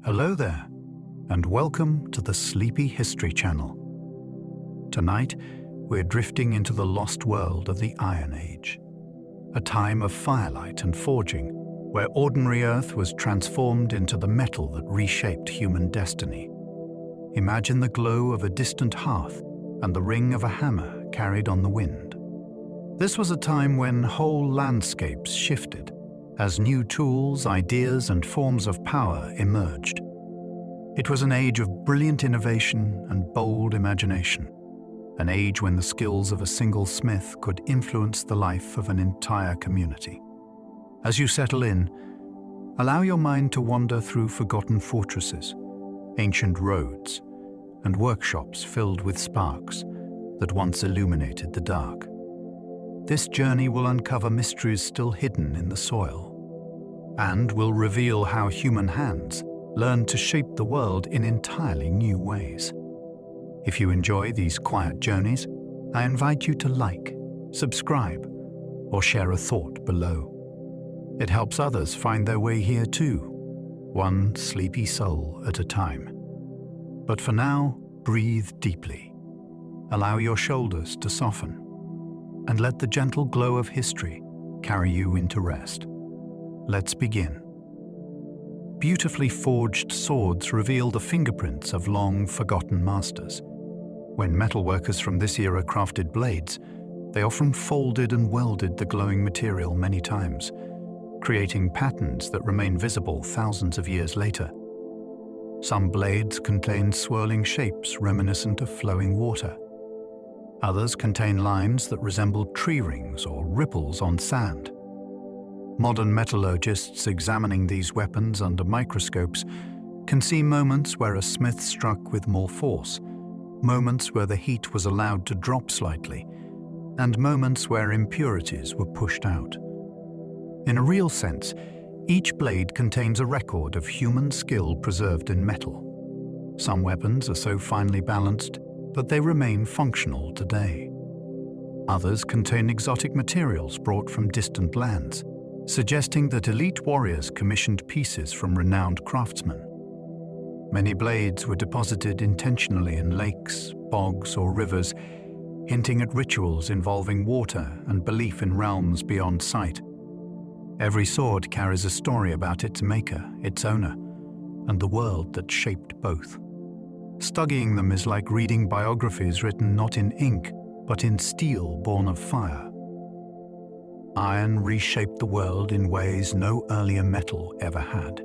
Hello there, and welcome to the Sleepy History Channel. Tonight, we're drifting into the lost world of the Iron Age, a time of firelight and forging, where ordinary earth was transformed into the metal that reshaped human destiny. Imagine the glow of a distant hearth and the ring of a hammer carried on the wind. This was a time when whole landscapes shifted, as new tools, ideas, and forms of power emerged. It was an age of brilliant innovation and bold imagination, an age when the skills of a single smith could influence the life of an entire community. As you settle in, allow your mind to wander through forgotten fortresses, ancient roads, and workshops filled with sparks that once illuminated the dark. This journey will uncover mysteries still hidden in the soil, and will reveal how human hands learned to shape the world in entirely new ways. If you enjoy these quiet journeys, I invite you to like, subscribe, or share a thought below. It helps others find their way here too, one sleepy soul at a time. But for now, breathe deeply. Allow your shoulders to soften, and let the gentle glow of history carry you into rest. Let's begin. Beautifully forged swords reveal the fingerprints of long-forgotten masters. When metalworkers from this era crafted blades, they often folded and welded the glowing material many times, creating patterns that remain visible thousands of years later. Some blades contain swirling shapes reminiscent of flowing water. Others contain lines that resemble tree rings or ripples on sand. Modern metallurgists examining these weapons under microscopes can see moments where a smith struck with more force, moments where the heat was allowed to drop slightly, and moments where impurities were pushed out. In a real sense, each blade contains a record of human skill preserved in metal. Some weapons are so finely balanced that they remain functional today. Others contain exotic materials brought from distant lands, suggesting that elite warriors commissioned pieces from renowned craftsmen. Many blades were deposited intentionally in lakes, bogs, or rivers, hinting at rituals involving water and belief in realms beyond sight. Every sword carries a story about its maker, its owner, and the world that shaped both. Studying them is like reading biographies written not in ink, but in steel born of fire. Iron reshaped the world in ways no earlier metal ever had.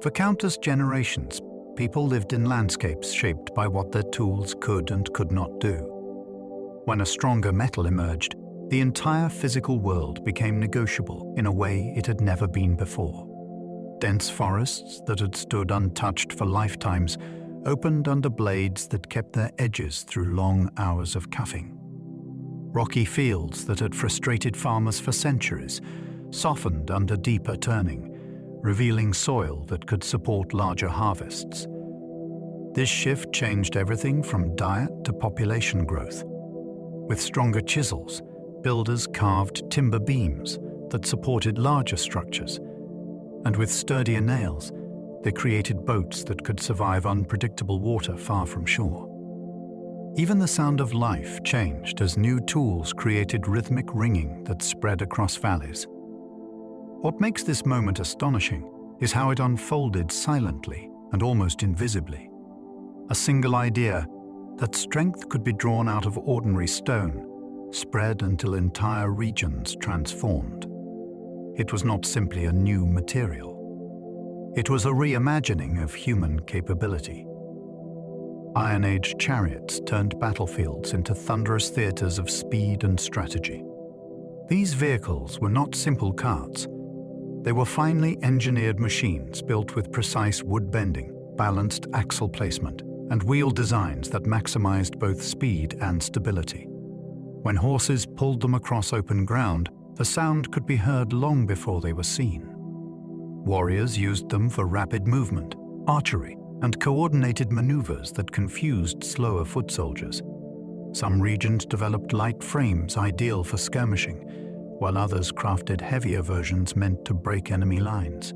For countless generations, people lived in landscapes shaped by what their tools could and could not do. When a stronger metal emerged, the entire physical world became negotiable in a way it had never been before. Dense forests that had stood untouched for lifetimes opened under blades that kept their edges through long hours of cuffing. Rocky fields that had frustrated farmers for centuries softened under deeper turning, revealing soil that could support larger harvests. This shift changed everything from diet to population growth. With stronger chisels, builders carved timber beams that supported larger structures, and with sturdier nails, they created boats that could survive unpredictable water far from shore. Even the sound of life changed as new tools created rhythmic ringing that spread across valleys. What makes this moment astonishing is how it unfolded silently and almost invisibly. A single idea that strength could be drawn out of ordinary stone spread until entire regions transformed. It was not simply a new material. It was a reimagining of human capability. Iron Age chariots turned battlefields into thunderous theaters of speed and strategy. These vehicles were not simple carts. They were finely engineered machines built with precise wood bending, balanced axle placement, and wheel designs that maximized both speed and stability. When horses pulled them across open ground, the sound could be heard long before they were seen. Warriors used them for rapid movement, archery, and coordinated maneuvers that confused slower foot soldiers. Some regions developed light frames ideal for skirmishing, while others crafted heavier versions meant to break enemy lines.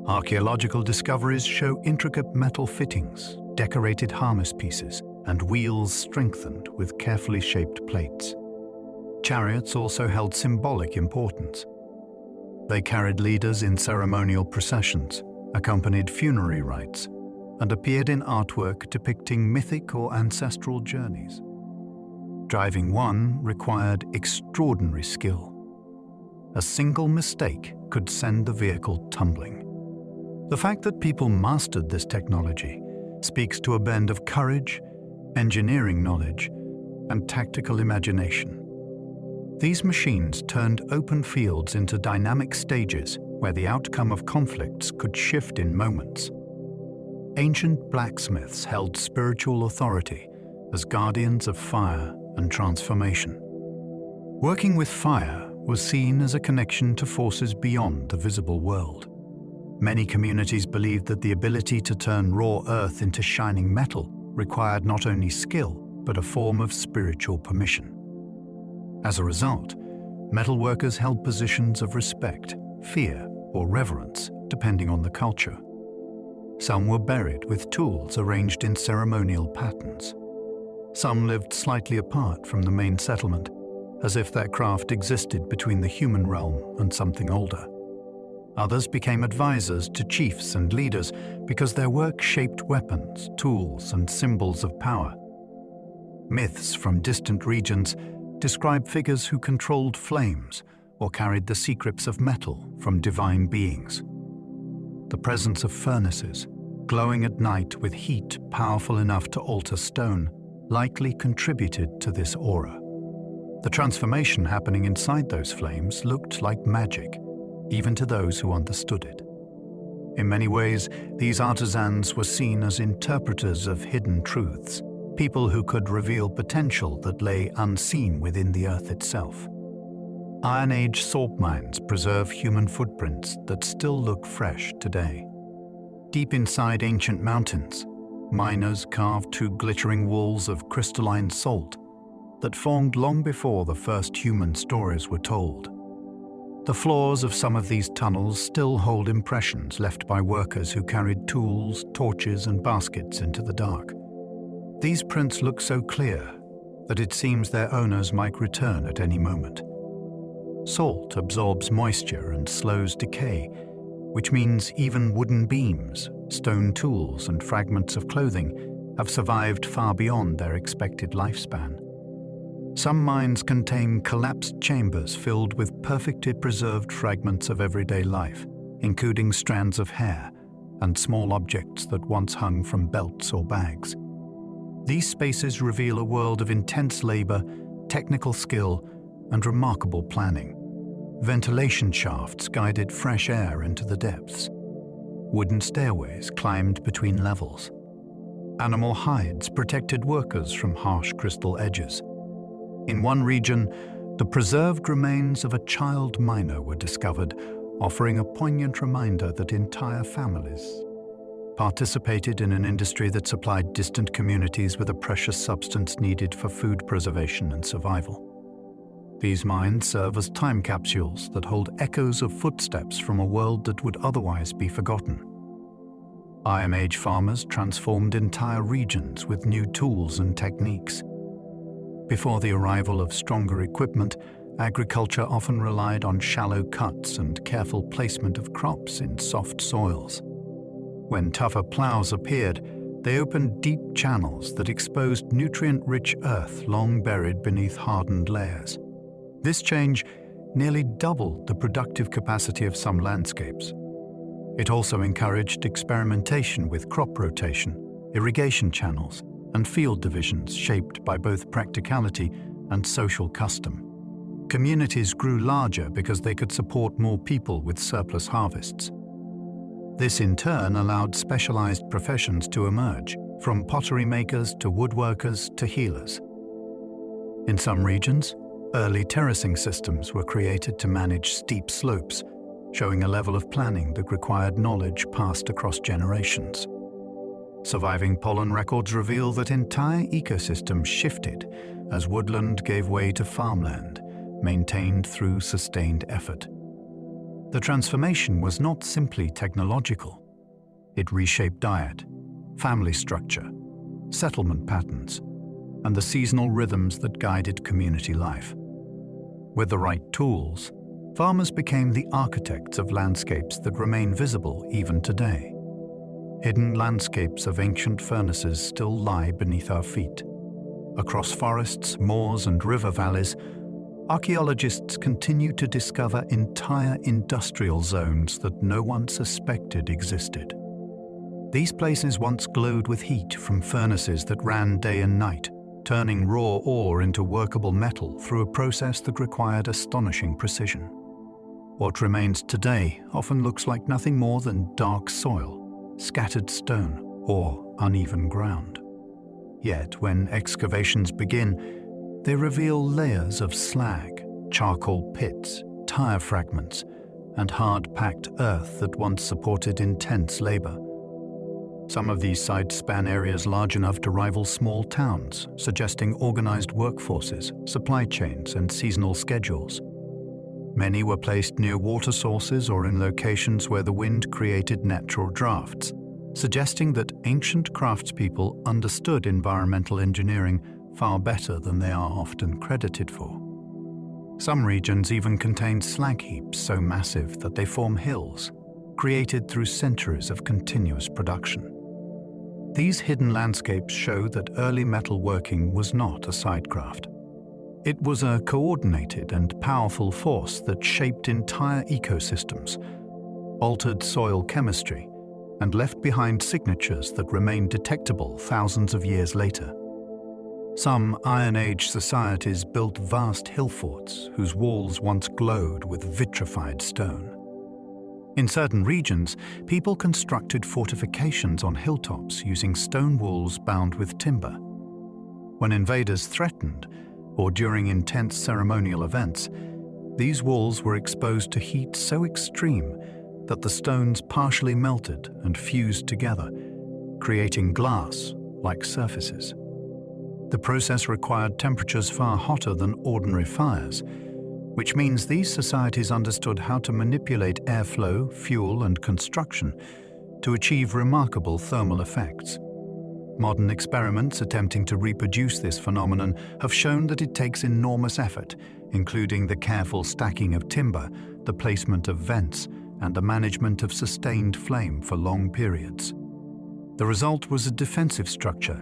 Archaeological discoveries show intricate metal fittings, decorated harness pieces, and wheels strengthened with carefully shaped plates. Chariots also held symbolic importance. They carried leaders in ceremonial processions, accompanied funerary rites, and appeared in artwork depicting mythic or ancestral journeys. Driving one required extraordinary skill. A single mistake could send the vehicle tumbling. The fact that people mastered this technology speaks to a blend of courage, engineering knowledge, and tactical imagination. These machines turned open fields into dynamic stages where the outcome of conflicts could shift in moments. Ancient blacksmiths held spiritual authority as guardians of fire and transformation. Working with fire was seen as a connection to forces beyond the visible world. Many communities believed that the ability to turn raw earth into shining metal required not only skill, but a form of spiritual permission. As a result, metalworkers held positions of respect, fear, or reverence, depending on the culture. Some were buried with tools arranged in ceremonial patterns. Some lived slightly apart from the main settlement, as if their craft existed between the human realm and something older. Others became advisors to chiefs and leaders because their work shaped weapons, tools, and symbols of power. Myths from distant regions describe figures who controlled flames or carried the secrets of metal from divine beings. The presence of furnaces, glowing at night with heat powerful enough to alter stone, likely contributed to this aura. The transformation happening inside those flames looked like magic, even to those who understood it. In many ways, these artisans were seen as interpreters of hidden truths, people who could reveal potential that lay unseen within the earth itself. Iron Age salt mines preserve human footprints that still look fresh today. Deep inside ancient mountains, miners carved two glittering walls of crystalline salt that formed long before the first human stories were told. The floors of some of these tunnels still hold impressions left by workers who carried tools, torches, and baskets into the dark. These prints look so clear that it seems their owners might return at any moment. Salt absorbs moisture and slows decay, which means even wooden beams, stone tools, and fragments of clothing have survived far beyond their expected lifespan. Some mines contain collapsed chambers filled with perfectly preserved fragments of everyday life, including strands of hair and small objects that once hung from belts or bags. These spaces reveal a world of intense labor, technical skill, and remarkable planning. Ventilation shafts guided fresh air into the depths. Wooden stairways climbed between levels. Animal hides protected workers from harsh crystal edges. In one region, the preserved remains of a child miner were discovered, offering a poignant reminder that entire families participated in an industry that supplied distant communities with a precious substance needed for food preservation and survival. These mines serve as time capsules that hold echoes of footsteps from a world that would otherwise be forgotten. Iron Age farmers transformed entire regions with new tools and techniques. Before the arrival of stronger equipment, agriculture often relied on shallow cuts and careful placement of crops in soft soils. When tougher plows appeared, they opened deep channels that exposed nutrient-rich earth long buried beneath hardened layers. This change nearly doubled the productive capacity of some landscapes. It also encouraged experimentation with crop rotation, irrigation channels, and field divisions shaped by both practicality and social custom. Communities grew larger because they could support more people with surplus harvests. This in turn allowed specialized professions to emerge, from pottery makers to woodworkers to healers. In some regions, early terracing systems were created to manage steep slopes, showing a level of planning that required knowledge passed across generations. Surviving pollen records reveal that entire ecosystems shifted as woodland gave way to farmland, maintained through sustained effort. The transformation was not simply technological. It reshaped diet, family structure, settlement patterns, and the seasonal rhythms that guided community life. With the right tools, farmers became the architects of landscapes that remain visible even today. Hidden landscapes of ancient furnaces still lie beneath our feet. Across forests, moors, and river valleys, archaeologists continue to discover entire industrial zones that no one suspected existed. These places once glowed with heat from furnaces that ran day and night, turning raw ore into workable metal through a process that required astonishing precision. What remains today often looks like nothing more than dark soil, scattered stone, or uneven ground. Yet, when excavations begin, they reveal layers of slag, charcoal pits, tire fragments, and hard-packed earth that once supported intense labor. Some of these sites span areas large enough to rival small towns, suggesting organized workforces, supply chains, and seasonal schedules. Many were placed near water sources or in locations where the wind created natural drafts, suggesting that ancient craftspeople understood environmental engineering far better than they are often credited for. Some regions even contain slag heaps so massive that they form hills, created through centuries of continuous production. These hidden landscapes show that early metalworking was not a sidecraft. It was a coordinated and powerful force that shaped entire ecosystems, altered soil chemistry, and left behind signatures that remain detectable thousands of years later. Some Iron Age societies built vast hillforts whose walls once glowed with vitrified stone. In certain regions, people constructed fortifications on hilltops using stone walls bound with timber. When invaders threatened, or during intense ceremonial events, these walls were exposed to heat so extreme that the stones partially melted and fused together, creating glass-like surfaces. The process required temperatures far hotter than ordinary fires, which means these societies understood how to manipulate airflow, fuel, and construction to achieve remarkable thermal effects. Modern experiments attempting to reproduce this phenomenon have shown that it takes enormous effort, including the careful stacking of timber, the placement of vents, and the management of sustained flame for long periods. The result was a defensive structure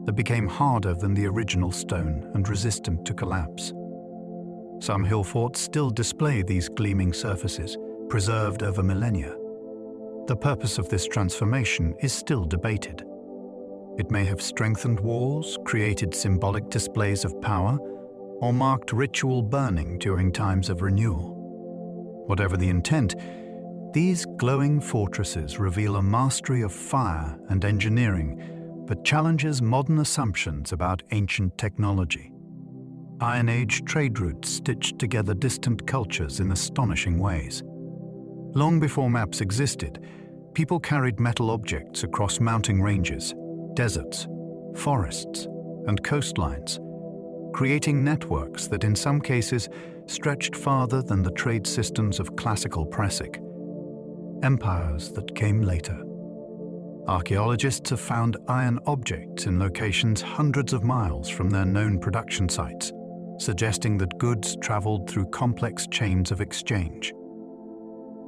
that became harder than the original stone and resistant to collapse. Some hill forts still display these gleaming surfaces, preserved over millennia. The purpose of this transformation is still debated. It may have strengthened walls, created symbolic displays of power, or marked ritual burning during times of renewal. Whatever the intent, these glowing fortresses reveal a mastery of fire and engineering, but challenges modern assumptions about ancient technology. Iron Age trade routes stitched together distant cultures in astonishing ways. Long before maps existed, people carried metal objects across mountain ranges, deserts, forests, and coastlines, creating networks that in some cases stretched farther than the trade systems of classical Presic, empires that came later. Archaeologists have found iron objects in locations hundreds of miles from their known production sites, suggesting that goods traveled through complex chains of exchange.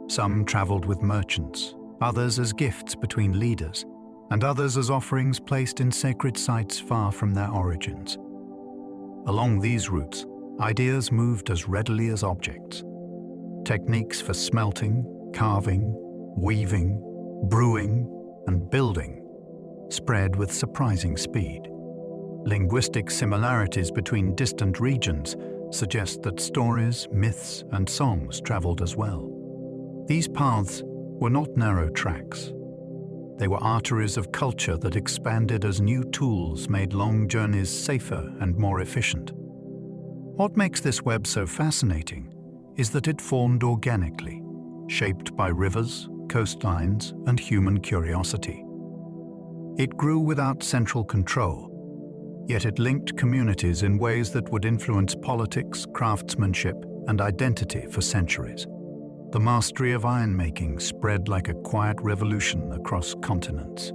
Some traveled with merchants, others as gifts between leaders, and others as offerings placed in sacred sites far from their origins. Along these routes, ideas moved as readily as objects. Techniques for smelting, carving, weaving, brewing, and building spread with surprising speed. Linguistic similarities between distant regions suggest that stories, myths, and songs traveled as well. These paths were not narrow tracks. They were arteries of culture that expanded as new tools made long journeys safer and more efficient. What makes this web so fascinating is that it formed organically, shaped by rivers, coastlines, and human curiosity. It grew without central control, yet it linked communities in ways that would influence politics, craftsmanship, and identity for centuries. The mastery of iron-making spread like a quiet revolution across continents.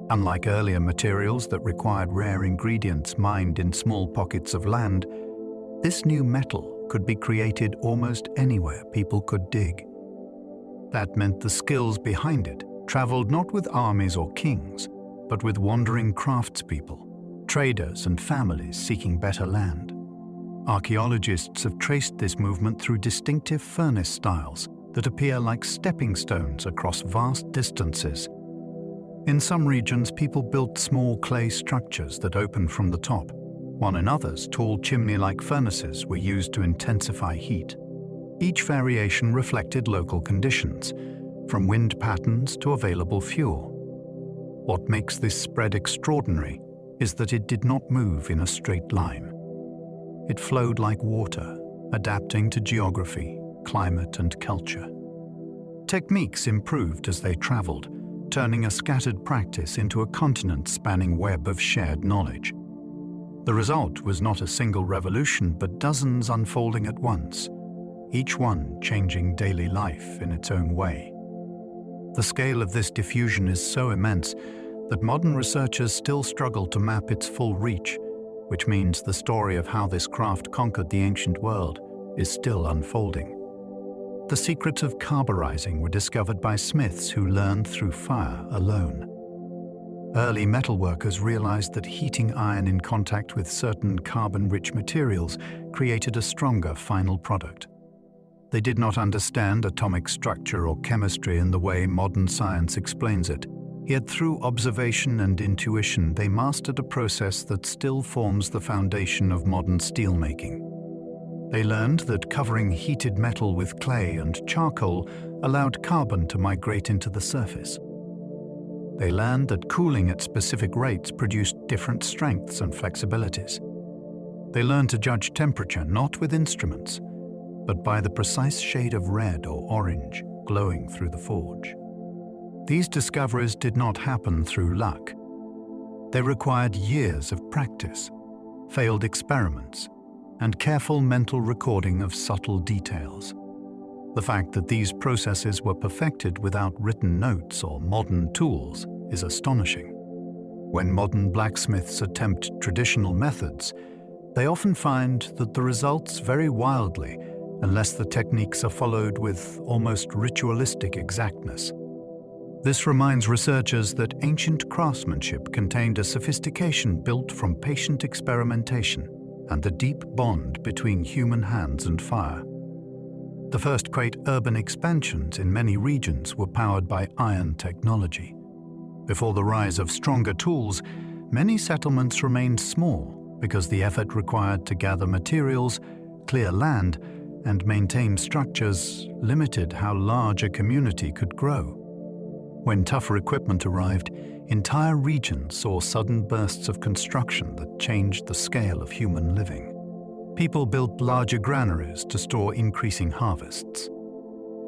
Unlike earlier materials that required rare ingredients mined in small pockets of land, this new metal could be created almost anywhere people could dig. That meant the skills behind it traveled not with armies or kings, but with wandering craftspeople, traders and families seeking better land. Archaeologists have traced this movement through distinctive furnace styles that appear like stepping stones across vast distances. In some regions, people built small clay structures that opened from the top, while in others, tall chimney-like furnaces were used to intensify heat. Each variation reflected local conditions, from wind patterns to available fuel. What makes this spread extraordinary is that it did not move in a straight line. It flowed like water, adapting to geography, climate, and culture. Techniques improved as they traveled, turning a scattered practice into a continent-spanning web of shared knowledge. The result was not a single revolution, but dozens unfolding at once, each one changing daily life in its own way. The scale of this diffusion is so immense that modern researchers still struggle to map its full reach, which means the story of how this craft conquered the ancient world is still unfolding. The secrets of carburizing were discovered by smiths who learned through fire alone. Early metalworkers realized that heating iron in contact with certain carbon-rich materials created a stronger final product. They did not understand atomic structure or chemistry in the way modern science explains it, yet through observation and intuition they mastered a process that still forms the foundation of modern steelmaking. They learned that covering heated metal with clay and charcoal allowed carbon to migrate into the surface. They learned that cooling at specific rates produced different strengths and flexibilities. They learned to judge temperature not with instruments, but by the precise shade of red or orange glowing through the forge. These discoveries did not happen through luck. They required years of practice, failed experiments, and careful mental recording of subtle details. The fact that these processes were perfected without written notes or modern tools is astonishing. When modern blacksmiths attempt traditional methods, they often find that the results vary wildly unless the techniques are followed with almost ritualistic exactness. This reminds researchers that ancient craftsmanship contained a sophistication built from patient experimentation and the deep bond between human hands and fire. The first great urban expansions in many regions were powered by iron technology. Before the rise of stronger tools, many settlements remained small because the effort required to gather materials, clear land, and maintain structures limited how large a community could grow. When tougher equipment arrived, entire regions saw sudden bursts of construction that changed the scale of human living. People built larger granaries to store increasing harvests.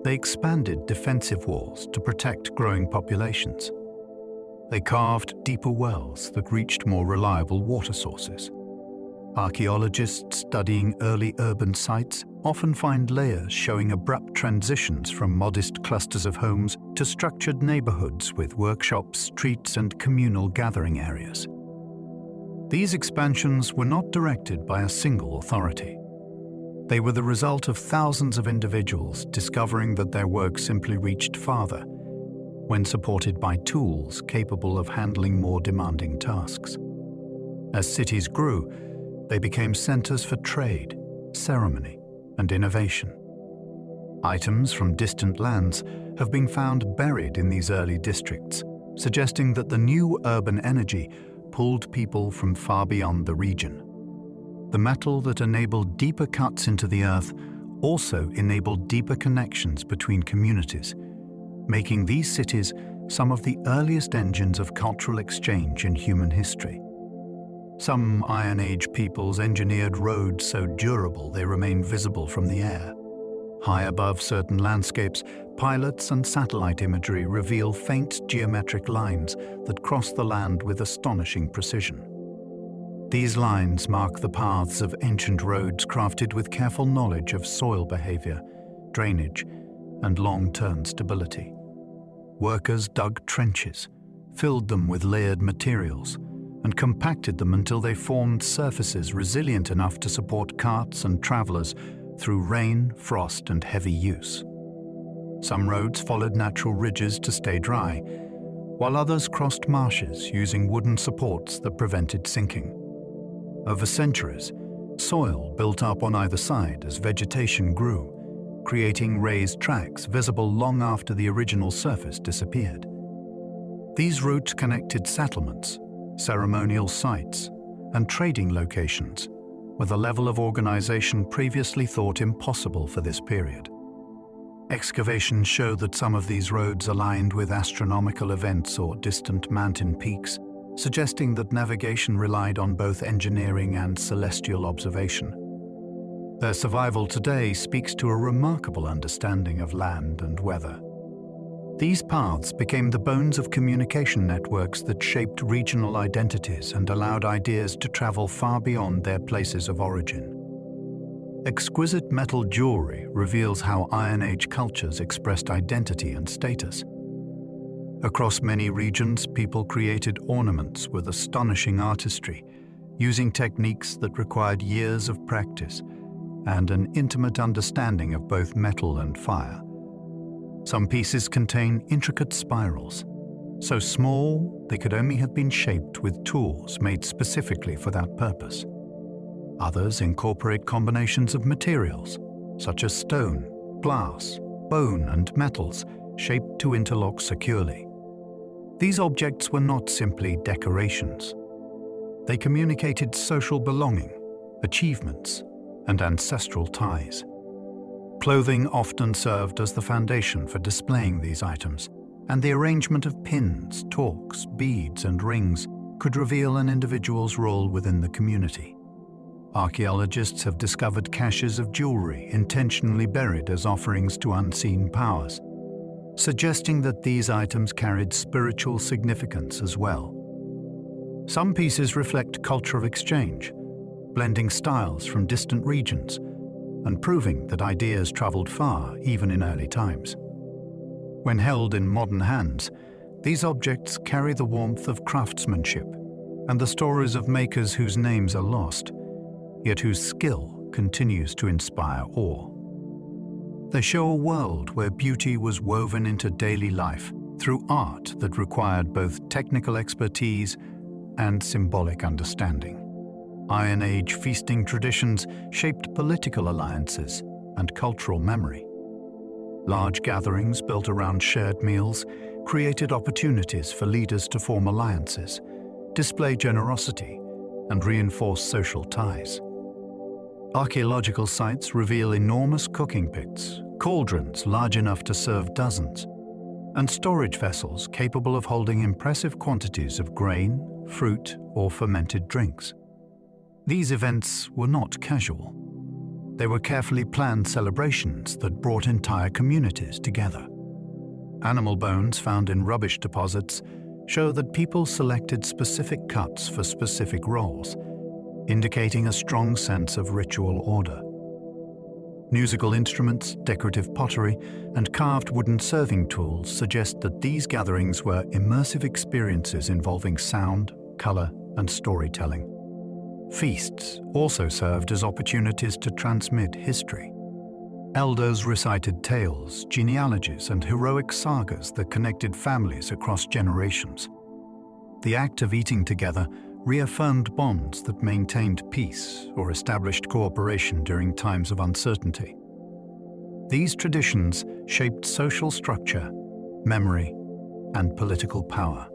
They expanded defensive walls to protect growing populations. They carved deeper wells that reached more reliable water sources. Archaeologists studying early urban sites often find layers showing abrupt transitions from modest clusters of homes to structured neighborhoods with workshops, streets, and communal gathering areas. These expansions were not directed by a single authority. They were the result of thousands of individuals discovering that their work simply reached farther when supported by tools capable of handling more demanding tasks. As cities grew, they became centers for trade, ceremony, and innovation. Items from distant lands have been found buried in these early districts, suggesting that the new urban energy pulled people from far beyond the region. The metal that enabled deeper cuts into the earth also enabled deeper connections between communities, making these cities some of the earliest engines of cultural exchange in human history. Some Iron Age peoples engineered roads so durable they remain visible from the air. High above certain landscapes, pilots and satellite imagery reveal faint geometric lines that cross the land with astonishing precision. These lines mark the paths of ancient roads crafted with careful knowledge of soil behavior, drainage, and long-term stability. Workers dug trenches, filled them with layered materials, and compacted them until they formed surfaces resilient enough to support carts and travelers through rain, frost, and heavy use. Some roads followed natural ridges to stay dry, while others crossed marshes using wooden supports that prevented sinking. Over centuries, soil built up on either side as vegetation grew, creating raised tracks visible long after the original surface disappeared. These routes connected settlements, ceremonial sites, and trading locations with a level of organization previously thought impossible for this period. Excavations show that some of these roads aligned with astronomical events or distant mountain peaks, suggesting that navigation relied on both engineering and celestial observation. Their survival today speaks to a remarkable understanding of land and weather. These paths became the bones of communication networks that shaped regional identities and allowed ideas to travel far beyond their places of origin. Exquisite metal jewellery reveals how Iron Age cultures expressed identity and status. Across many regions, people created ornaments with astonishing artistry, using techniques that required years of practice and an intimate understanding of both metal and fire. Some pieces contain intricate spirals, so small they could only have been shaped with tools made specifically for that purpose. Others incorporate combinations of materials, such as stone, glass, bone, and metals, shaped to interlock securely. These objects were not simply decorations. They communicated social belonging, achievements, and ancestral ties. Clothing often served as the foundation for displaying these items, and the arrangement of pins, torques, beads, and rings could reveal an individual's role within the community. Archaeologists have discovered caches of jewellery intentionally buried as offerings to unseen powers, suggesting that these items carried spiritual significance as well. Some pieces reflect cultural exchange, blending styles from distant regions, and proving that ideas travelled far even in early times. When held in modern hands, these objects carry the warmth of craftsmanship and the stories of makers whose names are lost, yet whose skill continues to inspire awe. They show a world where beauty was woven into daily life through art that required both technical expertise and symbolic understanding. Iron Age feasting traditions shaped political alliances and cultural memory. Large gatherings built around shared meals created opportunities for leaders to form alliances, display generosity, and reinforce social ties. Archaeological sites reveal enormous cooking pits, cauldrons large enough to serve dozens, and storage vessels capable of holding impressive quantities of grain, fruit, or fermented drinks. These events were not casual. They were carefully planned celebrations that brought entire communities together. Animal bones found in rubbish deposits show that people selected specific cuts for specific roles, indicating a strong sense of ritual order. Musical instruments, decorative pottery, and carved wooden serving tools suggest that these gatherings were immersive experiences involving sound, color, and storytelling. Feasts also served as opportunities to transmit history. Elders recited tales, genealogies, and heroic sagas that connected families across generations. The act of eating together reaffirmed bonds that maintained peace or established cooperation during times of uncertainty. These traditions shaped social structure, memory, and political power.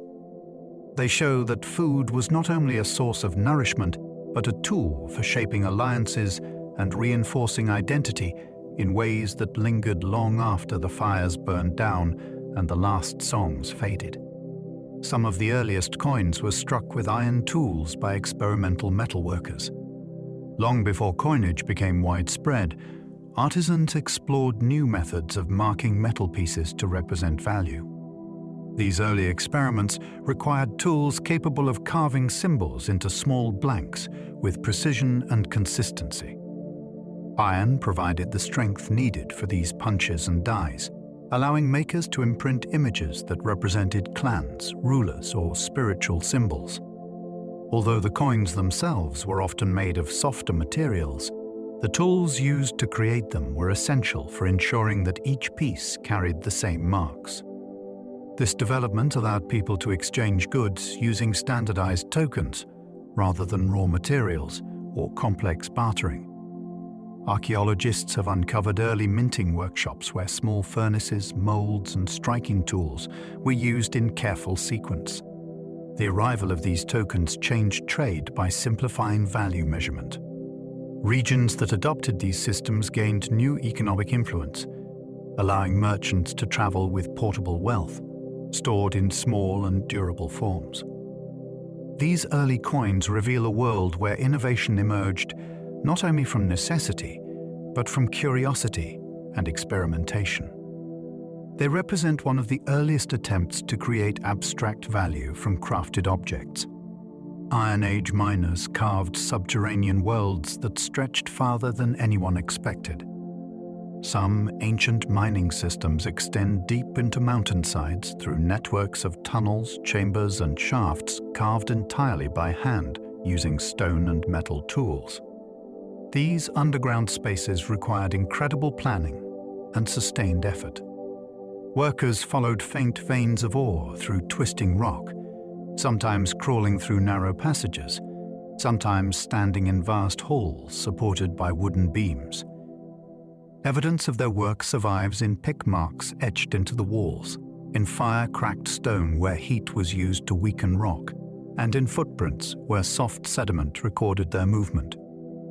They show that food was not only a source of nourishment, but a tool for shaping alliances and reinforcing identity in ways that lingered long after the fires burned down and the last songs faded. Some of the earliest coins were struck with iron tools by experimental metalworkers. Long before coinage became widespread, artisans explored new methods of marking metal pieces to represent value. These early experiments required tools capable of carving symbols into small blanks with precision and consistency. Iron provided the strength needed for these punches and dies, allowing makers to imprint images that represented clans, rulers, or spiritual symbols. Although the coins themselves were often made of softer materials, the tools used to create them were essential for ensuring that each piece carried the same marks. This development allowed people to exchange goods using standardized tokens rather than raw materials or complex bartering. Archaeologists have uncovered early minting workshops where small furnaces, molds, and striking tools were used in careful sequence. The arrival of these tokens changed trade by simplifying value measurement. Regions that adopted these systems gained new economic influence, allowing merchants to travel with portable wealth, stored in small and durable forms. These early coins reveal a world where innovation emerged not only from necessity, but from curiosity and experimentation. They represent one of the earliest attempts to create abstract value from crafted objects. Iron Age miners carved subterranean worlds that stretched farther than anyone expected. Some ancient mining systems extend deep into mountainsides through networks of tunnels, chambers, and shafts carved entirely by hand using stone and metal tools. These underground spaces required incredible planning and sustained effort. Workers followed faint veins of ore through twisting rock, sometimes crawling through narrow passages, sometimes standing in vast halls supported by wooden beams. Evidence of their work survives in pick marks etched into the walls, in fire-cracked stone where heat was used to weaken rock, and in footprints where soft sediment recorded their movement.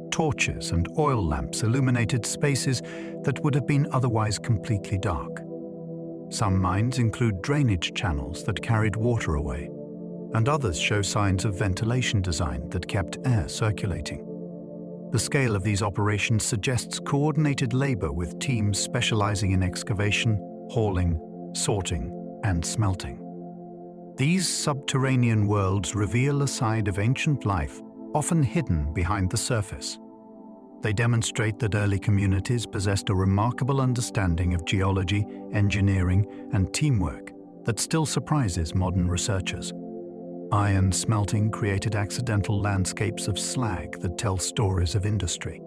Torches and oil lamps illuminated spaces that would have been otherwise completely dark. Some mines include drainage channels that carried water away, and others show signs of ventilation design that kept air circulating. The scale of these operations suggests coordinated labor with teams specializing in excavation, hauling, sorting, and smelting. These subterranean worlds reveal a side of ancient life often hidden behind the surface. They demonstrate that early communities possessed a remarkable understanding of geology, engineering, and teamwork that still surprises modern researchers. Iron smelting created accidental landscapes of slag that tell stories of industry.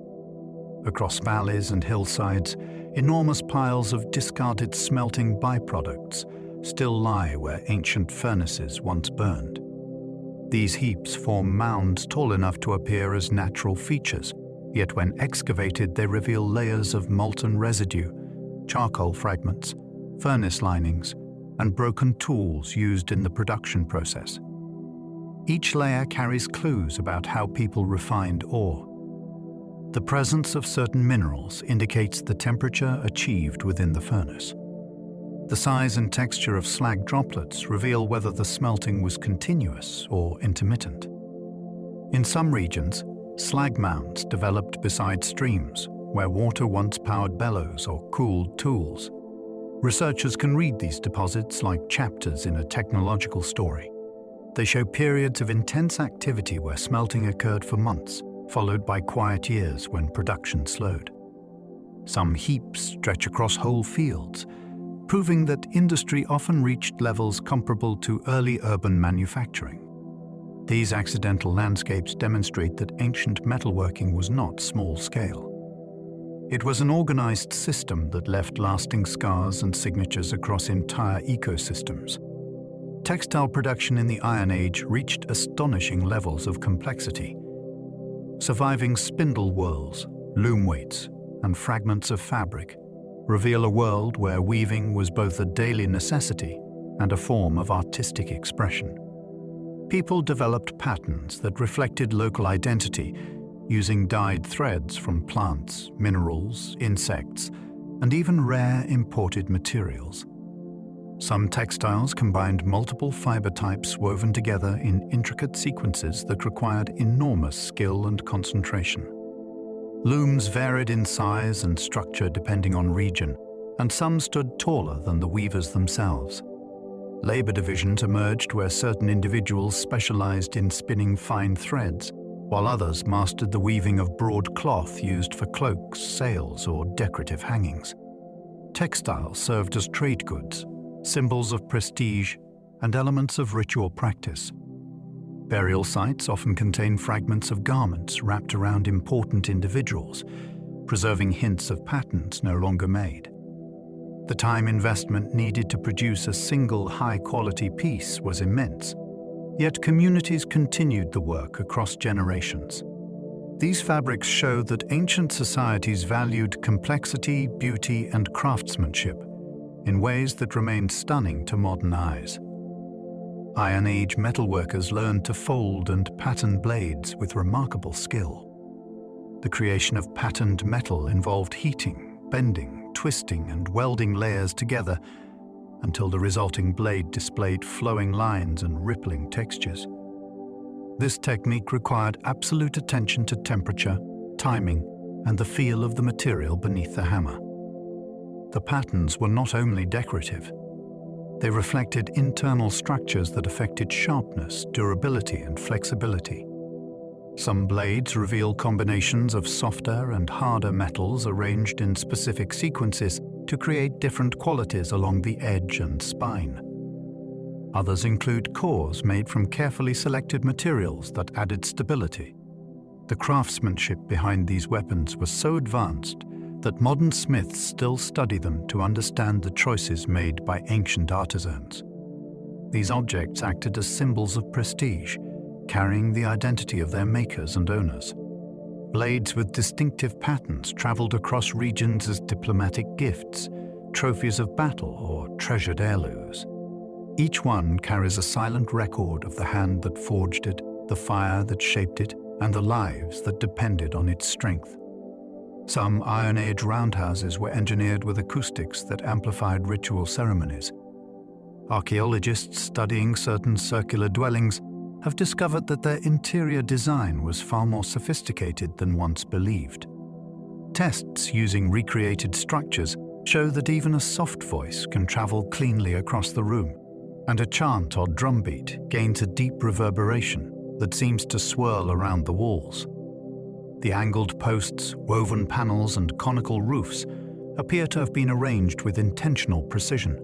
Across valleys and hillsides, enormous piles of discarded smelting byproducts still lie where ancient furnaces once burned. These heaps form mounds tall enough to appear as natural features, yet when excavated they reveal layers of molten residue, charcoal fragments, furnace linings, and broken tools used in the production process. Each layer carries clues about how people refined ore. The presence of certain minerals indicates the temperature achieved within the furnace. The size and texture of slag droplets reveal whether the smelting was continuous or intermittent. In some regions, slag mounds developed beside streams, where water once powered bellows or cooled tools. Researchers can read these deposits like chapters in a technological story. They show periods of intense activity where smelting occurred for months, followed by quiet years when production slowed. Some heaps stretch across whole fields, proving that industry often reached levels comparable to early urban manufacturing. These accidental landscapes demonstrate that ancient metalworking was not small-scale. It was an organized system that left lasting scars and signatures across entire ecosystems. Textile production in the Iron Age reached astonishing levels of complexity. Surviving spindle whorls, loom weights, and fragments of fabric reveal a world where weaving was both a daily necessity and a form of artistic expression. People developed patterns that reflected local identity, using dyed threads from plants, minerals, insects, and even rare imported materials. Some textiles combined multiple fiber types woven together in intricate sequences that required enormous skill and concentration. Looms varied in size and structure depending on region, and some stood taller than the weavers themselves. Labor divisions emerged where certain individuals specialized in spinning fine threads, while others mastered the weaving of broad cloth used for cloaks, sails, or decorative hangings. Textiles served as trade goods, symbols of prestige, and elements of ritual practice. Burial sites often contain fragments of garments wrapped around important individuals, preserving hints of patterns no longer made. The time investment needed to produce a single high-quality piece was immense, yet communities continued the work across generations. These fabrics show that ancient societies valued complexity, beauty, and craftsmanship in ways that remain stunning to modern eyes. Iron Age metalworkers learned to fold and pattern blades with remarkable skill. The creation of patterned metal involved heating, bending, twisting, and welding layers together until the resulting blade displayed flowing lines and rippling textures. This technique required absolute attention to temperature, timing, and the feel of the material beneath the hammer. The patterns were not only decorative, they reflected internal structures that affected sharpness, durability, and flexibility. Some blades reveal combinations of softer and harder metals arranged in specific sequences to create different qualities along the edge and spine. Others include cores made from carefully selected materials that added stability. The craftsmanship behind these weapons was so advanced that modern smiths still study them to understand the choices made by ancient artisans. These objects acted as symbols of prestige, carrying the identity of their makers and owners. Blades with distinctive patterns traveled across regions as diplomatic gifts, trophies of battle, or treasured heirlooms. Each one carries a silent record of the hand that forged it, the fire that shaped it, and the lives that depended on its strength. Some Iron Age roundhouses were engineered with acoustics that amplified ritual ceremonies. Archaeologists studying certain circular dwellings have discovered that their interior design was far more sophisticated than once believed. Tests using recreated structures show that even a soft voice can travel cleanly across the room, and a chant or drumbeat gains a deep reverberation that seems to swirl around the walls. The angled posts, woven panels, and conical roofs appear to have been arranged with intentional precision.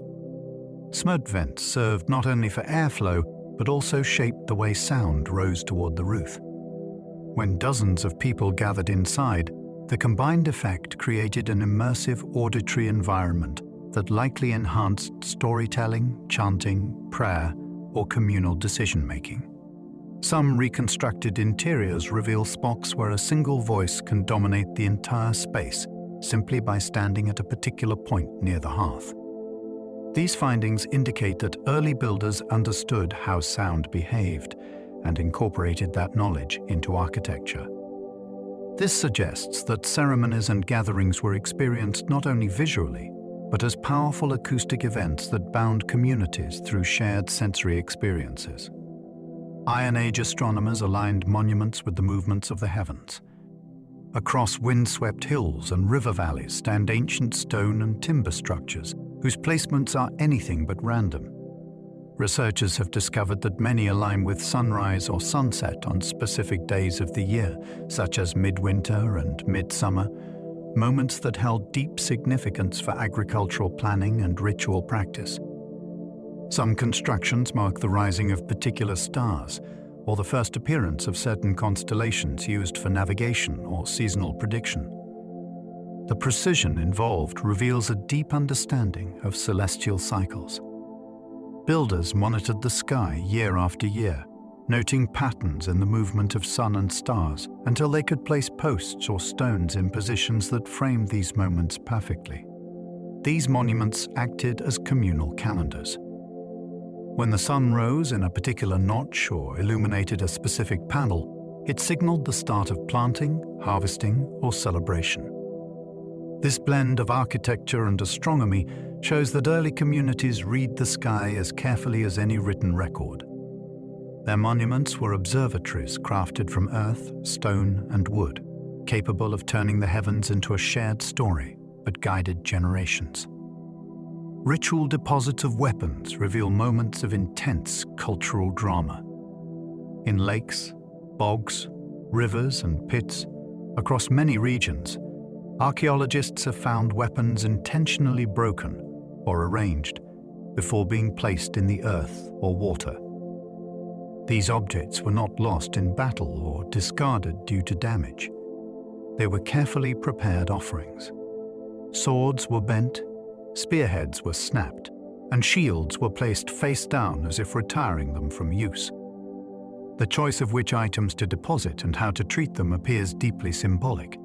Smoke vents served not only for airflow, but also shaped the way sound rose toward the roof. When dozens of people gathered inside, the combined effect created an immersive auditory environment that likely enhanced storytelling, chanting, prayer, or communal decision-making. Some reconstructed interiors reveal spots where a single voice can dominate the entire space simply by standing at a particular point near the hearth. These findings indicate that early builders understood how sound behaved and incorporated that knowledge into architecture. This suggests that ceremonies and gatherings were experienced not only visually, but as powerful acoustic events that bound communities through shared sensory experiences. Iron Age astronomers aligned monuments with the movements of the heavens. Across windswept hills and river valleys stand ancient stone and timber structures whose placements are anything but random. Researchers have discovered that many align with sunrise or sunset on specific days of the year, such as midwinter and midsummer, moments that held deep significance for agricultural planning and ritual practice. Some constructions mark the rising of particular stars, or the first appearance of certain constellations used for navigation or seasonal prediction. The precision involved reveals a deep understanding of celestial cycles. Builders monitored the sky year after year, noting patterns in the movement of sun and stars until they could place posts or stones in positions that framed these moments perfectly. These monuments acted as communal calendars. When the sun rose in a particular notch or illuminated a specific panel, it signaled the start of planting, harvesting, or celebration. This blend of architecture and astronomy shows that early communities read the sky as carefully as any written record. Their monuments were observatories crafted from earth, stone, and wood, capable of turning the heavens into a shared story that guided generations. Ritual deposits of weapons reveal moments of intense cultural drama. In lakes, bogs, rivers, and pits, across many regions, Archaeologists have found weapons intentionally broken or arranged before being placed in the earth or water. These objects were not lost in battle or discarded due to damage. They were carefully prepared offerings. Swords were bent, spearheads were snapped, and shields were placed face down as if retiring them from use. The choice of which items to deposit and how to treat them appears deeply symbolic.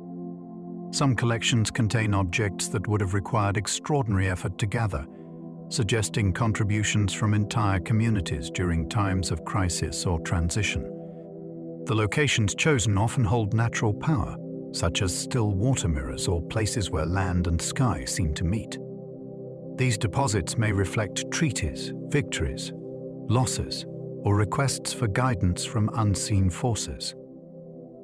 Some collections contain objects that would have required extraordinary effort to gather, suggesting contributions from entire communities during times of crisis or transition. The locations chosen often hold natural power, such as still water mirrors or places where land and sky seem to meet. These deposits may reflect treaties, victories, losses, or requests for guidance from unseen forces.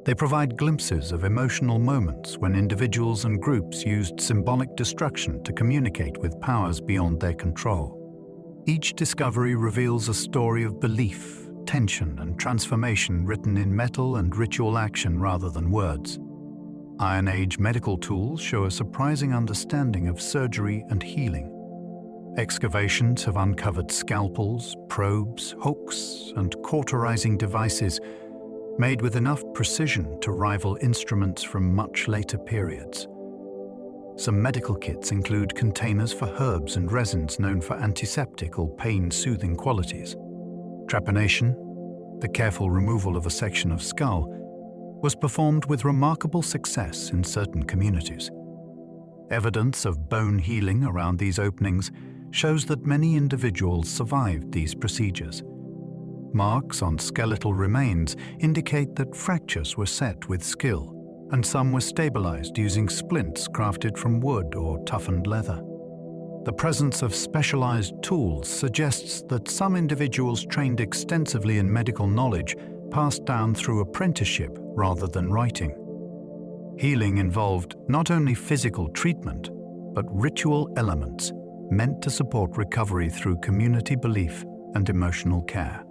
They provide glimpses of emotional moments when individuals and groups used symbolic destruction to communicate with powers beyond their control. Each discovery reveals a story of belief, tension, and transformation written in metal and ritual action rather than words. Iron Age medical tools show a surprising understanding of surgery and healing. Excavations have uncovered scalpels, probes, hooks, and cauterizing devices made with enough precision to rival instruments from much later periods. Some medical kits include containers for herbs and resins known for antiseptic or pain-soothing qualities. Trepanation, the careful removal of a section of skull, was performed with remarkable success in certain communities. Evidence of bone healing around these openings shows that many individuals survived these procedures. Marks on skeletal remains indicate that fractures were set with skill, and some were stabilized using splints crafted from wood or toughened leather. The presence of specialized tools suggests that some individuals trained extensively in medical knowledge passed down through apprenticeship rather than writing. Healing involved not only physical treatment, but ritual elements meant to support recovery through community belief and emotional care.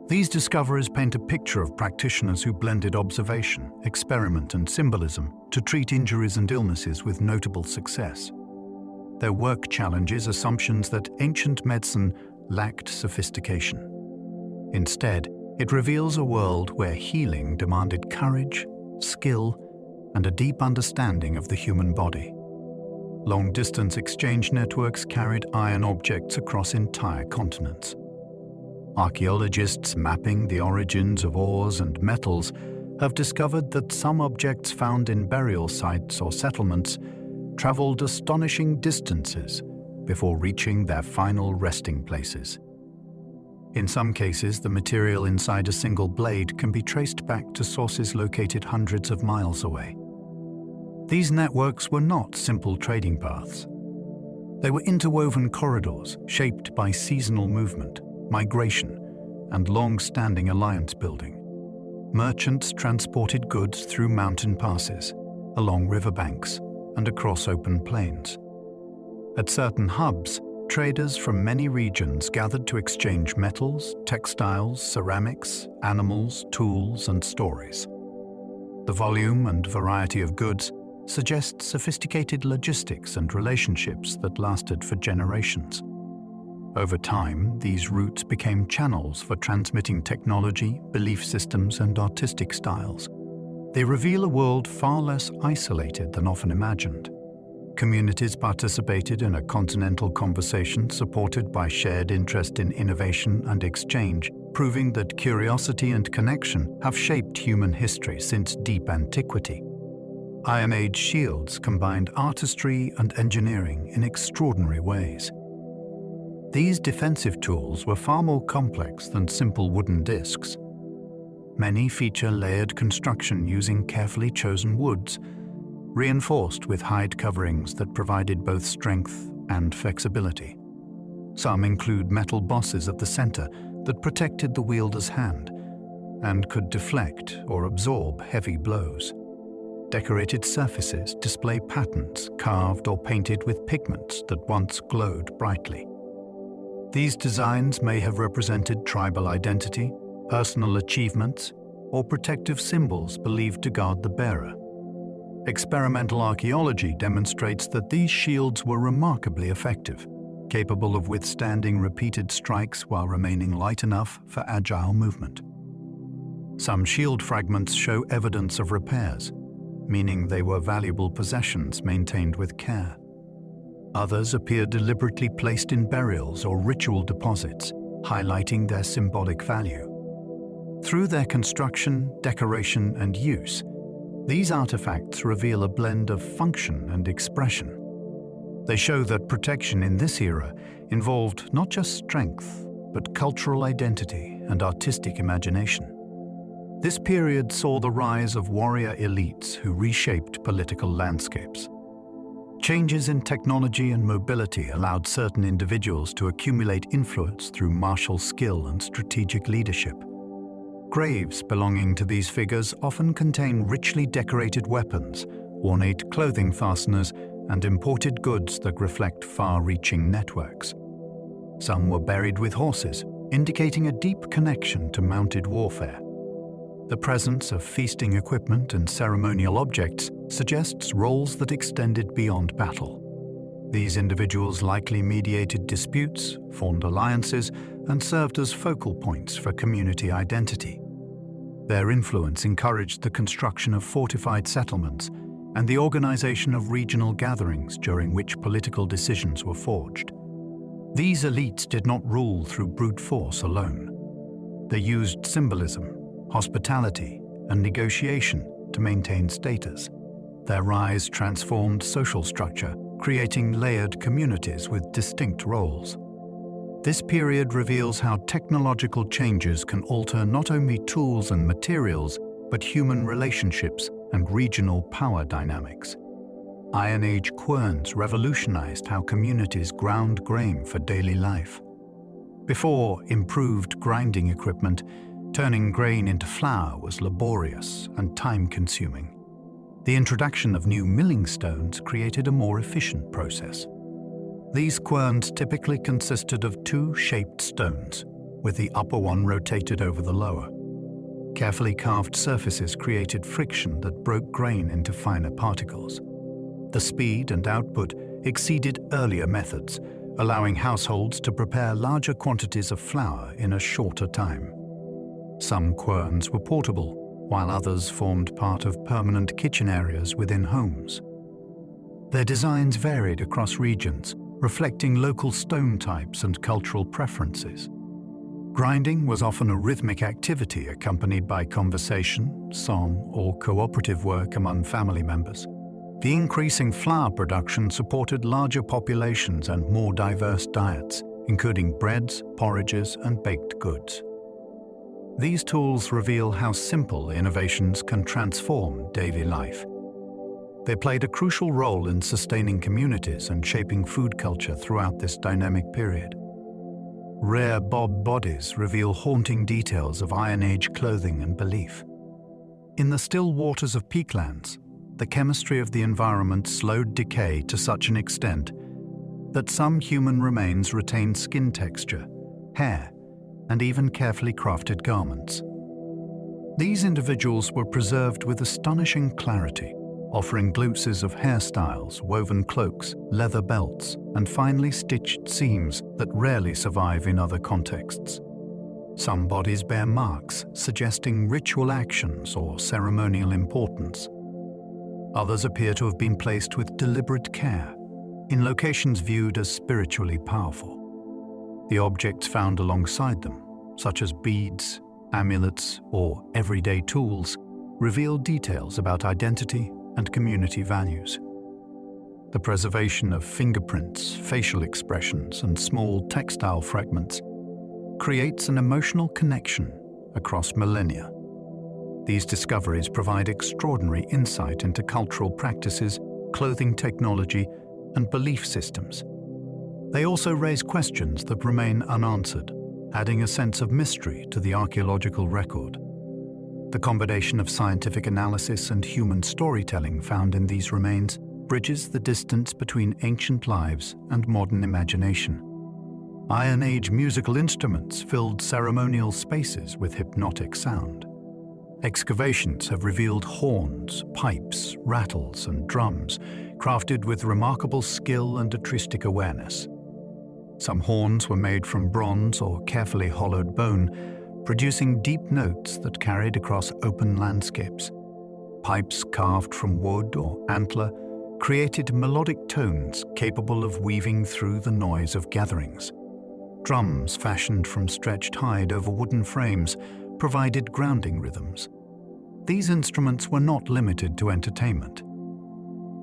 These discoveries paint a picture of practitioners who blended observation, experiment, and symbolism to treat injuries and illnesses with notable success. Their work challenges assumptions that ancient medicine lacked sophistication. Instead, it reveals a world where healing demanded courage, skill, and a deep understanding of the human body. Long-distance exchange networks carried iron objects across entire continents. Archaeologists mapping the origins of ores and metals have discovered that some objects found in burial sites or settlements traveled astonishing distances before reaching their final resting places. In some cases, the material inside a single blade can be traced back to sources located hundreds of miles away. These networks were not simple trading paths. They were interwoven corridors shaped by seasonal movement, migration, and long-standing alliance building. Merchants transported goods through mountain passes, along riverbanks, and across open plains. At certain hubs, traders from many regions gathered to exchange metals, textiles, ceramics, animals, tools, and stories. The volume and variety of goods suggest sophisticated logistics and relationships that lasted for generations. Over time, these routes became channels for transmitting technology, belief systems, and artistic styles. They reveal a world far less isolated than often imagined. Communities participated in a continental conversation supported by shared interest in innovation and exchange, proving that curiosity and connection have shaped human history since deep antiquity. Iron Age shields combined artistry and engineering in extraordinary ways. These defensive tools were far more complex than simple wooden discs. Many feature layered construction using carefully chosen woods, reinforced with hide coverings that provided both strength and flexibility. Some include metal bosses at the center that protected the wielder's hand and could deflect or absorb heavy blows. Decorated surfaces display patterns carved or painted with pigments that once glowed brightly. These designs may have represented tribal identity, personal achievements, or protective symbols believed to guard the bearer. Experimental archaeology demonstrates that these shields were remarkably effective, capable of withstanding repeated strikes while remaining light enough for agile movement. Some shield fragments show evidence of repairs, meaning they were valuable possessions maintained with care. Others appear deliberately placed in burials or ritual deposits, highlighting their symbolic value. Through their construction, decoration, and use, these artifacts reveal a blend of function and expression. They show that protection in this era involved not just strength, but cultural identity and artistic imagination. This period saw the rise of warrior elites who reshaped political landscapes. Changes in technology and mobility allowed certain individuals to accumulate influence through martial skill and strategic leadership. Graves belonging to these figures often contain richly decorated weapons, ornate clothing fasteners, and imported goods that reflect far-reaching networks. Some were buried with horses, indicating a deep connection to mounted warfare. The presence of feasting equipment and ceremonial objects suggests roles that extended beyond battle. These individuals likely mediated disputes, formed alliances, and served as focal points for community identity. Their influence encouraged the construction of fortified settlements and the organization of regional gatherings during which political decisions were forged. These elites did not rule through brute force alone. They used symbolism, hospitality, and negotiation to maintain status. Their rise transformed social structure, creating layered communities with distinct roles. This period reveals how technological changes can alter not only tools and materials, but human relationships and regional power dynamics. Iron Age querns revolutionized how communities ground grain for daily life. Before improved grinding equipment, turning grain into flour was laborious and time-consuming. The introduction of new milling stones created a more efficient process. These querns typically consisted of two shaped stones, with the upper one rotated over the lower. Carefully carved surfaces created friction that broke grain into finer particles. The speed and output exceeded earlier methods, allowing households to prepare larger quantities of flour in a shorter time. Some querns were portable, while others formed part of permanent kitchen areas within homes. Their designs varied across regions, reflecting local stone types and cultural preferences. Grinding was often a rhythmic activity accompanied by conversation, song, or cooperative work among family members. The increasing flour production supported larger populations and more diverse diets, including breads, porridges, and baked goods. These tools reveal how simple innovations can transform daily life. They played a crucial role in sustaining communities and shaping food culture throughout this dynamic period. Rare bob bodies reveal haunting details of Iron Age clothing and belief. In the still waters of peatlands, the chemistry of the environment slowed decay to such an extent that some human remains retained skin texture, hair, and even carefully crafted garments. These individuals were preserved with astonishing clarity, offering glimpses of hairstyles, woven cloaks, leather belts, and finely stitched seams that rarely survive in other contexts. Some bodies bear marks suggesting ritual actions or ceremonial importance. Others appear to have been placed with deliberate care, in locations viewed as spiritually powerful. The objects found alongside them, such as beads, amulets, or everyday tools, reveal details about identity and community values. The preservation of fingerprints, facial expressions, and small textile fragments creates an emotional connection across millennia. These discoveries provide extraordinary insight into cultural practices, clothing technology, and belief systems. They also raise questions that remain unanswered, adding a sense of mystery to the archaeological record. The combination of scientific analysis and human storytelling found in these remains bridges the distance between ancient lives and modern imagination. Iron Age musical instruments filled ceremonial spaces with hypnotic sound. Excavations have revealed horns, pipes, rattles, and drums, crafted with remarkable skill and artistic awareness. Some horns were made from bronze or carefully hollowed bone, producing deep notes that carried across open landscapes. Pipes carved from wood or antler created melodic tones capable of weaving through the noise of gatherings. Drums fashioned from stretched hide over wooden frames provided grounding rhythms. These instruments were not limited to entertainment.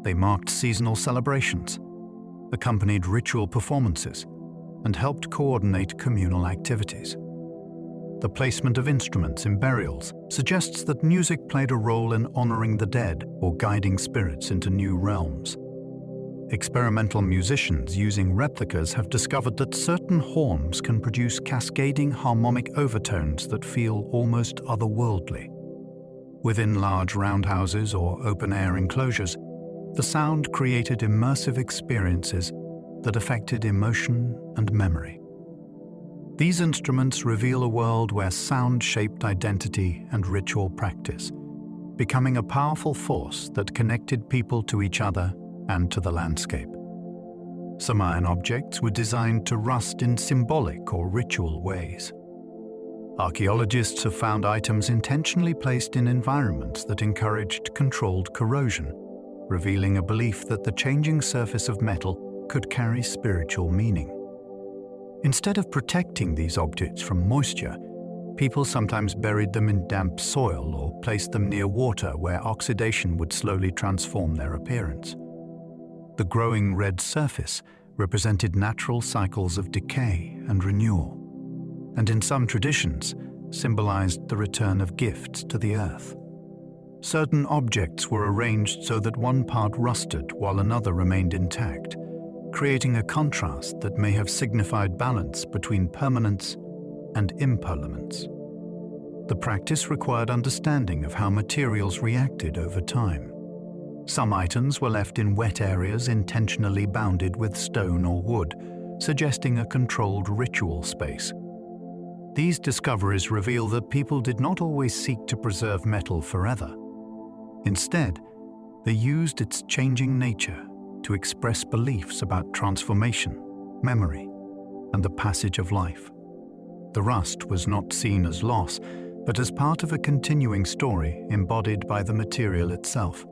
They marked seasonal celebrations, accompanied ritual performances, and helped coordinate communal activities. The placement of instruments in burials suggests that music played a role in honoring the dead or guiding spirits into new realms. Experimental musicians using replicas have discovered that certain horns can produce cascading harmonic overtones that feel almost otherworldly. Within large roundhouses or open-air enclosures, the sound created immersive experiences that affected emotion and memory. These instruments reveal a world where sound shaped identity and ritual practice, becoming a powerful force that connected people to each other and to the landscape. Some iron objects were designed to rust in symbolic or ritual ways. Archaeologists have found items intentionally placed in environments that encouraged controlled corrosion, revealing a belief that the changing surface of metal could carry spiritual meaning. Instead of protecting these objects from moisture, people sometimes buried them in damp soil or placed them near water where oxidation would slowly transform their appearance. The growing red surface represented natural cycles of decay and renewal, and in some traditions symbolized the return of gifts to the earth. Certain objects were arranged so that one part rusted while another remained intact, creating a contrast that may have signified balance between permanence and impermanence. The practice required understanding of how materials reacted over time. Some items were left in wet areas intentionally bounded with stone or wood, suggesting a controlled ritual space. These discoveries reveal that people did not always seek to preserve metal forever. Instead, they used its changing nature to express beliefs about transformation, memory, and the passage of life. The rust was not seen as loss, but as part of a continuing story embodied by the material itself.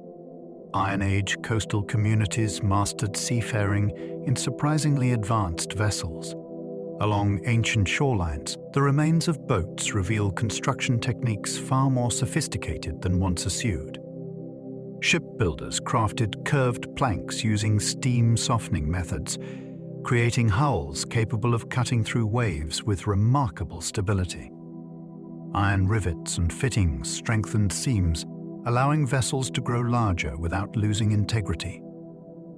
Iron Age coastal communities mastered seafaring in surprisingly advanced vessels. Along ancient shorelines, the remains of boats reveal construction techniques far more sophisticated than once assumed. Shipbuilders crafted curved planks using steam softening methods, creating hulls capable of cutting through waves with remarkable stability. Iron rivets and fittings strengthened seams, allowing vessels to grow larger without losing integrity.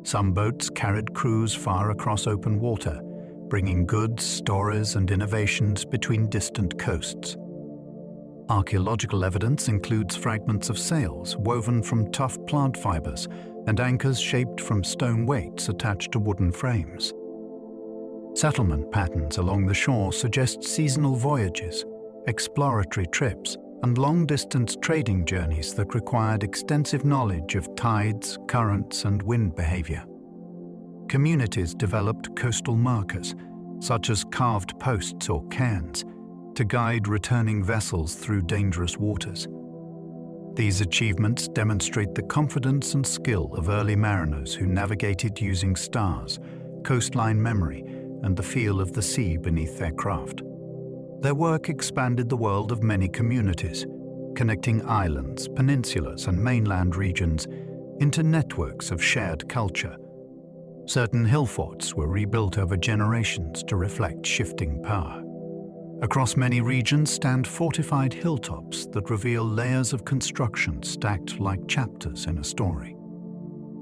Some boats carried crews far across open water, bringing goods, stories, and innovations between distant coasts. Archaeological evidence includes fragments of sails woven from tough plant fibers and anchors shaped from stone weights attached to wooden frames. Settlement patterns along the shore suggest seasonal voyages, exploratory trips, and long-distance trading journeys that required extensive knowledge of tides, currents, and wind behavior. Communities developed coastal markers, such as carved posts or cairns, to guide returning vessels through dangerous waters. These achievements demonstrate the confidence and skill of early mariners who navigated using stars, coastline memory, and the feel of the sea beneath their craft. Their work expanded the world of many communities, connecting islands, peninsulas, and mainland regions into networks of shared culture. Certain hillforts were rebuilt over generations to reflect shifting power. Across many regions stand fortified hilltops that reveal layers of construction stacked like chapters in a story.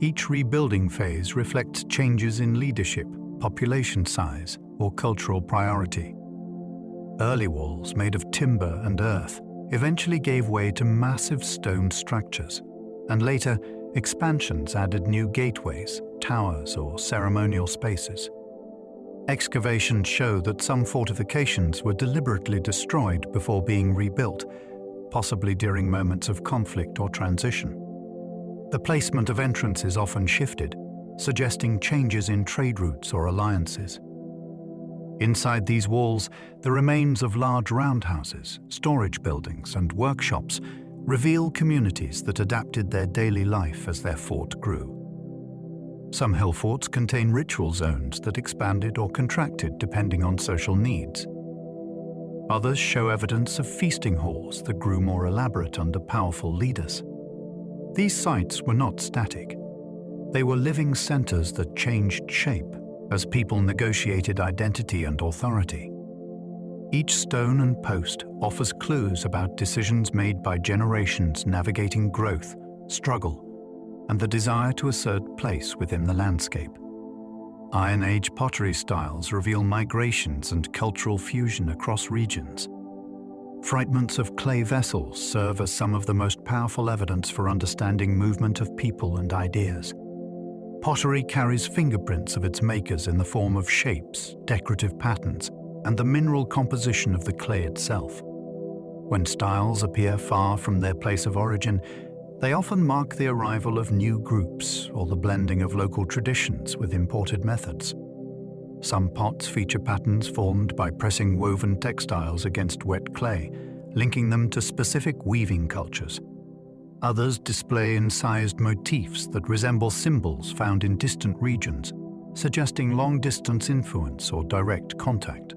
Each rebuilding phase reflects changes in leadership, population size, or cultural priority. Early walls made of timber and earth eventually gave way to massive stone structures, and later expansions added new gateways, towers, or ceremonial spaces. Excavations show that some fortifications were deliberately destroyed before being rebuilt, possibly during moments of conflict or transition. The placement of entrances often shifted, suggesting changes in trade routes or alliances. Inside these walls, the remains of large roundhouses, storage buildings, and workshops reveal communities that adapted their daily life as their fort grew. Some hill forts contain ritual zones that expanded or contracted depending on social needs. Others show evidence of feasting halls that grew more elaborate under powerful leaders. These sites were not static. They were living centers that changed shape as people negotiated identity and authority. Each stone and post offers clues about decisions made by generations navigating growth, struggle, and the desire to assert place within the landscape. Iron Age pottery styles reveal migrations and cultural fusion across regions. Fragments of clay vessels serve as some of the most powerful evidence for understanding movement of people and ideas. Pottery carries fingerprints of its makers in the form of shapes, decorative patterns, and the mineral composition of the clay itself. When styles appear far from their place of origin, they often mark the arrival of new groups or the blending of local traditions with imported methods. Some pots feature patterns formed by pressing woven textiles against wet clay, linking them to specific weaving cultures. Others display incised motifs that resemble symbols found in distant regions, suggesting long-distance influence or direct contact.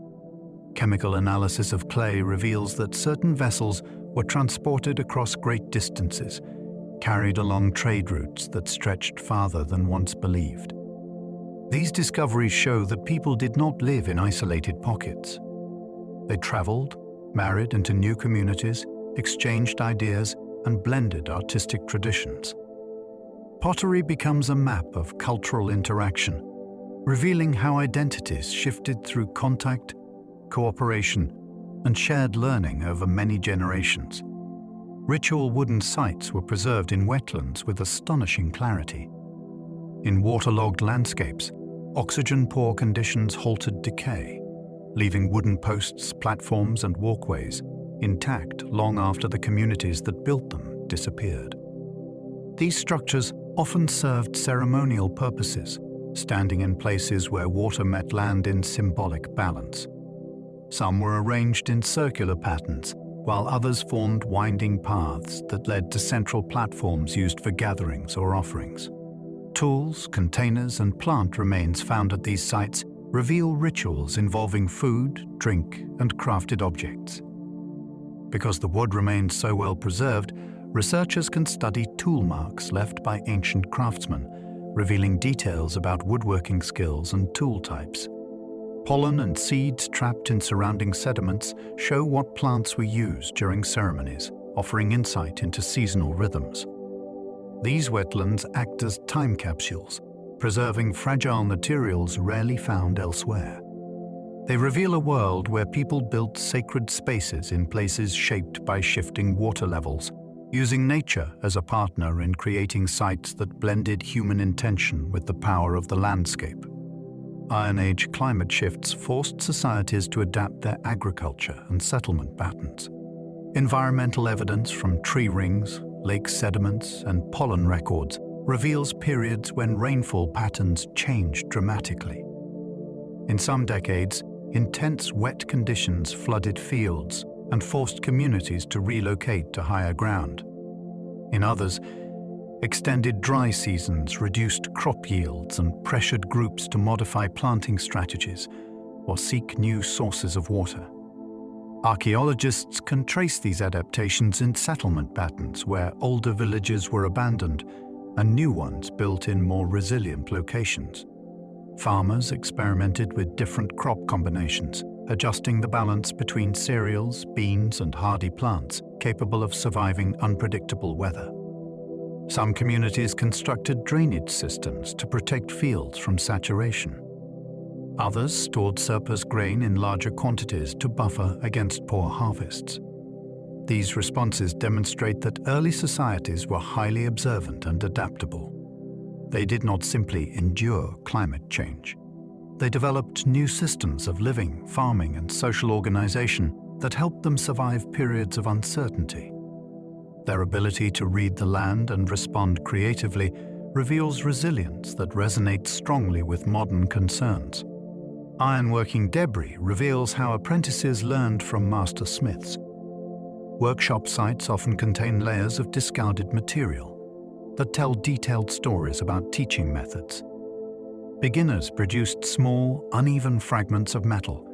Chemical analysis of clay reveals that certain vessels were transported across great distances, carried along trade routes that stretched farther than once believed. These discoveries show that people did not live in isolated pockets. They traveled, married into new communities, exchanged ideas, and blended artistic traditions. Pottery becomes a map of cultural interaction, revealing how identities shifted through contact, cooperation, and shared learning over many generations. Ritual wooden sites were preserved in wetlands with astonishing clarity. In waterlogged landscapes, oxygen-poor conditions halted decay, leaving wooden posts, platforms, and walkways intact long after the communities that built them disappeared. These structures often served ceremonial purposes, standing in places where water met land in symbolic balance. Some were arranged in circular patterns, while others formed winding paths that led to central platforms used for gatherings or offerings. Tools, containers, and plant remains found at these sites reveal rituals involving food, drink, and crafted objects. Because the wood remains so well preserved, researchers can study tool marks left by ancient craftsmen, revealing details about woodworking skills and tool types. Pollen and seeds trapped in surrounding sediments show what plants were used during ceremonies, offering insight into seasonal rhythms. These wetlands act as time capsules, preserving fragile materials rarely found elsewhere. They reveal a world where people built sacred spaces in places shaped by shifting water levels, using nature as a partner in creating sites that blended human intention with the power of the landscape. Iron Age climate shifts forced societies to adapt their agriculture and settlement patterns. Environmental evidence from tree rings, lake sediments, and pollen records reveals periods when rainfall patterns changed dramatically. In some decades, intense wet conditions flooded fields and forced communities to relocate to higher ground. In others, extended dry seasons reduced crop yields and pressured groups to modify planting strategies or seek new sources of water. Archaeologists can trace these adaptations in settlement patterns where older villages were abandoned and new ones built in more resilient locations. Farmers experimented with different crop combinations, adjusting the balance between cereals, beans, and hardy plants capable of surviving unpredictable weather. Some communities constructed drainage systems to protect fields from saturation. Others stored surplus grain in larger quantities to buffer against poor harvests. These responses demonstrate that early societies were highly observant and adaptable. They did not simply endure climate change. They developed new systems of living, farming, and social organization that helped them survive periods of uncertainty. Their ability to read the land and respond creatively reveals resilience that resonates strongly with modern concerns. Ironworking debris reveals how apprentices learned from master smiths. Workshop sites often contain layers of discarded material that tell detailed stories about teaching methods. Beginners produced small, uneven fragments of metal,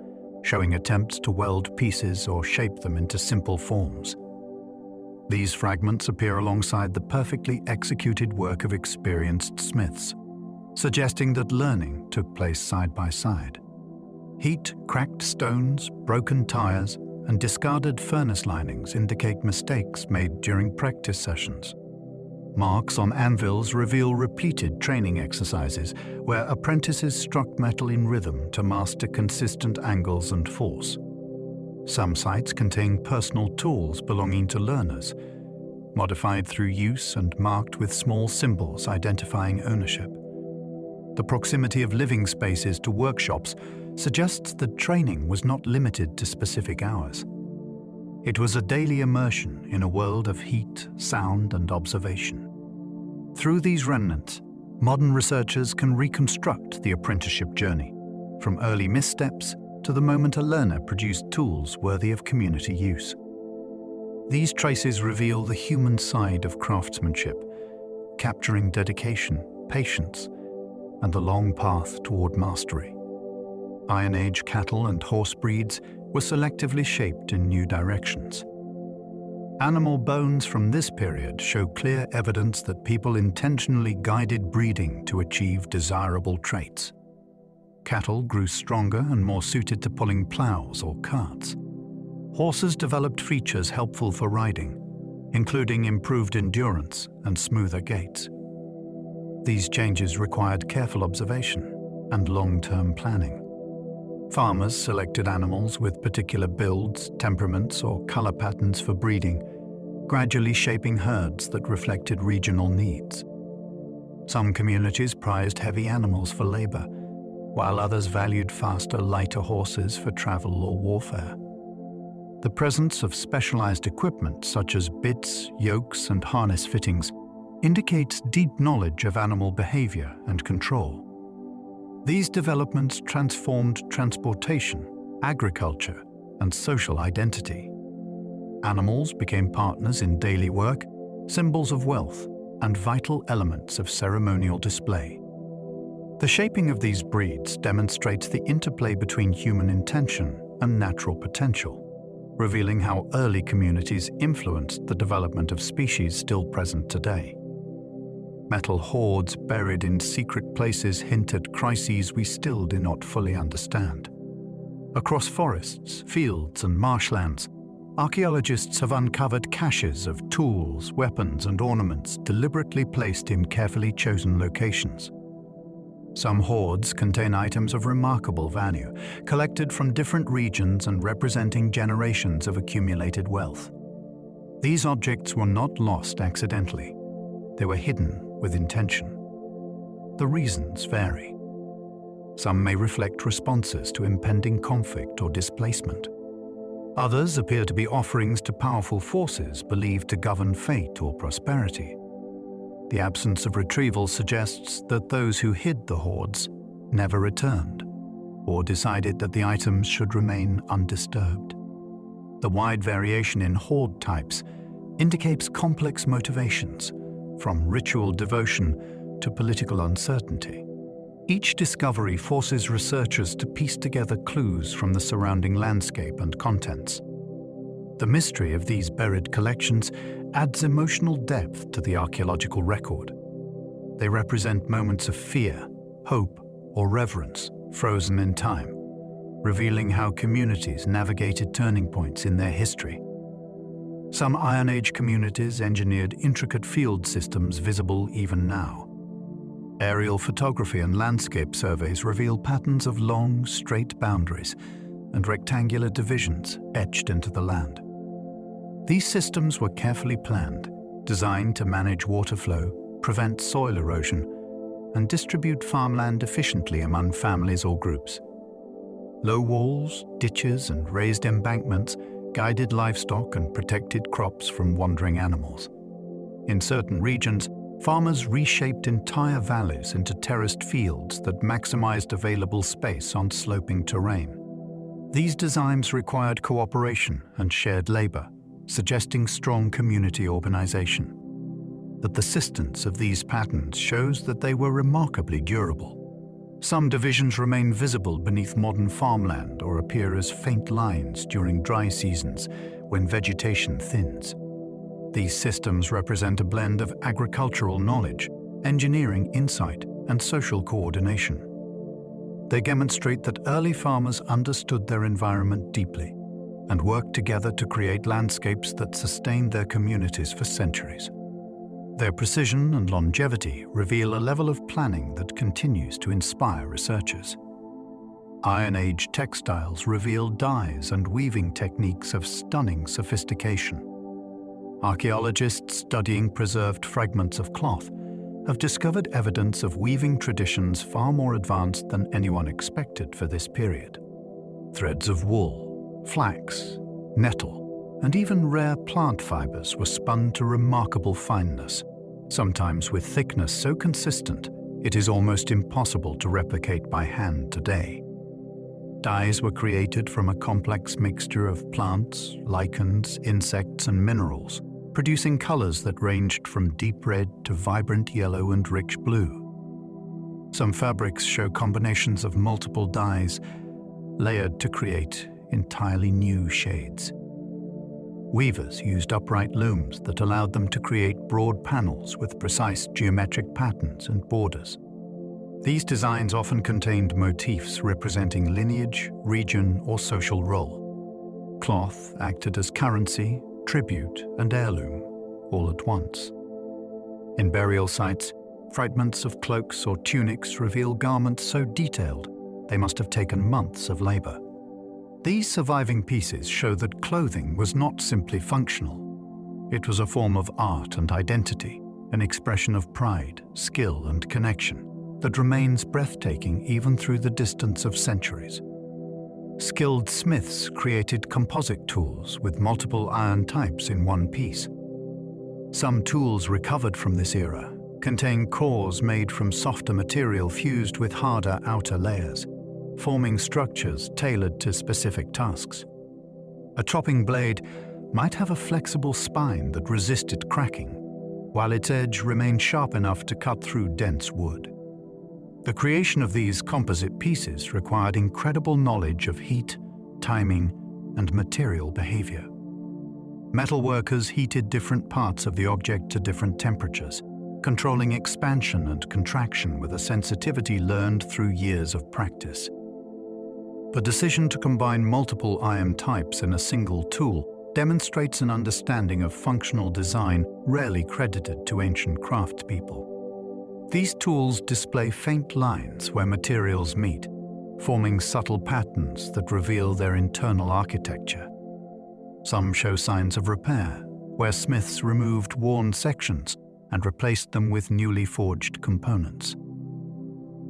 showing attempts to weld pieces or shape them into simple forms. These fragments appear alongside the perfectly executed work of experienced smiths, suggesting that learning took place side by side. Heat, cracked stones, broken tires, and discarded furnace linings indicate mistakes made during practice sessions. Marks on anvils reveal repeated training exercises where apprentices struck metal in rhythm to master consistent angles and force. Some sites contain personal tools belonging to learners, modified through use and marked with small symbols identifying ownership. The proximity of living spaces to workshops suggests that training was not limited to specific hours. It was a daily immersion in a world of heat, sound, and observation. Through these remnants, modern researchers can reconstruct the apprenticeship journey, from early missteps to the moment a learner produced tools worthy of community use. These traces reveal the human side of craftsmanship, capturing dedication, patience, and the long path toward mastery. Iron Age cattle and horse breeds were selectively shaped in new directions. Animal bones from this period show clear evidence that people intentionally guided breeding to achieve desirable traits. Cattle grew stronger and more suited to pulling plows or carts. Horses developed features helpful for riding, including improved endurance and smoother gaits. These changes required careful observation and long-term planning. Farmers selected animals with particular builds, temperaments, or color patterns for breeding, gradually shaping herds that reflected regional needs. Some communities prized heavy animals for labor, while others valued faster, lighter horses for travel or warfare. The presence of specialized equipment such as bits, yokes, and harness fittings indicates deep knowledge of animal behavior and control. These developments transformed transportation, agriculture, and social identity. Animals became partners in daily work, symbols of wealth, and vital elements of ceremonial display. The shaping of these breeds demonstrates the interplay between human intention and natural potential, revealing how early communities influenced the development of species still present today. Metal hoards buried in secret places hint at crises we still do not fully understand. Across forests, fields, and marshlands, archaeologists have uncovered caches of tools, weapons, and ornaments deliberately placed in carefully chosen locations. Some hoards contain items of remarkable value, collected from different regions and representing generations of accumulated wealth. These objects were not lost accidentally. They were hidden with intention. The reasons vary. Some may reflect responses to impending conflict or displacement. Others appear to be offerings to powerful forces believed to govern fate or prosperity. The absence of retrieval suggests that those who hid the hoards never returned, or decided that the items should remain undisturbed. The wide variation in hoard types indicates complex motivations, from ritual devotion to political uncertainty. Each discovery forces researchers to piece together clues from the surrounding landscape and contents. The mystery of these buried collections adds emotional depth to the archaeological record. They represent moments of fear, hope, or reverence, frozen in time, revealing how communities navigated turning points in their history. Some Iron Age communities engineered intricate field systems visible even now. Aerial photography and landscape surveys reveal patterns of long, straight boundaries and rectangular divisions etched into the land. These systems were carefully planned, designed to manage water flow, prevent soil erosion, and distribute farmland efficiently among families or groups. Low walls, ditches, and raised embankments guided livestock and protected crops from wandering animals. In certain regions, farmers reshaped entire valleys into terraced fields that maximized available space on sloping terrain. These designs required cooperation and shared labor, suggesting strong community organization. The persistence of these patterns shows that they were remarkably durable. Some divisions remain visible beneath modern farmland or appear as faint lines during dry seasons when vegetation thins. These systems represent a blend of agricultural knowledge, engineering insight, and social coordination. They demonstrate that early farmers understood their environment deeply and worked together to create landscapes that sustained their communities for centuries. Their precision and longevity reveal a level of planning that continues to inspire researchers. Iron Age textiles reveal dyes and weaving techniques of stunning sophistication. Archaeologists studying preserved fragments of cloth have discovered evidence of weaving traditions far more advanced than anyone expected for this period. Threads of wool, flax, nettle, and even rare plant fibers were spun to remarkable fineness, sometimes with thickness so consistent it is almost impossible to replicate by hand today. Dyes were created from a complex mixture of plants, lichens, insects, and minerals, producing colors that ranged from deep red to vibrant yellow and rich blue. Some fabrics show combinations of multiple dyes layered to create entirely new shades. Weavers used upright looms that allowed them to create broad panels with precise geometric patterns and borders. These designs often contained motifs representing lineage, region, or social role. Cloth acted as currency, tribute, and heirloom, all at once. In burial sites, fragments of cloaks or tunics reveal garments so detailed they must have taken months of labor. These surviving pieces show that clothing was not simply functional. It was a form of art and identity, an expression of pride, skill, and connection that remains breathtaking even through the distance of centuries. Skilled smiths created composite tools with multiple iron types in one piece. Some tools recovered from this era contain cores made from softer material fused with harder outer layers, forming structures tailored to specific tasks. A chopping blade might have a flexible spine that resisted cracking, while its edge remained sharp enough to cut through dense wood. The creation of these composite pieces required incredible knowledge of heat, timing, and material behavior. Metal workers heated different parts of the object to different temperatures, controlling expansion and contraction with a sensitivity learned through years of practice. The decision to combine multiple iron types in a single tool demonstrates an understanding of functional design rarely credited to ancient craftspeople. These tools display faint lines where materials meet, forming subtle patterns that reveal their internal architecture. Some show signs of repair, where smiths removed worn sections and replaced them with newly forged components.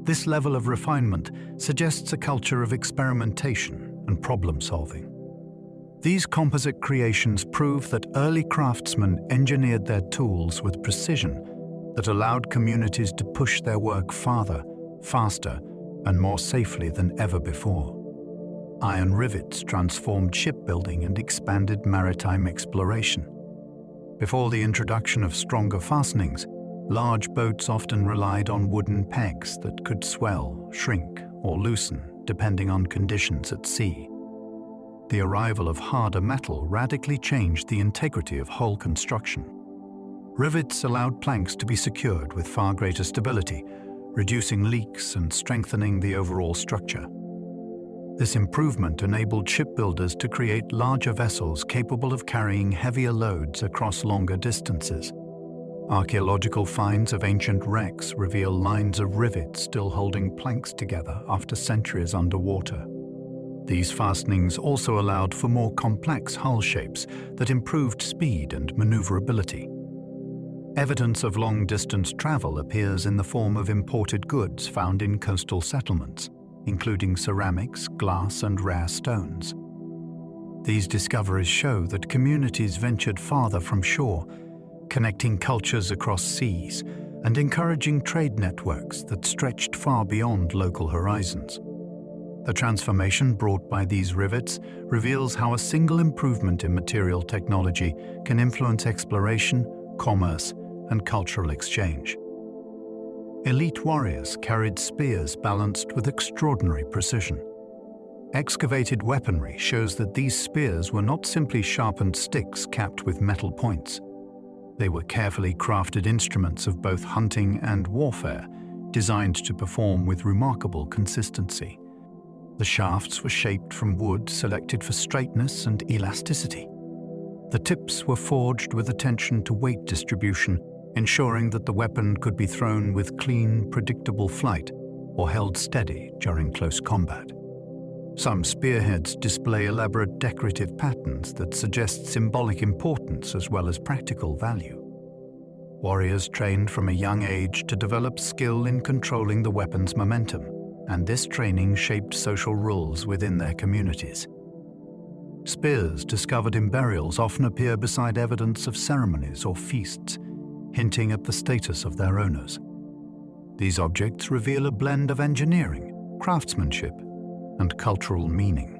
This level of refinement suggests a culture of experimentation and problem-solving. These composite creations prove that early craftsmen engineered their tools with precision that allowed communities to push their work farther, faster, and more safely than ever before. Iron rivets transformed shipbuilding and expanded maritime exploration. Before the introduction of stronger fastenings, large boats often relied on wooden pegs that could swell, shrink, or loosen depending on conditions at sea. The arrival of harder metal radically changed the integrity of hull construction. Rivets allowed planks to be secured with far greater stability, reducing leaks and strengthening the overall structure. This improvement enabled shipbuilders to create larger vessels capable of carrying heavier loads across longer distances. Archaeological finds of ancient wrecks reveal lines of rivets still holding planks together after centuries underwater. These fastenings also allowed for more complex hull shapes that improved speed and maneuverability. Evidence of long-distance travel appears in the form of imported goods found in coastal settlements, including ceramics, glass, and rare stones. These discoveries show that communities ventured farther from shore, connecting cultures across seas and encouraging trade networks that stretched far beyond local horizons. The transformation brought by these rivets reveals how a single improvement in material technology can influence exploration, commerce, and cultural exchange. Elite warriors carried spears balanced with extraordinary precision. Excavated weaponry shows that these spears were not simply sharpened sticks capped with metal points. They were carefully crafted instruments of both hunting and warfare, designed to perform with remarkable consistency. The shafts were shaped from wood selected for straightness and elasticity. The tips were forged with attention to weight distribution, ensuring that the weapon could be thrown with clean, predictable flight or held steady during close combat. Some spearheads display elaborate decorative patterns that suggest symbolic importance as well as practical value. Warriors trained from a young age to develop skill in controlling the weapon's momentum, and this training shaped social rules within their communities. Spears discovered in burials often appear beside evidence of ceremonies or feasts, hinting at the status of their owners. These objects reveal a blend of engineering, craftsmanship, and cultural meaning.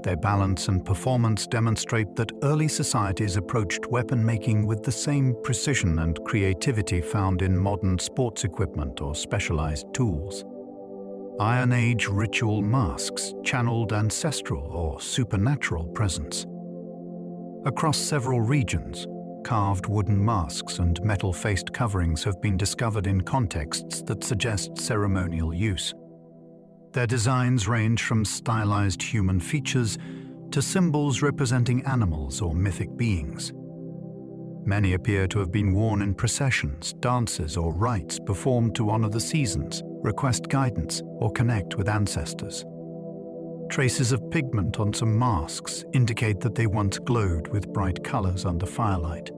Their balance and performance demonstrate that early societies approached weapon-making with the same precision and creativity found in modern sports equipment or specialized tools. Iron Age ritual masks channeled ancestral or supernatural presence. Across several regions, carved wooden masks and metal-faced coverings have been discovered in contexts that suggest ceremonial use. Their designs range from stylized human features to symbols representing animals or mythic beings. Many appear to have been worn in processions, dances, or rites performed to honor the seasons, request guidance, or connect with ancestors. Traces of pigment on some masks indicate that they once glowed with bright colors under firelight.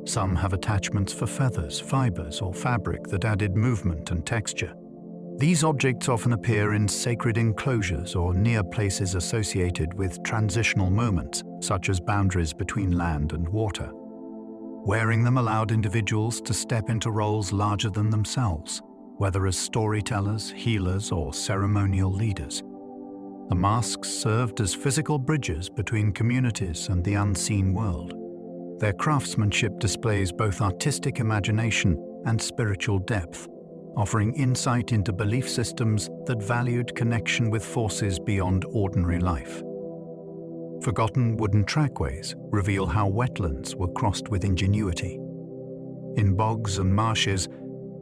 Some have attachments for feathers, fibers, or fabric that added movement and texture. These objects often appear in sacred enclosures or near places associated with transitional moments, such as boundaries between land and water. Wearing them allowed individuals to step into roles larger than themselves, whether as storytellers, healers, or ceremonial leaders. The masks served as physical bridges between communities and the unseen world. Their craftsmanship displays both artistic imagination and spiritual depth, offering insight into belief systems that valued connection with forces beyond ordinary life. Forgotten wooden trackways reveal how wetlands were crossed with ingenuity. In bogs and marshes,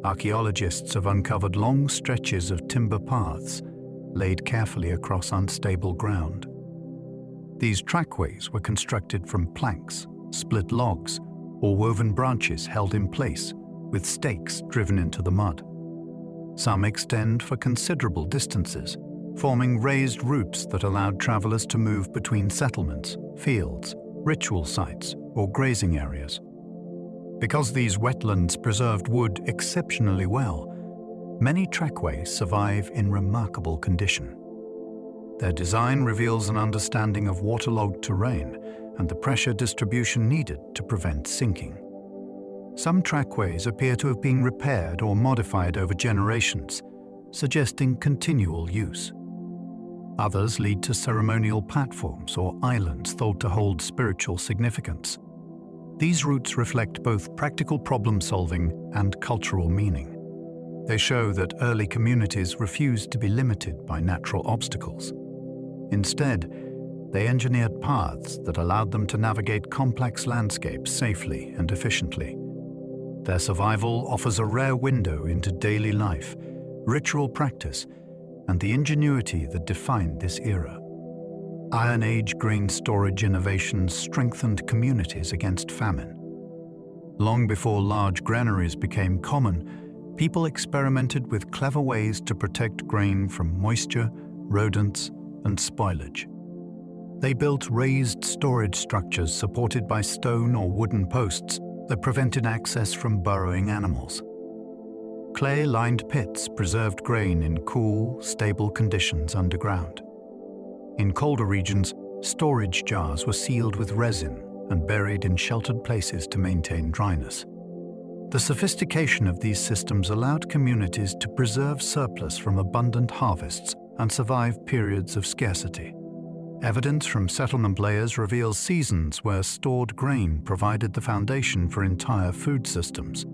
archaeologists have uncovered long stretches of timber paths laid carefully across unstable ground. These trackways were constructed from planks, split logs, or woven branches held in place with stakes driven into the mud. Some extend for considerable distances, forming raised routes that allowed travelers to move between settlements, fields, ritual sites, or grazing areas. Because these wetlands preserved wood exceptionally well, many trackways survive in remarkable condition. Their design reveals an understanding of waterlogged terrain and the pressure distribution needed to prevent sinking. Some trackways appear to have been repaired or modified over generations, suggesting continual use. Others lead to ceremonial platforms or islands thought to hold spiritual significance. These routes reflect both practical problem-solving and cultural meaning. They show that early communities refused to be limited by natural obstacles. Instead, they engineered paths that allowed them to navigate complex landscapes safely and efficiently. Their survival offers a rare window into daily life, ritual practice, and the ingenuity that defined this era. Iron Age grain storage innovations strengthened communities against famine. Long before large granaries became common, people experimented with clever ways to protect grain from moisture, rodents, and spoilage. They built raised storage structures supported by stone or wooden posts that prevented access from burrowing animals. Clay-lined pits preserved grain in cool, stable conditions underground. In colder regions, Storage jars were sealed with resin and buried in sheltered places to maintain dryness. The sophistication of these systems allowed communities to preserve surplus from abundant harvests and survive periods of scarcity. Evidence from settlement layers reveals seasons where stored grain provided the foundation for entire food systems.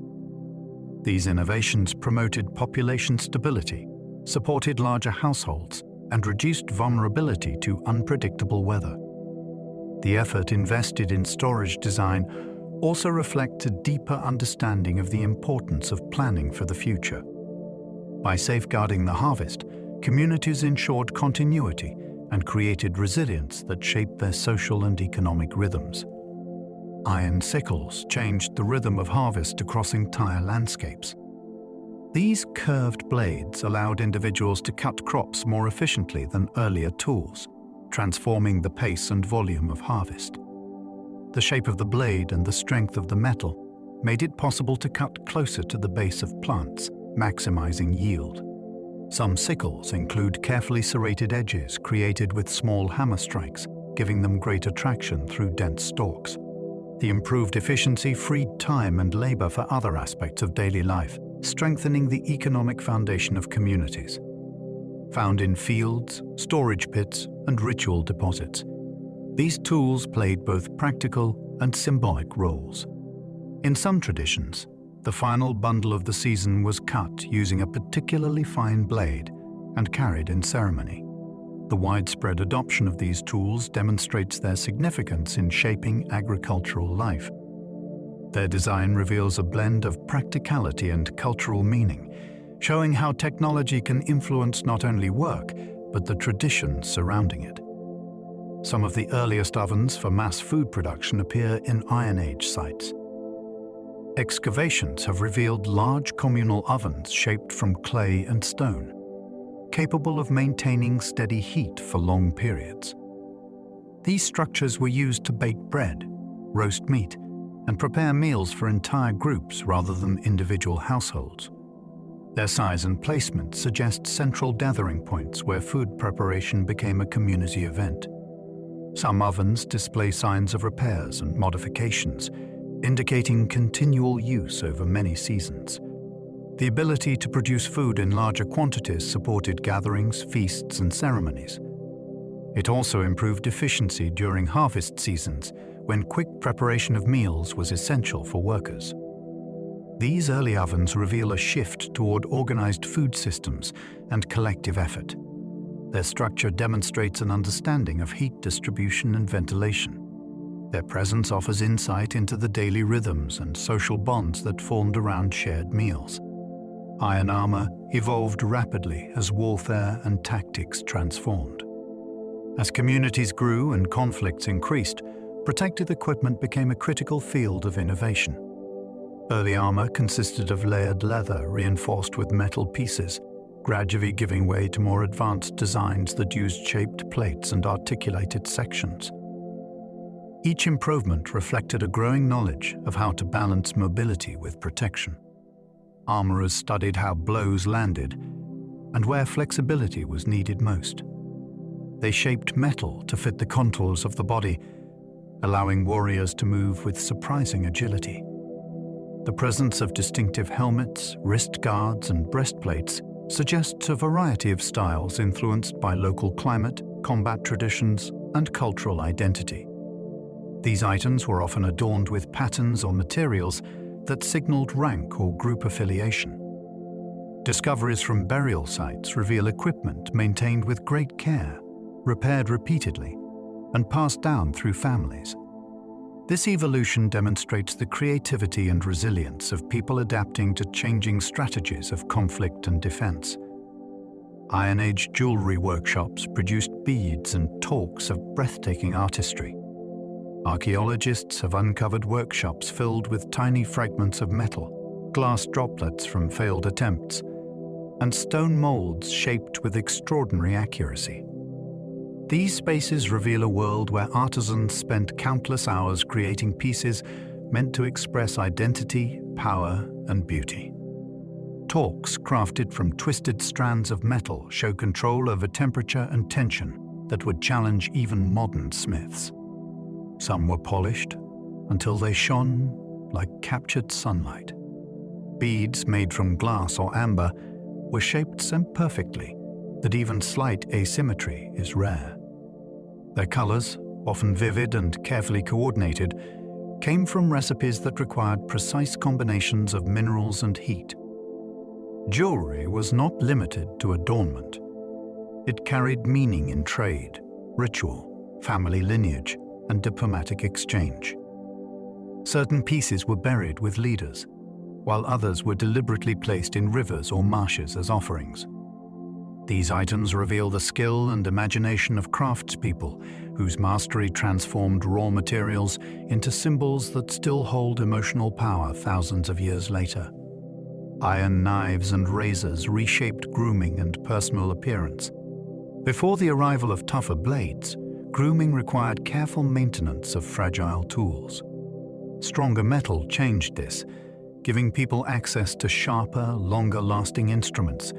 These innovations promoted population stability, supported larger households, and reduced vulnerability to unpredictable weather. The effort invested in storage design also reflects a deeper understanding of the importance of planning for the future. By safeguarding the harvest, communities ensured continuity and created resilience that shaped their social and economic rhythms. Iron sickles changed the rhythm of harvest across entire landscapes. These curved blades allowed individuals to cut crops more efficiently than earlier tools, transforming the pace and volume of harvest. The shape of the blade and the strength of the metal made it possible to cut closer to the base of plants, maximizing yield. Some sickles include carefully serrated edges created with small hammer strikes, giving them greater traction through dense stalks. The improved efficiency freed time and labor for other aspects of daily life, strengthening the economic foundation of communities. Found in fields, storage pits, and ritual deposits, these tools played both practical and symbolic roles. In some traditions, the final bundle of the season was cut using a particularly fine blade and carried in ceremony. The widespread adoption of these tools demonstrates their significance in shaping agricultural life. Their design reveals a blend of practicality and cultural meaning, showing how technology can influence not only work, but the traditions surrounding it. Some of the earliest ovens for mass food production appear in Iron Age sites. Excavations have revealed large communal ovens shaped from clay and stone, capable of maintaining steady heat for long periods. These structures were used to bake bread, roast meat, and prepare meals for entire groups rather than individual households. Their size and placement suggest central gathering points where food preparation became a community event. Some ovens display signs of repairs and modifications, indicating continual use over many seasons. The ability to produce food in larger quantities supported gatherings, feasts, and ceremonies. It also improved efficiency during harvest seasons, when quick preparation of meals was essential for workers. These early ovens reveal a shift toward organized food systems and collective effort. Their structure demonstrates an understanding of heat distribution and ventilation. Their presence offers insight into the daily rhythms and social bonds that formed around shared meals. Iron armor evolved rapidly as warfare and tactics transformed. As communities grew and conflicts increased, protective equipment became a critical field of innovation. Early armor consisted of layered leather reinforced with metal pieces, gradually giving way to more advanced designs that used shaped plates and articulated sections. Each improvement reflected a growing knowledge of how to balance mobility with protection. Armorers studied how blows landed and where flexibility was needed most. They shaped metal to fit the contours of the body, allowing warriors to move with surprising agility. The presence of distinctive helmets, wrist guards, and breastplates suggests a variety of styles influenced by local climate, combat traditions, and cultural identity. These items were often adorned with patterns or materials that signaled rank or group affiliation. Discoveries from burial sites reveal equipment maintained with great care, repaired repeatedly, and passed down through families. This evolution demonstrates the creativity and resilience of people adapting to changing strategies of conflict and defense. Iron Age jewellery workshops produced beads and talks of breathtaking artistry. Archaeologists have uncovered workshops filled with tiny fragments of metal, glass droplets from failed attempts, and stone molds shaped with extraordinary accuracy. These spaces reveal a world where artisans spent countless hours creating pieces meant to express identity, power, and beauty. Talks crafted from twisted strands of metal show control over temperature and tension, that would challenge even modern smiths. Some were polished until they shone like captured sunlight. Beads made from glass or amber were shaped so perfectly that even slight asymmetry is rare. Their colors, often vivid and carefully coordinated, came from recipes that required precise combinations of minerals and heat. Jewelry was not limited to adornment. It carried meaning in trade, ritual, family lineage, and diplomatic exchange. Certain pieces were buried with leaders, while others were deliberately placed in rivers or marshes as offerings. These items reveal the skill and imagination of craftspeople, whose mastery transformed raw materials into symbols that still hold emotional power thousands of years later. Iron knives and razors reshaped grooming and personal appearance. Before the arrival of tougher blades, grooming required careful maintenance of fragile tools. Stronger metal changed this, giving people access to sharper, longer-lasting instruments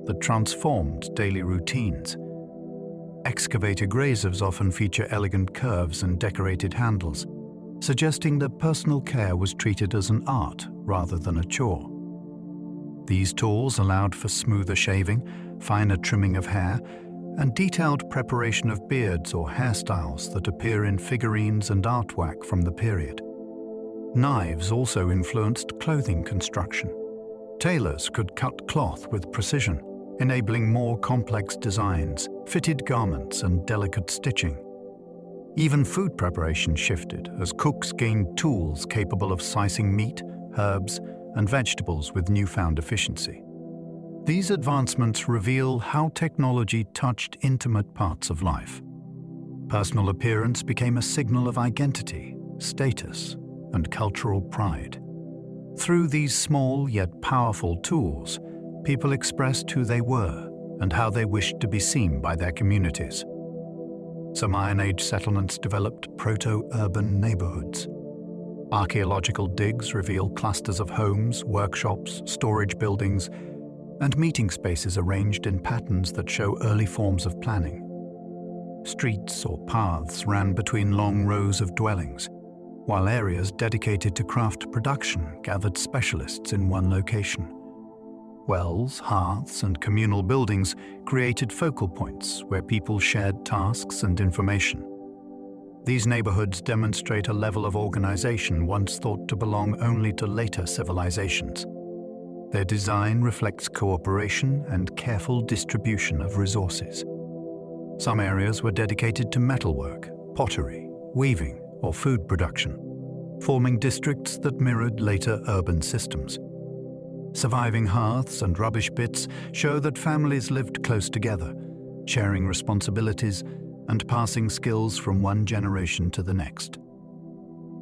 that transformed daily routines. Excavator grazers often feature elegant curves and decorated handles, suggesting that personal care was treated as an art rather than a chore. These tools allowed for smoother shaving, finer trimming of hair, and detailed preparation of beards or hairstyles that appear in figurines and artwork from the period. Knives also influenced clothing construction. Tailors could cut cloth with precision, enabling more complex designs, fitted garments, and delicate stitching. Even food preparation shifted as cooks gained tools capable of slicing meat, herbs, and vegetables with newfound efficiency. These advancements reveal how technology touched intimate parts of life. Personal appearance became a signal of identity, status, and cultural pride. Through these small yet powerful tools, people expressed who they were and how they wished to be seen by their communities. Some Iron Age settlements developed proto-urban neighborhoods. Archaeological digs reveal clusters of homes, workshops, storage buildings, and meeting spaces arranged in patterns that show early forms of planning. Streets or paths ran between long rows of dwellings, while areas dedicated to craft production gathered specialists in one location. Wells, hearths, and communal buildings created focal points where people shared tasks and information. These neighborhoods demonstrate a level of organization once thought to belong only to later civilizations. Their design reflects cooperation and careful distribution of resources. Some areas were dedicated to metalwork, pottery, weaving, or food production, forming districts that mirrored later urban systems. Surviving hearths and rubbish pits show that families lived close together, sharing responsibilities and passing skills from one generation to the next.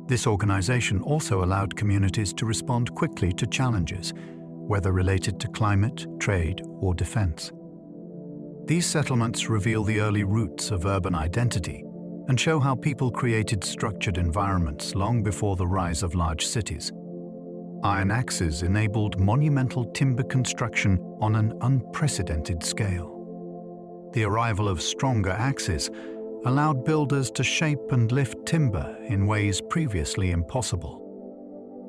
This organization also allowed communities to respond quickly to challenges, whether related to climate, trade, or defense. These settlements reveal the early roots of urban identity and show how people created structured environments long before the rise of large cities. Iron axes enabled monumental timber construction on an unprecedented scale. The arrival of stronger axes allowed builders to shape and lift timber in ways previously impossible.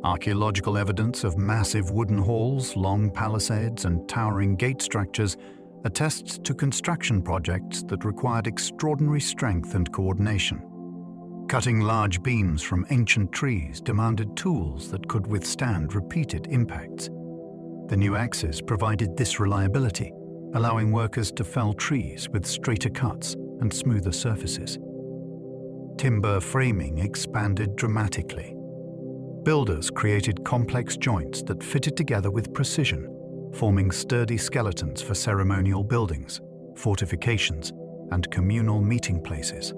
Archaeological evidence of massive wooden halls, long palisades, and towering gate structures attests to construction projects that required extraordinary strength and coordination. Cutting large beams from ancient trees demanded tools that could withstand repeated impacts. The new axes provided this reliability, allowing workers to fell trees with straighter cuts and smoother surfaces. Timber framing expanded dramatically. Builders created complex joints that fitted together with precision, forming sturdy skeletons for ceremonial buildings, fortifications, and communal meeting places.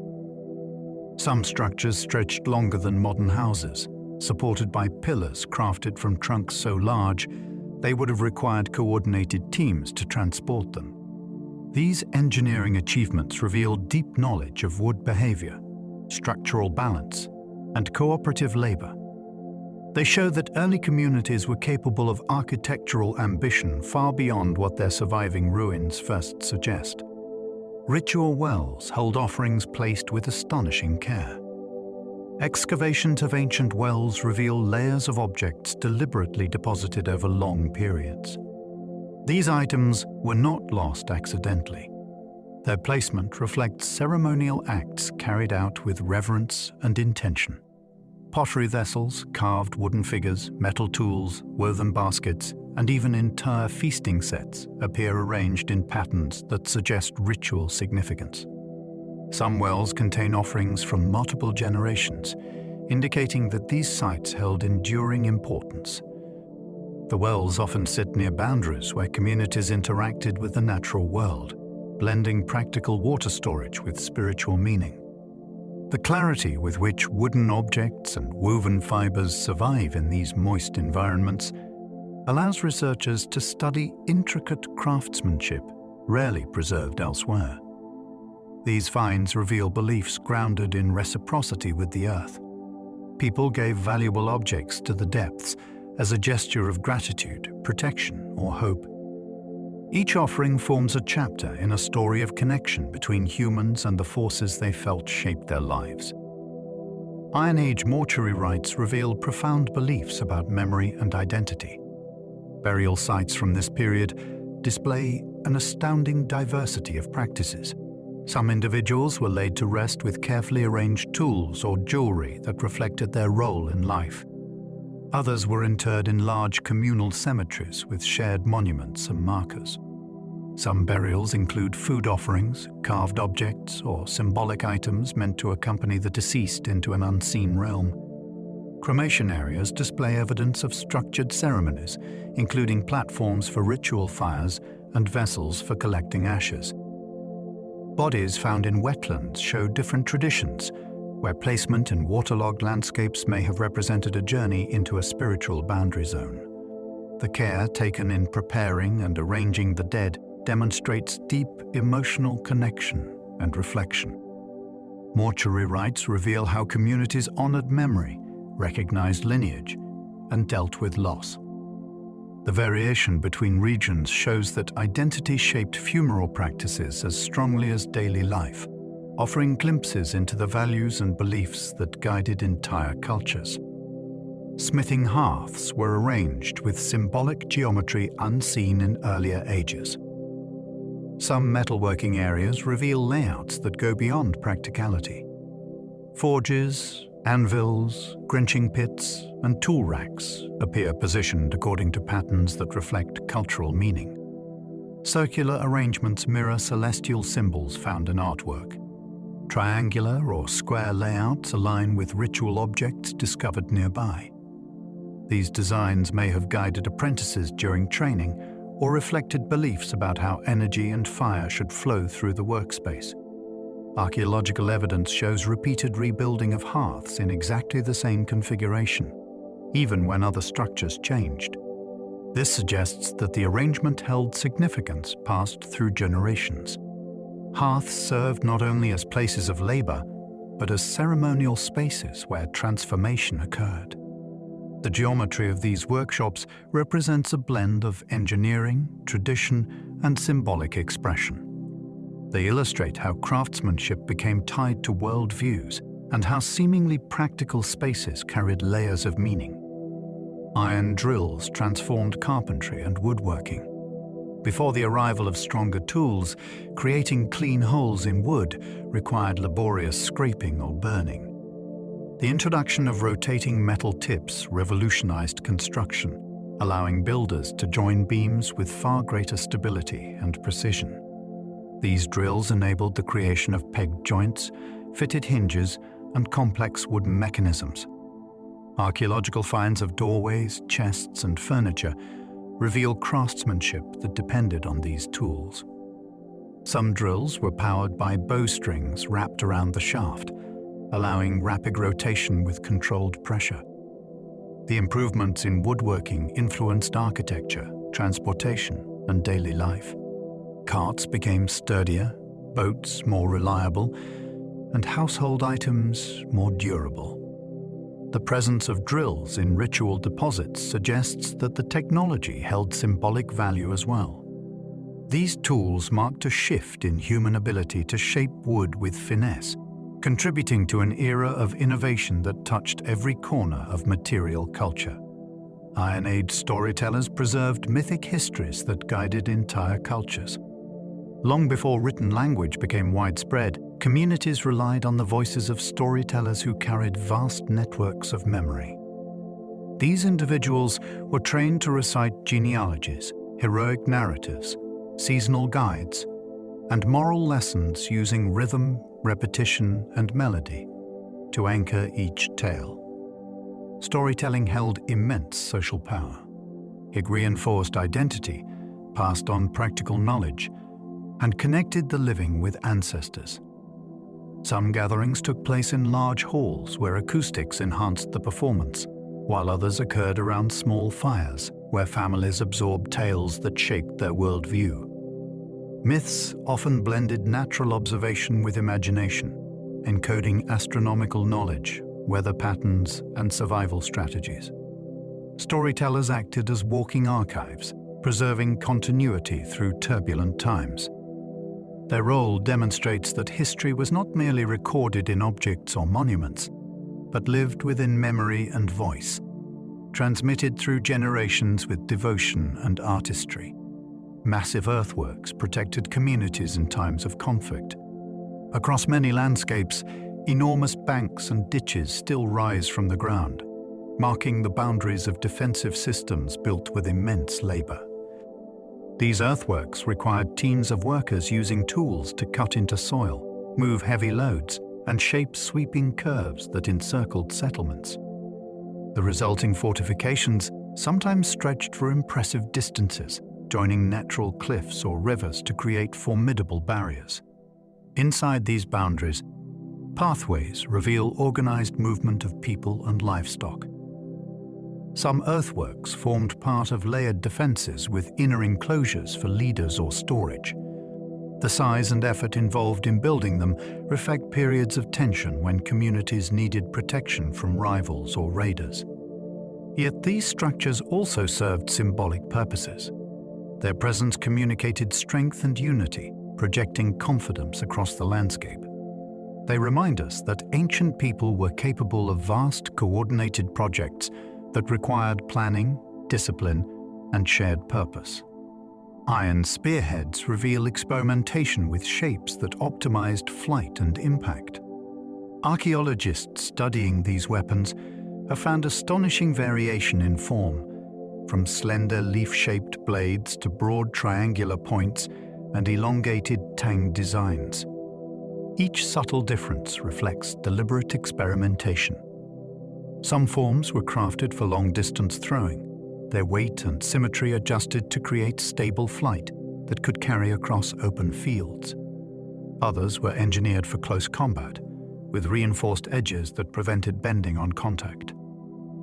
Some structures stretched longer than modern houses, supported by pillars crafted from trunks so large they would have required coordinated teams to transport them. These engineering achievements revealed deep knowledge of wood behavior, structural balance, and cooperative labor. They show that early communities were capable of architectural ambition far beyond what their surviving ruins first suggest. Ritual wells hold offerings placed with astonishing care. Excavations of ancient wells reveal layers of objects deliberately deposited over long periods. These items were not lost accidentally. Their placement reflects ceremonial acts carried out with reverence and intention. Pottery vessels, carved wooden figures, metal tools, woven baskets, and even entire feasting sets appear arranged in patterns that suggest ritual significance. Some wells contain offerings from multiple generations, indicating that these sites held enduring importance. The wells often sit near boundaries where communities interacted with the natural world, blending practical water storage with spiritual meaning. The clarity with which wooden objects and woven fibers survive in these moist environments allows researchers to study intricate craftsmanship rarely preserved elsewhere. These finds reveal beliefs grounded in reciprocity with the earth. People gave valuable objects to the depths as a gesture of gratitude, protection, or hope. Each offering forms a chapter in a story of connection between humans and the forces they felt shaped their lives. Iron Age mortuary rites reveal profound beliefs about memory and identity. Burial sites from this period display an astounding diversity of practices. Some individuals were laid to rest with carefully arranged tools or jewelry that reflected their role in life. Others were interred in large communal cemeteries with shared monuments and markers. Some burials include food offerings, carved objects, or symbolic items meant to accompany the deceased into an unseen realm. Cremation areas display evidence of structured ceremonies, including platforms for ritual fires and vessels for collecting ashes. Bodies found in wetlands show different traditions, where placement in waterlogged landscapes may have represented a journey into a spiritual boundary zone. The care taken in preparing and arranging the dead demonstrates deep emotional connection and reflection. Mortuary rites reveal how communities honored memory, recognized lineage, and dealt with loss. The variation between regions shows that identity shaped funeral practices as strongly as daily life, offering glimpses into the values and beliefs that guided entire cultures. Smithing hearths were arranged with symbolic geometry unseen in earlier ages. Some metalworking areas reveal layouts that go beyond practicality. Forges, anvils, grinching pits, and tool racks appear positioned according to patterns that reflect cultural meaning. Circular arrangements mirror celestial symbols found in artwork. Triangular or square layouts align with ritual objects discovered nearby. These designs may have guided apprentices during training or reflected beliefs about how energy and fire should flow through the workspace. Archaeological evidence shows repeated rebuilding of hearths in exactly the same configuration, even when other structures changed. This suggests that the arrangement held significance passed through generations. Hearths served not only as places of labor, but as ceremonial spaces where transformation occurred. The geometry of these workshops represents a blend of engineering, tradition, and symbolic expression. They illustrate how craftsmanship became tied to world views and how seemingly practical spaces carried layers of meaning. Iron drills transformed carpentry and woodworking. Before the arrival of stronger tools, creating clean holes in wood required laborious scraping or burning. The introduction of rotating metal tips revolutionized construction, allowing builders to join beams with far greater stability and precision. These drills enabled the creation of pegged joints, fitted hinges, and complex wooden mechanisms. Archaeological finds of doorways, chests, and furniture reveal craftsmanship that depended on these tools. Some drills were powered by bowstrings wrapped around the shaft, allowing rapid rotation with controlled pressure. The improvements in woodworking influenced architecture, transportation, and daily life. Carts became sturdier, boats more reliable, and household items more durable. The presence of drills in ritual deposits suggests that the technology held symbolic value as well. These tools marked a shift in human ability to shape wood with finesse, contributing to an era of innovation that touched every corner of material culture. Iron Age storytellers preserved mythic histories that guided entire cultures. Long before written language became widespread, communities relied on the voices of storytellers who carried vast networks of memory. These individuals were trained to recite genealogies, heroic narratives, seasonal guides, and moral lessons using rhythm, repetition, and melody to anchor each tale. Storytelling held immense social power. It reinforced identity, passed on practical knowledge, and connected the living with ancestors. Some gatherings took place in large halls where acoustics enhanced the performance, while others occurred around small fires where families absorbed tales that shaped their worldview. Myths often blended natural observation with imagination, encoding astronomical knowledge, weather patterns, and survival strategies. Storytellers acted as walking archives, preserving continuity through turbulent times. Their role demonstrates that history was not merely recorded in objects or monuments, but lived within memory and voice, transmitted through generations with devotion and artistry. Massive earthworks protected communities in times of conflict. Across many landscapes, enormous banks and ditches still rise from the ground, marking the boundaries of defensive systems built with immense labor. These earthworks required teams of workers using tools to cut into soil, move heavy loads, and shape sweeping curves that encircled settlements. The resulting fortifications sometimes stretched for impressive distances, joining natural cliffs or rivers to create formidable barriers. Inside these boundaries, pathways reveal organized movement of people and livestock. Some earthworks formed part of layered defenses with inner enclosures for leaders or storage. The size and effort involved in building them reflect periods of tension when communities needed protection from rivals or raiders. Yet these structures also served symbolic purposes. Their presence communicated strength and unity, projecting confidence across the landscape. They remind us that ancient people were capable of vast, coordinated projects that required planning, discipline, and shared purpose. Iron spearheads reveal experimentation with shapes that optimized flight and impact. Archaeologists studying these weapons have found astonishing variation in form, from slender leaf-shaped blades to broad triangular points and elongated tang designs. Each subtle difference reflects deliberate experimentation. Some forms were crafted for long-distance throwing, their weight and symmetry adjusted to create stable flight that could carry across open fields. Others were engineered for close combat, with reinforced edges that prevented bending on contact.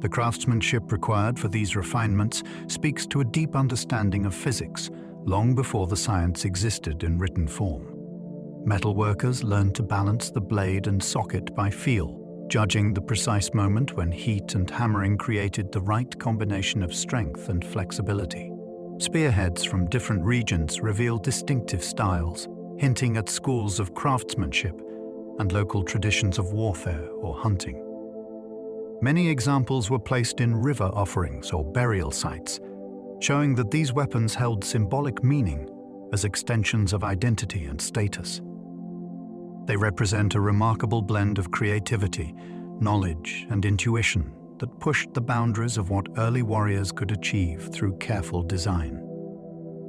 The craftsmanship required for these refinements speaks to a deep understanding of physics, long before the science existed in written form. Metalworkers learned to balance the blade and socket by feel, judging the precise moment when heat and hammering created the right combination of strength and flexibility. Spearheads from different regions reveal distinctive styles, hinting at schools of craftsmanship and local traditions of warfare or hunting. Many examples were placed in river offerings or burial sites, showing that these weapons held symbolic meaning as extensions of identity and status. They represent a remarkable blend of creativity, knowledge, and intuition that pushed the boundaries of what early warriors could achieve through careful design.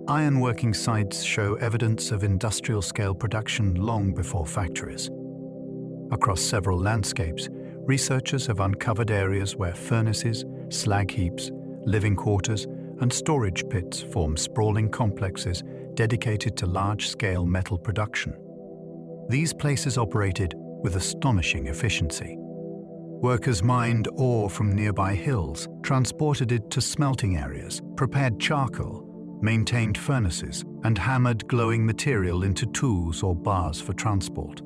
Ironworking sites show evidence of industrial-scale production long before factories. Across several landscapes, researchers have uncovered areas where furnaces, slag heaps, living quarters, and storage pits form sprawling complexes dedicated to large-scale metal production. These places operated with astonishing efficiency. Workers mined ore from nearby hills, transported it to smelting areas, prepared charcoal, maintained furnaces, and hammered glowing material into tools or bars for transport.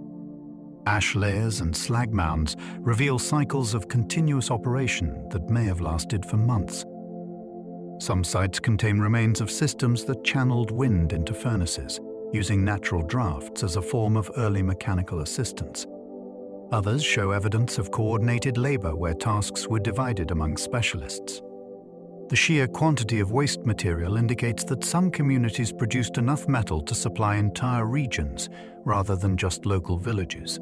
Ash layers and slag mounds reveal cycles of continuous operation that may have lasted for months. Some sites contain remains of systems that channeled wind into furnaces, using natural drafts as a form of early mechanical assistance. Others show evidence of coordinated labor where tasks were divided among specialists. The sheer quantity of waste material indicates that some communities produced enough metal to supply entire regions rather than just local villages.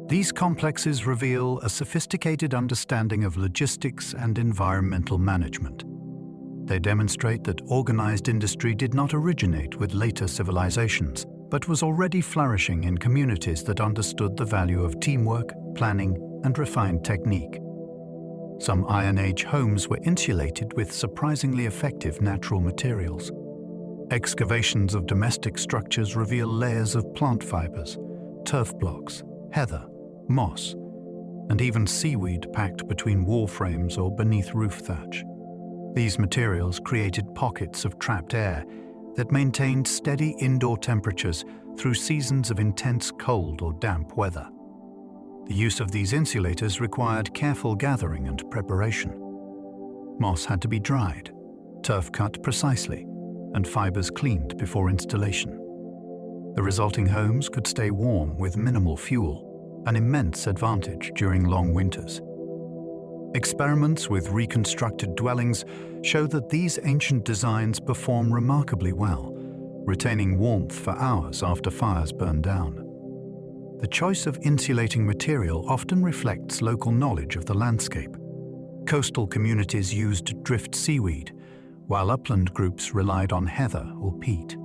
These complexes reveal a sophisticated understanding of logistics and environmental management. They demonstrate that organized industry did not originate with later civilizations, but was already flourishing in communities that understood the value of teamwork, planning, and refined technique. Some Iron Age homes were insulated with surprisingly effective natural materials. Excavations of domestic structures reveal layers of plant fibers, turf blocks, heather, moss, and even seaweed packed between wall frames or beneath roof thatch. These materials created pockets of trapped air that maintained steady indoor temperatures through seasons of intense cold or damp weather. The use of these insulators required careful gathering and preparation. Moss had to be dried, turf cut precisely, and fibers cleaned before installation. The resulting homes could stay warm with minimal fuel, an immense advantage during long winters. Experiments with reconstructed dwellings show that these ancient designs perform remarkably well, retaining warmth for hours after fires burn down. The choice of insulating material often reflects local knowledge of the landscape. Coastal communities used drift seaweed, while upland groups relied on heather or peat.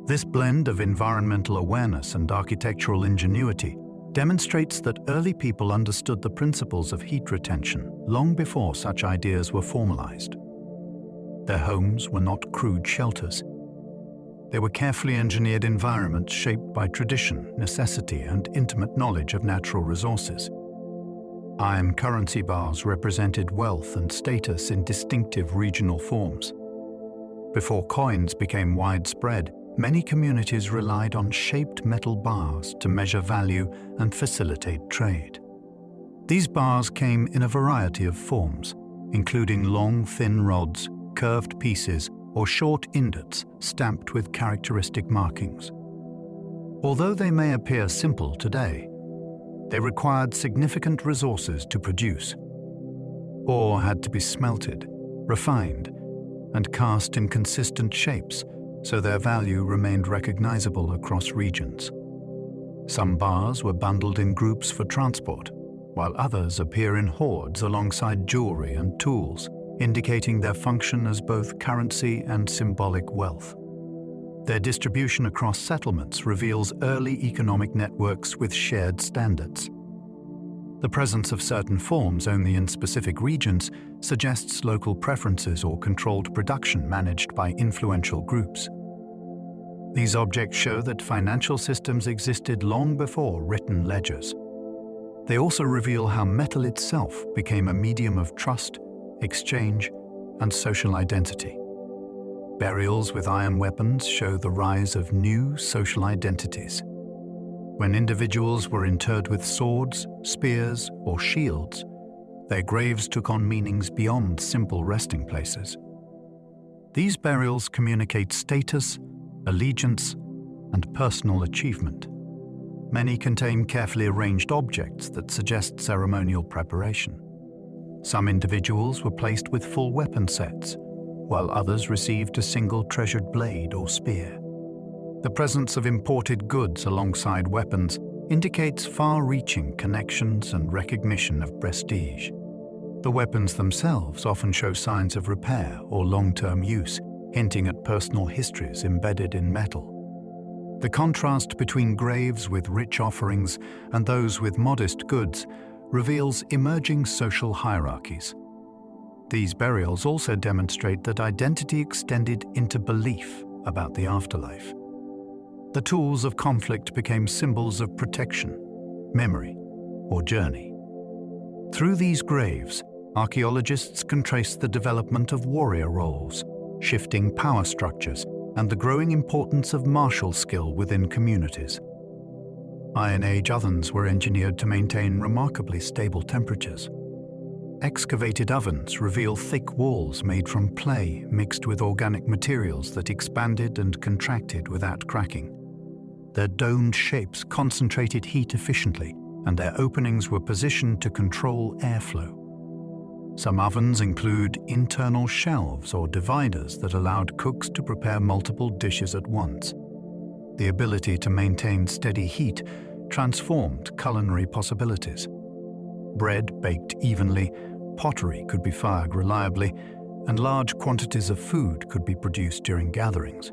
This blend of environmental awareness and architectural ingenuity demonstrates that early people understood the principles of heat retention long before such ideas were formalized. Their homes were not crude shelters. They were carefully engineered environments shaped by tradition, necessity, and intimate knowledge of natural resources. Iron currency bars represented wealth and status in distinctive regional forms. Before coins became widespread, many communities relied on shaped metal bars to measure value and facilitate trade. These bars came in a variety of forms, including long, thin rods, curved pieces, or short ingots stamped with characteristic markings. Although they may appear simple today, they required significant resources to produce. Ore had to be smelted, refined, and cast in consistent shapes, so their value remained recognizable across regions. Some bars were bundled in groups for transport, while others appear in hordes alongside jewelry and tools, indicating their function as both currency and symbolic wealth. Their distribution across settlements reveals early economic networks with shared standards. The presence of certain forms only in specific regions suggests local preferences or controlled production managed by influential groups. These objects show that financial systems existed long before written ledgers. They also reveal how metal itself became a medium of trust, exchange, and social identity. Burials with iron weapons show the rise of new social identities. When individuals were interred with swords, spears, or shields, their graves took on meanings beyond simple resting places. These burials communicate status, allegiance, and personal achievement. Many contain carefully arranged objects that suggest ceremonial preparation. Some individuals were placed with full weapon sets, while others received a single treasured blade or spear. The presence of imported goods alongside weapons indicates far-reaching connections and recognition of prestige. The weapons themselves often show signs of repair or long-term use, hinting at personal histories embedded in metal. The contrast between graves with rich offerings and those with modest goods reveals emerging social hierarchies. These burials also demonstrate that identity extended into belief about the afterlife. The tools of conflict became symbols of protection, memory, or journey. Through these graves, archaeologists can trace the development of warrior roles, shifting power structures, and the growing importance of martial skill within communities. Iron Age ovens were engineered to maintain remarkably stable temperatures. Excavated ovens reveal thick walls made from clay mixed with organic materials that expanded and contracted without cracking. Their domed shapes concentrated heat efficiently, and their openings were positioned to control airflow. Some ovens include internal shelves or dividers that allowed cooks to prepare multiple dishes at once. The ability to maintain steady heat transformed culinary possibilities. Bread baked evenly, pottery could be fired reliably, and large quantities of food could be produced during gatherings.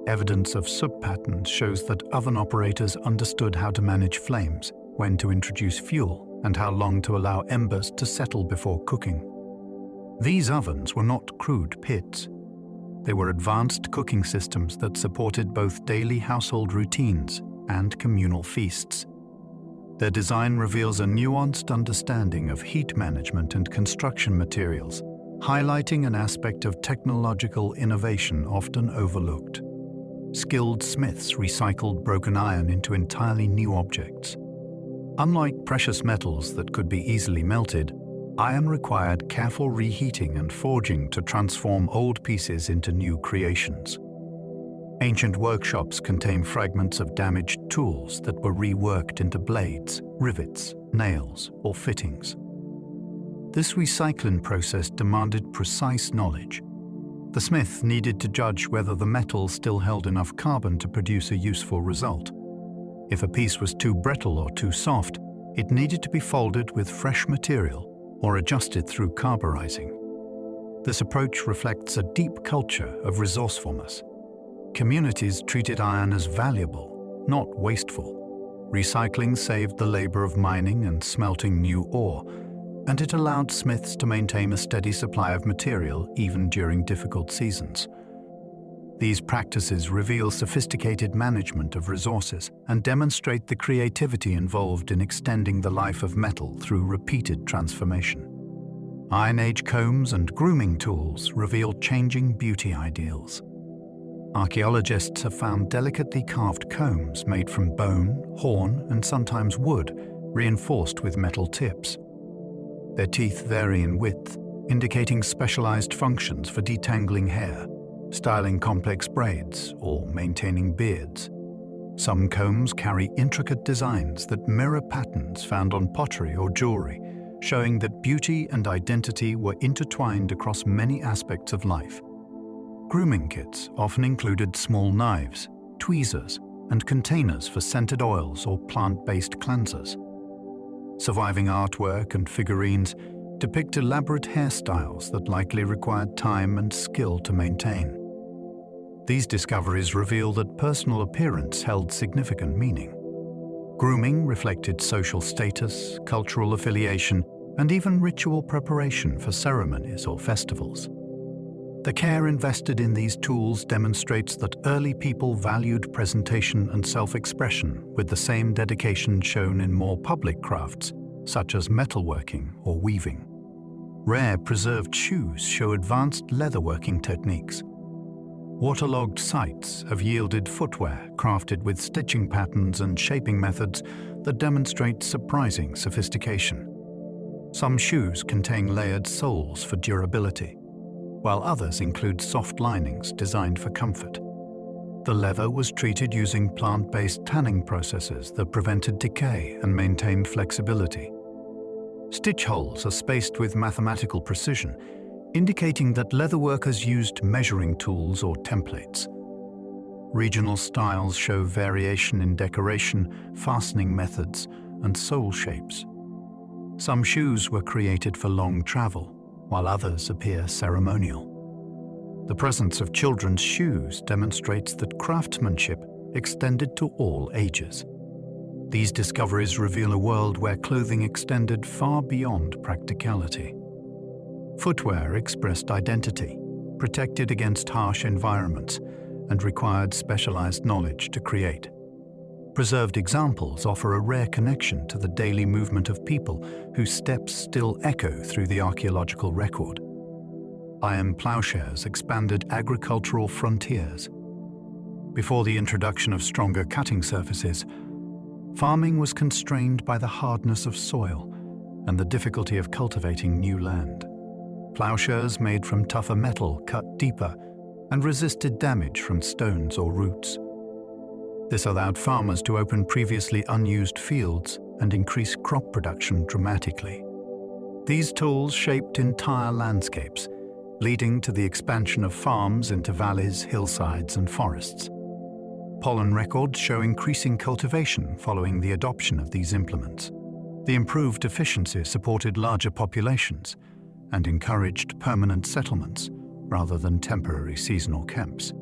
Evidence of soot patterns shows that oven operators understood how to manage flames, when to introduce fuel, and how long to allow embers to settle before cooking. These ovens were not crude pits. They were advanced cooking systems that supported both daily household routines and communal feasts. Their design reveals a nuanced understanding of heat management and construction materials, highlighting an aspect of technological innovation often overlooked. Skilled smiths recycled broken iron into entirely new objects. Unlike precious metals that could be easily melted, iron required careful reheating and forging to transform old pieces into new creations. Ancient workshops contain fragments of damaged tools that were reworked into blades, rivets, nails, or fittings. This recycling process demanded precise knowledge. The smith needed to judge whether the metal still held enough carbon to produce a useful result. If a piece was too brittle or too soft, it needed to be folded with fresh material or adjusted through carburizing. This approach reflects a deep culture of resourcefulness. Communities treated iron as valuable, not wasteful. Recycling saved the labor of mining and smelting new ore, and it allowed smiths to maintain a steady supply of material even during difficult seasons. These practices reveal sophisticated management of resources and demonstrate the creativity involved in extending the life of metal through repeated transformation. Iron Age combs and grooming tools reveal changing beauty ideals. Archaeologists have found delicately carved combs made from bone, horn, and sometimes wood, reinforced with metal tips. Their teeth vary in width, indicating specialized functions for detangling hair, styling complex braids, or maintaining beards. Some combs carry intricate designs that mirror patterns found on pottery or jewelry, showing that beauty and identity were intertwined across many aspects of life. Grooming kits often included small knives, tweezers, and containers for scented oils or plant-based cleansers. Surviving artwork and figurines depict elaborate hairstyles that likely required time and skill to maintain. These discoveries reveal that personal appearance held significant meaning. Grooming reflected social status, cultural affiliation, and even ritual preparation for ceremonies or festivals. The care invested in these tools demonstrates that early people valued presentation and self-expression with the same dedication shown in more public crafts, such as metalworking or weaving. Rare preserved shoes show advanced leatherworking techniques. Waterlogged sites have yielded footwear crafted with stitching patterns and shaping methods that demonstrate surprising sophistication. Some shoes contain layered soles for durability, while others include soft linings designed for comfort. The leather was treated using plant-based tanning processes that prevented decay and maintained flexibility. Stitch holes are spaced with mathematical precision, indicating that leatherworkers used measuring tools or templates. Regional styles show variation in decoration, fastening methods, and sole shapes. Some shoes were created for long travel, while others appear ceremonial. The presence of children's shoes demonstrates that craftsmanship extended to all ages. These discoveries reveal a world where clothing extended far beyond practicality. Footwear expressed identity, protected against harsh environments, and required specialized knowledge to create. Preserved examples offer a rare connection to the daily movement of people whose steps still echo through the archaeological record. Iron plowshares expanded agricultural frontiers. Before the introduction of stronger cutting surfaces, farming was constrained by the hardness of soil, and the difficulty of cultivating new land. Plowshares made from tougher metal cut deeper and resisted damage from stones or roots. This allowed farmers to open previously unused fields and increase crop production dramatically. These tools shaped entire landscapes, leading to the expansion of farms into valleys, hillsides, and forests. Pollen records show increasing cultivation following the adoption of these implements. The improved efficiency supported larger populations and encouraged permanent settlements rather than temporary seasonal camps.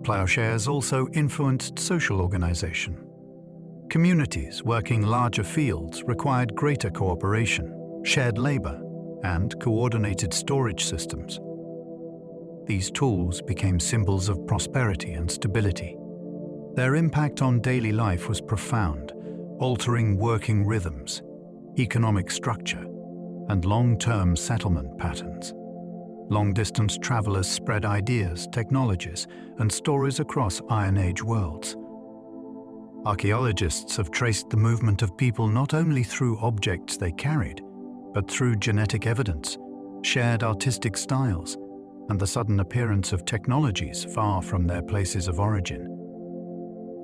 Plowshares also influenced social organization. Communities working larger fields required greater cooperation, shared labor, and coordinated storage systems. These tools became symbols of prosperity and stability. Their impact on daily life was profound, altering working rhythms, economic structure, and long-term settlement patterns. Long-distance travelers spread ideas, technologies, and stories across Iron Age worlds. Archaeologists have traced the movement of people not only through objects they carried, but through genetic evidence, shared artistic styles, and the sudden appearance of technologies far from their places of origin.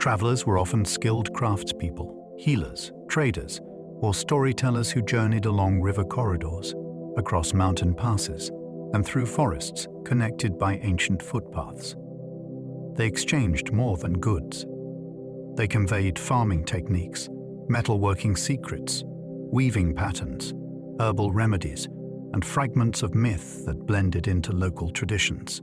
Travelers were often skilled craftspeople, healers, traders, or storytellers who journeyed along river corridors, across mountain passes, and through forests connected by ancient footpaths. They exchanged more than goods. They conveyed farming techniques, metalworking secrets, weaving patterns, herbal remedies, and fragments of myth that blended into local traditions.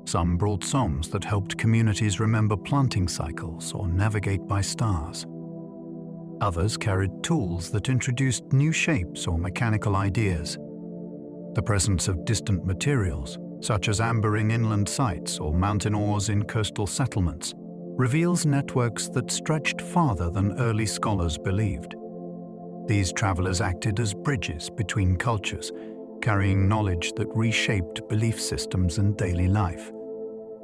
Some brought songs that helped communities remember planting cycles or navigate by stars. Others carried tools that introduced new shapes or mechanical ideas. The presence of distant materials, such as amber in inland sites or mountain ores in coastal settlements, reveals networks that stretched farther than early scholars believed. These travelers acted as bridges between cultures, carrying knowledge that reshaped belief systems and daily life.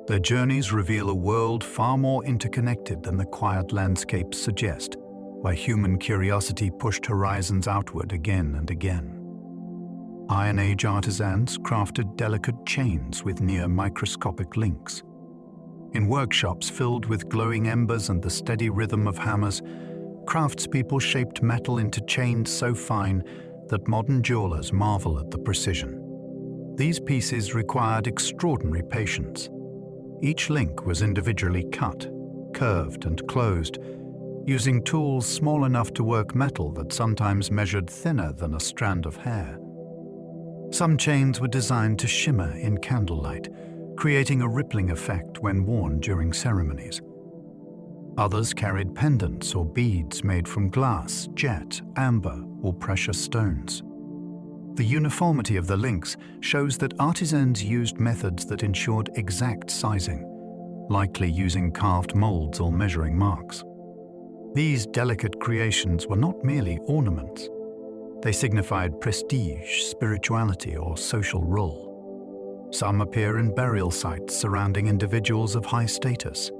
Their journeys reveal a world far more interconnected than the quiet landscapes suggest, where human curiosity pushed horizons outward again and again. Iron Age artisans crafted delicate chains with near-microscopic links. In workshops filled with glowing embers and the steady rhythm of hammers, craftspeople shaped metal into chains so fine that modern jewelers marvel at the precision. These pieces required extraordinary patience. Each link was individually cut, curved, and closed, using tools small enough to work metal that sometimes measured thinner than a strand of hair. Some chains were designed to shimmer in candlelight, creating a rippling effect when worn during ceremonies. Others carried pendants or beads made from glass, jet, amber, or precious stones. The uniformity of the links shows that artisans used methods that ensured exact sizing, likely using carved molds or measuring marks. These delicate creations were not merely ornaments. They signified prestige, spirituality, or social role. Some appear in burial sites surrounding individuals of high status,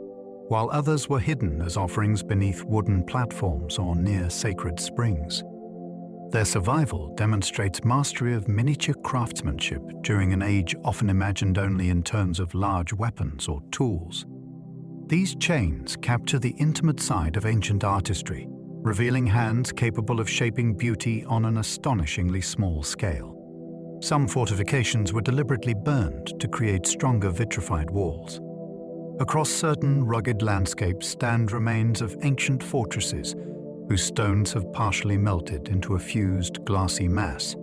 while others were hidden as offerings beneath wooden platforms or near sacred springs. Their survival demonstrates mastery of miniature craftsmanship during an age often imagined only in terms of large weapons or tools. These chains capture the intimate side of ancient artistry, revealing hands capable of shaping beauty on an astonishingly small scale. Some fortifications were deliberately burned to create stronger vitrified walls. Across certain rugged landscapes stand remains of ancient fortresses whose stones have partially melted into a fused, glassy mass.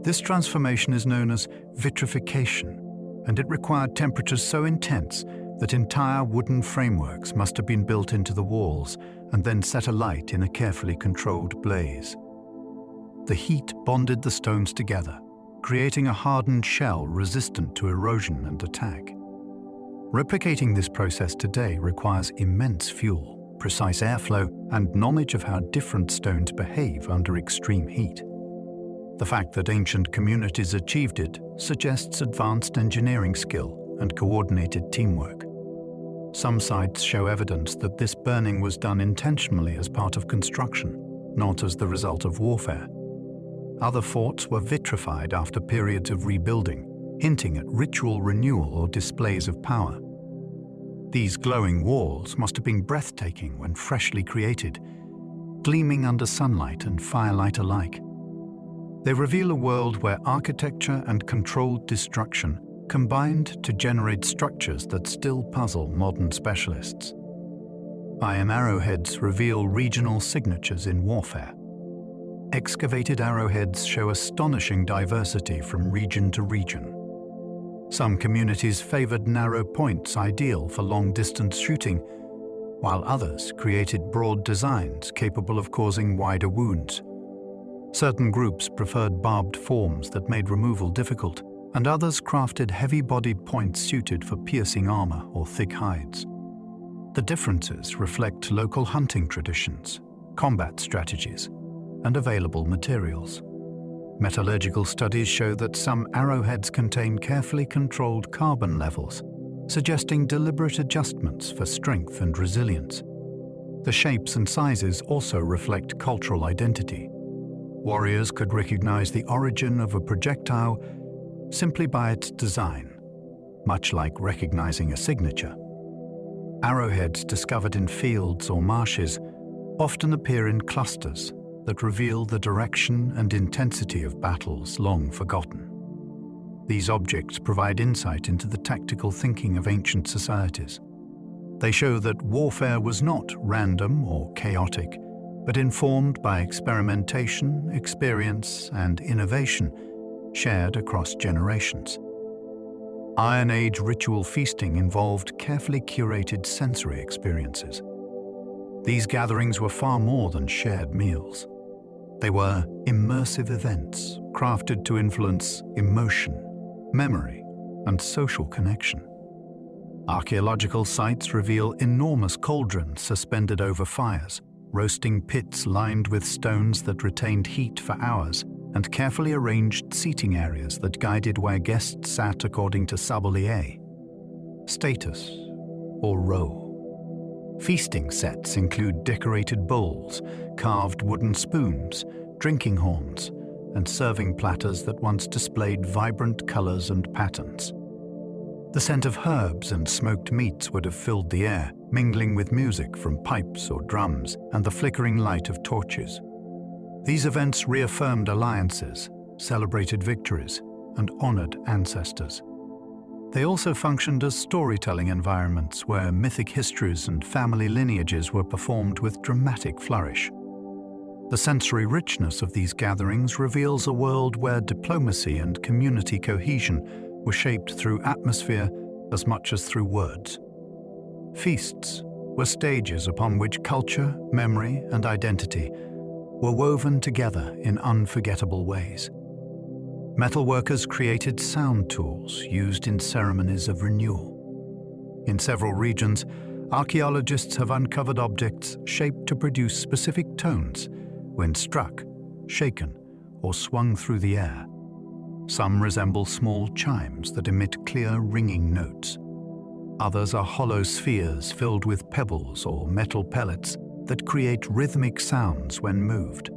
This transformation is known as vitrification, and it required temperatures so intense that entire wooden frameworks must have been built into the walls and then set alight in a carefully controlled blaze. The heat bonded the stones together, creating a hardened shell resistant to erosion and attack. Replicating this process today requires immense fuel, precise airflow, and knowledge of how different stones behave under extreme heat. The fact that ancient communities achieved it suggests advanced engineering skill and coordinated teamwork. Some sites show evidence that this burning was done intentionally as part of construction, not as the result of warfare. Other forts were vitrified after periods of rebuilding, hinting at ritual renewal or displays of power. These glowing walls must have been breathtaking when freshly created, gleaming under sunlight and firelight alike. They reveal a world where architecture and controlled destruction combined to generate structures that still puzzle modern specialists. Iron arrowheads reveal regional signatures in warfare. Excavated arrowheads show astonishing diversity from region to region. Some communities favored narrow points ideal for long-distance shooting, while others created broad designs capable of causing wider wounds. Certain groups preferred barbed forms that made removal difficult, and others crafted heavy-bodied points suited for piercing armor or thick hides. The differences reflect local hunting traditions, combat strategies, and available materials. Metallurgical studies show that some arrowheads contain carefully controlled carbon levels, suggesting deliberate adjustments for strength and resilience. The shapes and sizes also reflect cultural identity. Warriors could recognize the origin of a projectile simply by its design, much like recognizing a signature. Arrowheads discovered in fields or marshes often appear in clusters that reveal the direction and intensity of battles long forgotten. These objects provide insight into the tactical thinking of ancient societies. They show that warfare was not random or chaotic, but informed by experimentation, experience, and innovation shared across generations. Iron Age ritual feasting involved carefully curated sensory experiences. These gatherings were far more than shared meals. They were immersive events crafted to influence emotion, memory, and social connection. Archaeological sites reveal enormous cauldrons suspended over fires, roasting pits lined with stones that retained heat for hours, and carefully arranged seating areas that guided where guests sat according to sommelier, status, or role. Feasting sets include decorated bowls, carved wooden spoons, drinking horns, and serving platters that once displayed vibrant colors and patterns. The scent of herbs and smoked meats would have filled the air, mingling with music from pipes or drums and the flickering light of torches. These events reaffirmed alliances, celebrated victories, and honored ancestors. They also functioned as storytelling environments where mythic histories and family lineages were performed with dramatic flourish. The sensory richness of these gatherings reveals a world where diplomacy and community cohesion were shaped through atmosphere as much as through words. Feasts were stages upon which culture, memory, and identity were woven together in unforgettable ways. Metalworkers created sound tools used in ceremonies of renewal. In several regions, archaeologists have uncovered objects shaped to produce specific tones when struck, shaken, or swung through the air. Some resemble small chimes that emit clear ringing notes. Others are hollow spheres filled with pebbles or metal pellets that create rhythmic sounds when moved.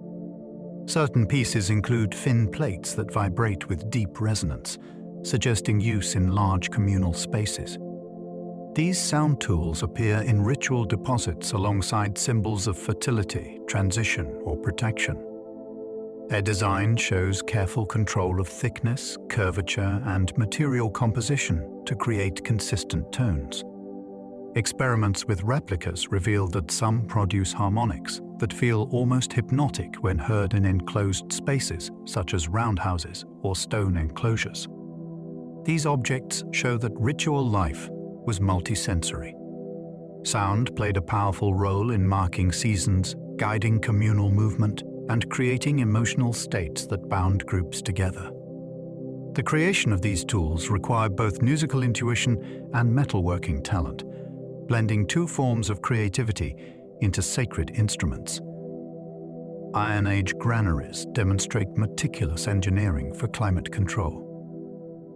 Certain pieces include thin plates that vibrate with deep resonance, suggesting use in large communal spaces. These sound tools appear in ritual deposits alongside symbols of fertility, transition, or protection. Their design shows careful control of thickness, curvature, and material composition to create consistent tones. Experiments with replicas reveal that some produce harmonics that feel almost hypnotic when heard in enclosed spaces, such as roundhouses or stone enclosures. These objects show that ritual life was multisensory. Sound played a powerful role in marking seasons, guiding communal movement, and creating emotional states that bound groups together. The creation of these tools required both musical intuition and metalworking talent, blending two forms of creativity into sacred instruments. Iron Age granaries demonstrate meticulous engineering for climate control.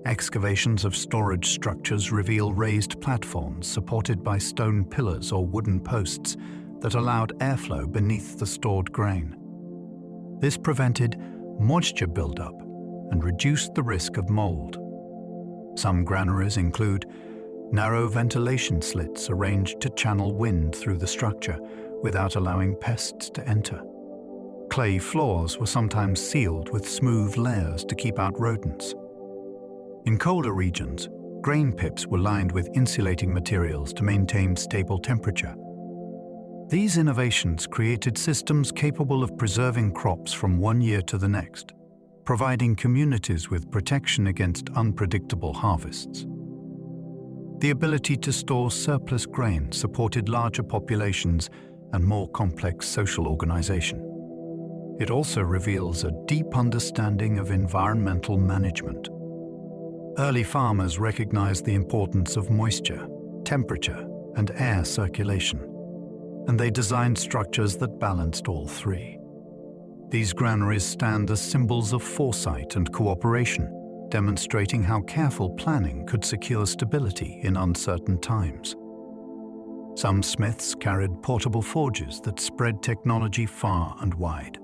Excavations of storage structures reveal raised platforms supported by stone pillars or wooden posts that allowed airflow beneath the stored grain. This prevented moisture buildup and reduced the risk of mold. Some granaries include narrow ventilation slits arranged to channel wind through the structure without allowing pests to enter. Clay floors were sometimes sealed with smooth layers to keep out rodents. In colder regions, grain pips were lined with insulating materials to maintain stable temperature. These innovations created systems capable of preserving crops from one year to the next, providing communities with protection against unpredictable harvests. The ability to store surplus grain supported larger populations and more complex social organization. It also reveals a deep understanding of environmental management. Early farmers recognized the importance of moisture, temperature, and air circulation, and they designed structures that balanced all three. These granaries stand as symbols of foresight and cooperation, demonstrating how careful planning could secure stability in uncertain times. Some smiths carried portable forges that spread technology far and wide.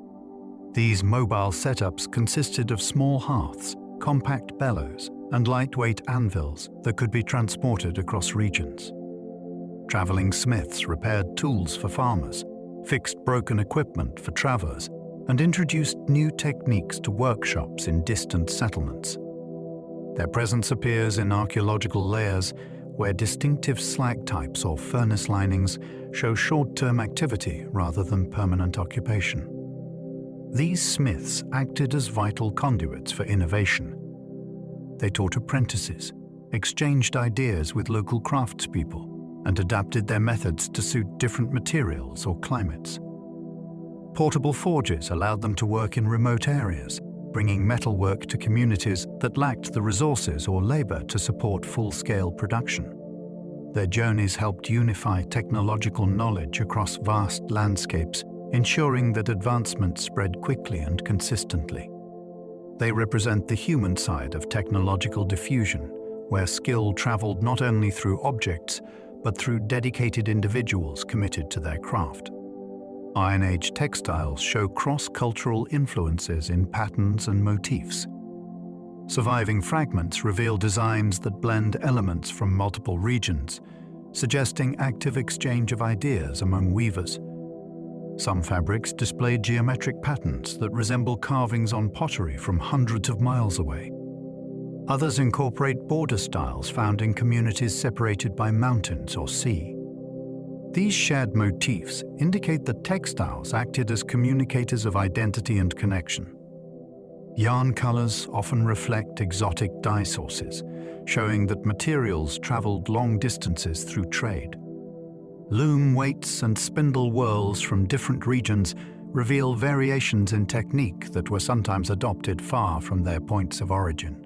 These mobile setups consisted of small hearths, compact bellows, and lightweight anvils that could be transported across regions. Traveling smiths repaired tools for farmers, fixed broken equipment for travelers, and introduced new techniques to workshops in distant settlements. Their presence appears in archaeological layers where distinctive slag types or furnace linings show short-term activity rather than permanent occupation. These smiths acted as vital conduits for innovation. They taught apprentices, exchanged ideas with local craftspeople, and adapted their methods to suit different materials or climates. Portable forges allowed them to work in remote areas, bringing metalwork to communities that lacked the resources or labor to support full-scale production. Their journeys helped unify technological knowledge across vast landscapes, ensuring that advancement spread quickly and consistently. They represent the human side of technological diffusion, where skill traveled not only through objects, but through dedicated individuals committed to their craft. Iron Age textiles show cross-cultural influences in patterns and motifs. Surviving fragments reveal designs that blend elements from multiple regions, suggesting active exchange of ideas among weavers. Some fabrics display geometric patterns that resemble carvings on pottery from hundreds of miles away. Others incorporate border styles found in communities separated by mountains or sea. These shared motifs indicate that textiles acted as communicators of identity and connection. Yarn colors often reflect exotic dye sources, showing that materials traveled long distances through trade. Loom weights and spindle whirls from different regions reveal variations in technique that were sometimes adopted far from their points of origin.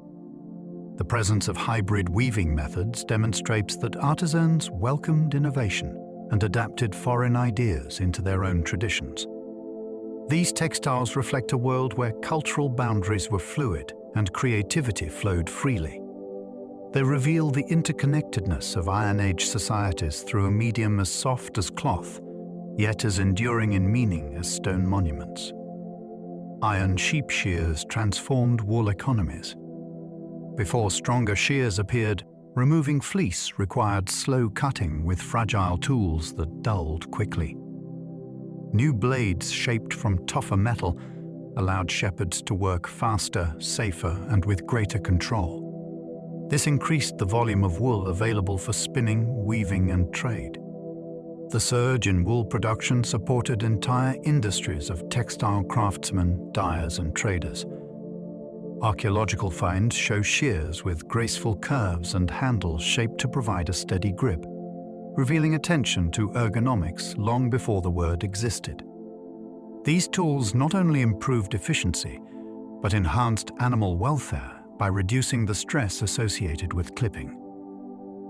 The presence of hybrid weaving methods demonstrates that artisans welcomed innovation and adapted foreign ideas into their own traditions. These textiles reflect a world where cultural boundaries were fluid and creativity flowed freely. They reveal the interconnectedness of Iron Age societies through a medium as soft as cloth, yet as enduring in meaning as stone monuments. Iron sheep shears transformed wool economies. Before stronger shears appeared, removing fleece required slow cutting with fragile tools that dulled quickly. New blades shaped from tougher metal allowed shepherds to work faster, safer, and with greater control. This increased the volume of wool available for spinning, weaving, and trade. The surge in wool production supported entire industries of textile craftsmen, dyers, and traders. Archaeological finds show shears with graceful curves and handles shaped to provide a steady grip, revealing attention to ergonomics long before the word existed. These tools not only improved efficiency, but enhanced animal welfare by reducing the stress associated with clipping.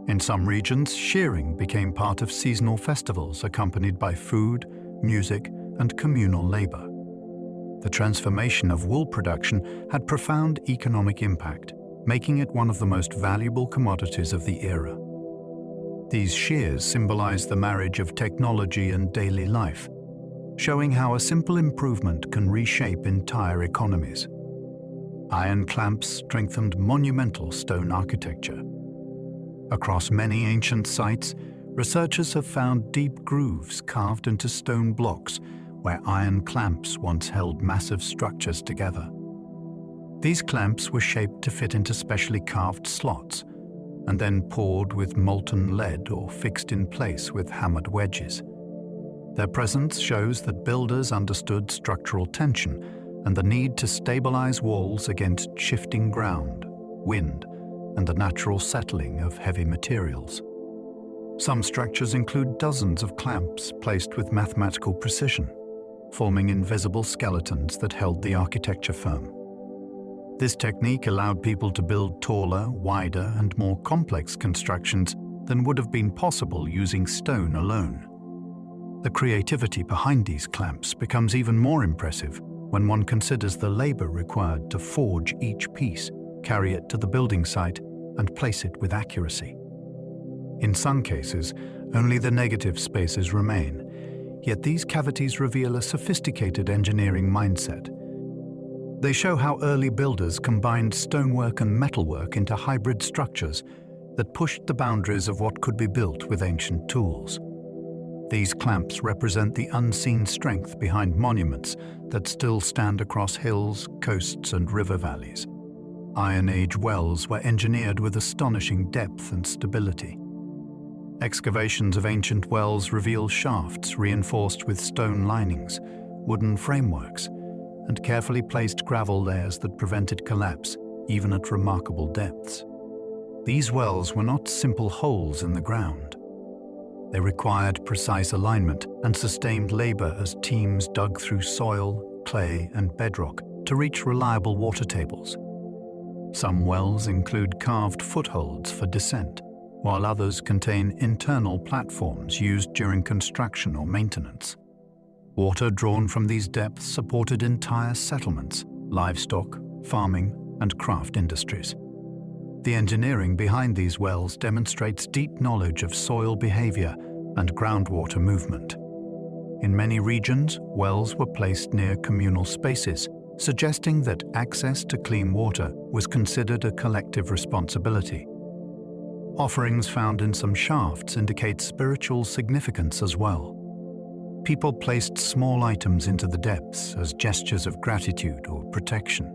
In some regions, shearing became part of seasonal festivals accompanied by food, music, and communal labor. The transformation of wool production had profound economic impact, making it one of the most valuable commodities of the era. These shears symbolize the marriage of technology and daily life. showing how a simple improvement can reshape entire economies. Iron clamps strengthened monumental stone architecture. Across many ancient sites, researchers have found deep grooves carved into stone blocks where iron clamps once held massive structures together. These clamps were shaped to fit into specially carved slots and then poured with molten lead or fixed in place with hammered wedges. Their presence shows that builders understood structural tension and the need to stabilize walls against shifting ground, wind, and the natural settling of heavy materials. Some structures include dozens of clamps placed with mathematical precision, forming invisible skeletons that held the architecture firm. This technique allowed people to build taller, wider, and more complex constructions than would have been possible using stone alone. The creativity behind these clamps becomes even more impressive when one considers the labor required to forge each piece, carry it to the building site, and place it with accuracy. In some cases, only the negative spaces remain, yet these cavities reveal a sophisticated engineering mindset. They show how early builders combined stonework and metalwork into hybrid structures that pushed the boundaries of what could be built with ancient tools. These clamps represent the unseen strength behind monuments that still stand across hills, coasts, and river valleys. Iron Age wells were engineered with astonishing depth and stability. Excavations of ancient wells reveal shafts reinforced with stone linings, wooden frameworks, and carefully placed gravel layers that prevented collapse, even at remarkable depths. These wells were not simple holes in the ground. They required precise alignment and sustained labor as teams dug through soil, clay, and bedrock to reach reliable water tables. Some wells include carved footholds for descent, while others contain internal platforms used during construction or maintenance. Water drawn from these depths supported entire settlements, livestock, farming, and craft industries. The engineering behind these wells demonstrates deep knowledge of soil behavior and groundwater movement. In many regions, wells were placed near communal spaces, suggesting that access to clean water was considered a collective responsibility. Offerings found in some shafts indicate spiritual significance as well. People placed small items into the depths as gestures of gratitude or protection.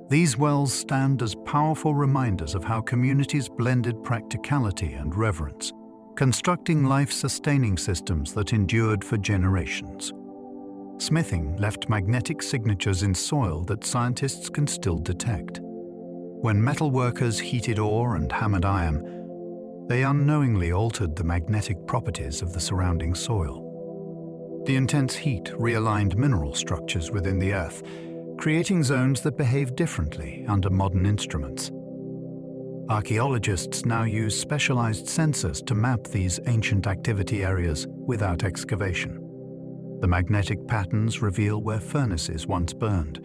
These wells stand as powerful reminders of how communities blended practicality and reverence, constructing life-sustaining systems that endured for generations. Smithing left magnetic signatures in soil that scientists can still detect. When metal workers heated ore and hammered iron, they unknowingly altered the magnetic properties of the surrounding soil. The intense heat realigned mineral structures within the earth, creating zones that behave differently under modern instruments. Archaeologists now use specialized sensors to map these ancient activity areas without excavation. The magnetic patterns reveal where furnaces once burned,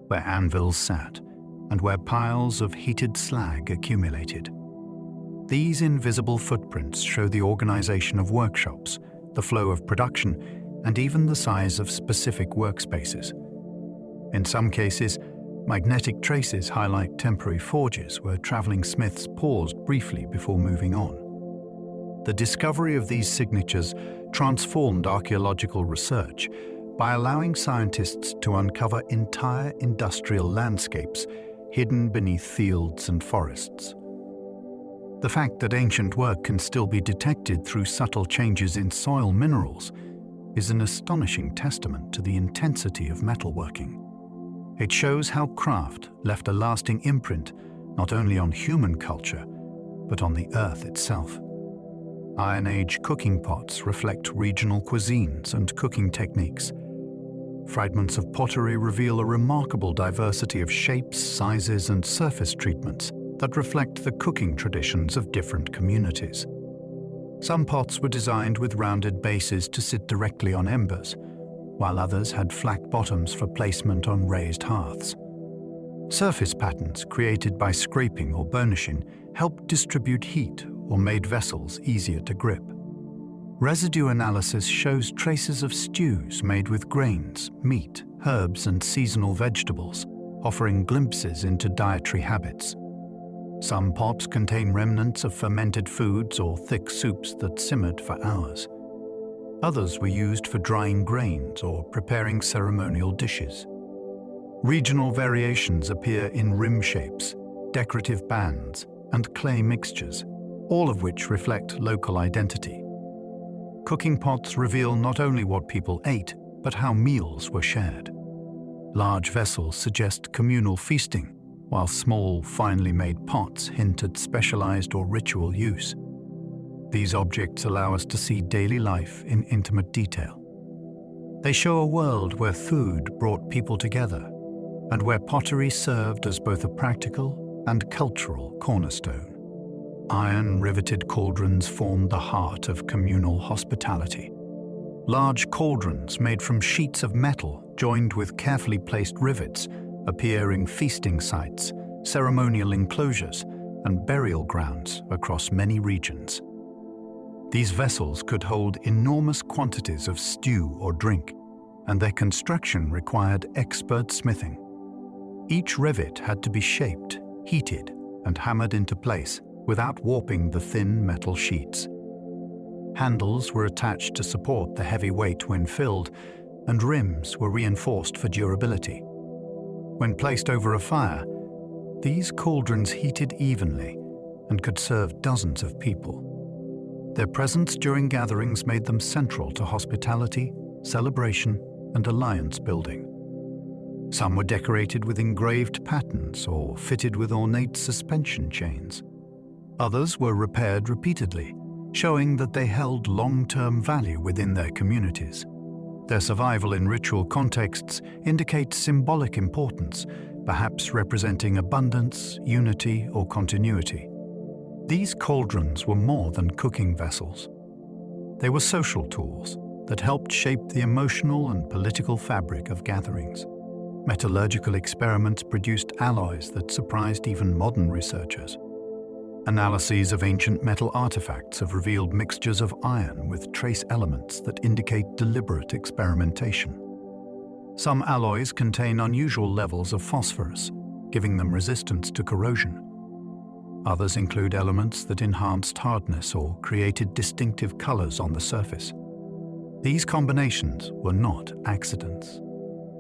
where anvils sat, and where piles of heated slag accumulated. These invisible footprints show the organization of workshops, the flow of production, and even the size of specific workspaces. In some cases, magnetic traces highlight temporary forges where traveling smiths paused briefly before moving on. The discovery of these signatures transformed archaeological research by allowing scientists to uncover entire industrial landscapes hidden beneath fields and forests. The fact that ancient work can still be detected through subtle changes in soil minerals is an astonishing testament to the intensity of metalworking. It shows how craft left a lasting imprint not only on human culture, but on the earth itself. Iron Age cooking pots reflect regional cuisines and cooking techniques. Fragments of pottery reveal a remarkable diversity of shapes, sizes, and surface treatments that reflect the cooking traditions of different communities. Some pots were designed with rounded bases to sit directly on embers, while others had flat bottoms for placement on raised hearths. Surface patterns created by scraping or burnishing helped distribute heat or made vessels easier to grip. Residue analysis shows traces of stews made with grains, meat, herbs, and seasonal vegetables, offering glimpses into dietary habits. Some pots contain remnants of fermented foods or thick soups that simmered for hours. Others were used for drying grains or preparing ceremonial dishes. Regional variations appear in rim shapes, decorative bands, and clay mixtures, all of which reflect local identity. Cooking pots reveal not only what people ate, but how meals were shared. Large vessels suggest communal feasting, while small, finely made pots hint at specialized or ritual use. These objects allow us to see daily life in intimate detail. They show a world where food brought people together, and where pottery served as both a practical and cultural cornerstone. Iron riveted cauldrons formed the heart of communal hospitality. Large cauldrons made from sheets of metal joined with carefully placed rivets appear in feasting sites, ceremonial enclosures, and burial grounds across many regions. These vessels could hold enormous quantities of stew or drink, and their construction required expert smithing. Each rivet had to be shaped, heated, and hammered into place without warping the thin metal sheets. Handles were attached to support the heavy weight when filled, and rims were reinforced for durability. When placed over a fire, these cauldrons heated evenly and could serve dozens of people. Their presence during gatherings made them central to hospitality, celebration, and alliance building. Some were decorated with engraved patterns or fitted with ornate suspension chains. Others were repaired repeatedly, showing that they held long-term value within their communities. Their survival in ritual contexts indicates symbolic importance, perhaps representing abundance, unity, or continuity. These cauldrons were more than cooking vessels. They were social tools that helped shape the emotional and political fabric of gatherings. Metallurgical experiments produced alloys that surprised even modern researchers. Analyses of ancient metal artifacts have revealed mixtures of iron with trace elements that indicate deliberate experimentation. Some alloys contain unusual levels of phosphorus, giving them resistance to corrosion. Others include elements that enhanced hardness or created distinctive colors on the surface. These combinations were not accidents.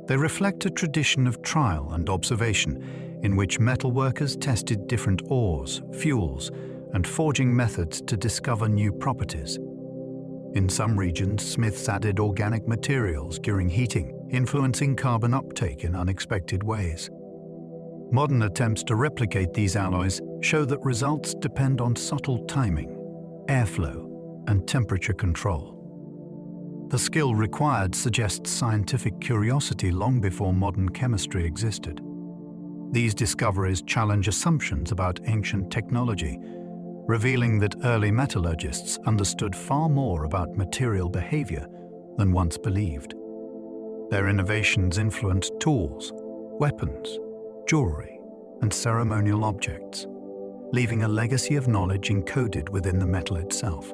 They reflect a tradition of trial and observation in which metalworkers tested different ores, fuels, and forging methods to discover new properties. In some regions, smiths added organic materials during heating, influencing carbon uptake in unexpected ways. Modern attempts to replicate these alloys show that results depend on subtle timing, airflow, and temperature control. The skill required suggests scientific curiosity long before modern chemistry existed. These discoveries challenge assumptions about ancient technology, revealing that early metallurgists understood far more about material behavior than once believed. Their innovations influenced tools, weapons, jewellery, and ceremonial objects, leaving a legacy of knowledge encoded within the metal itself.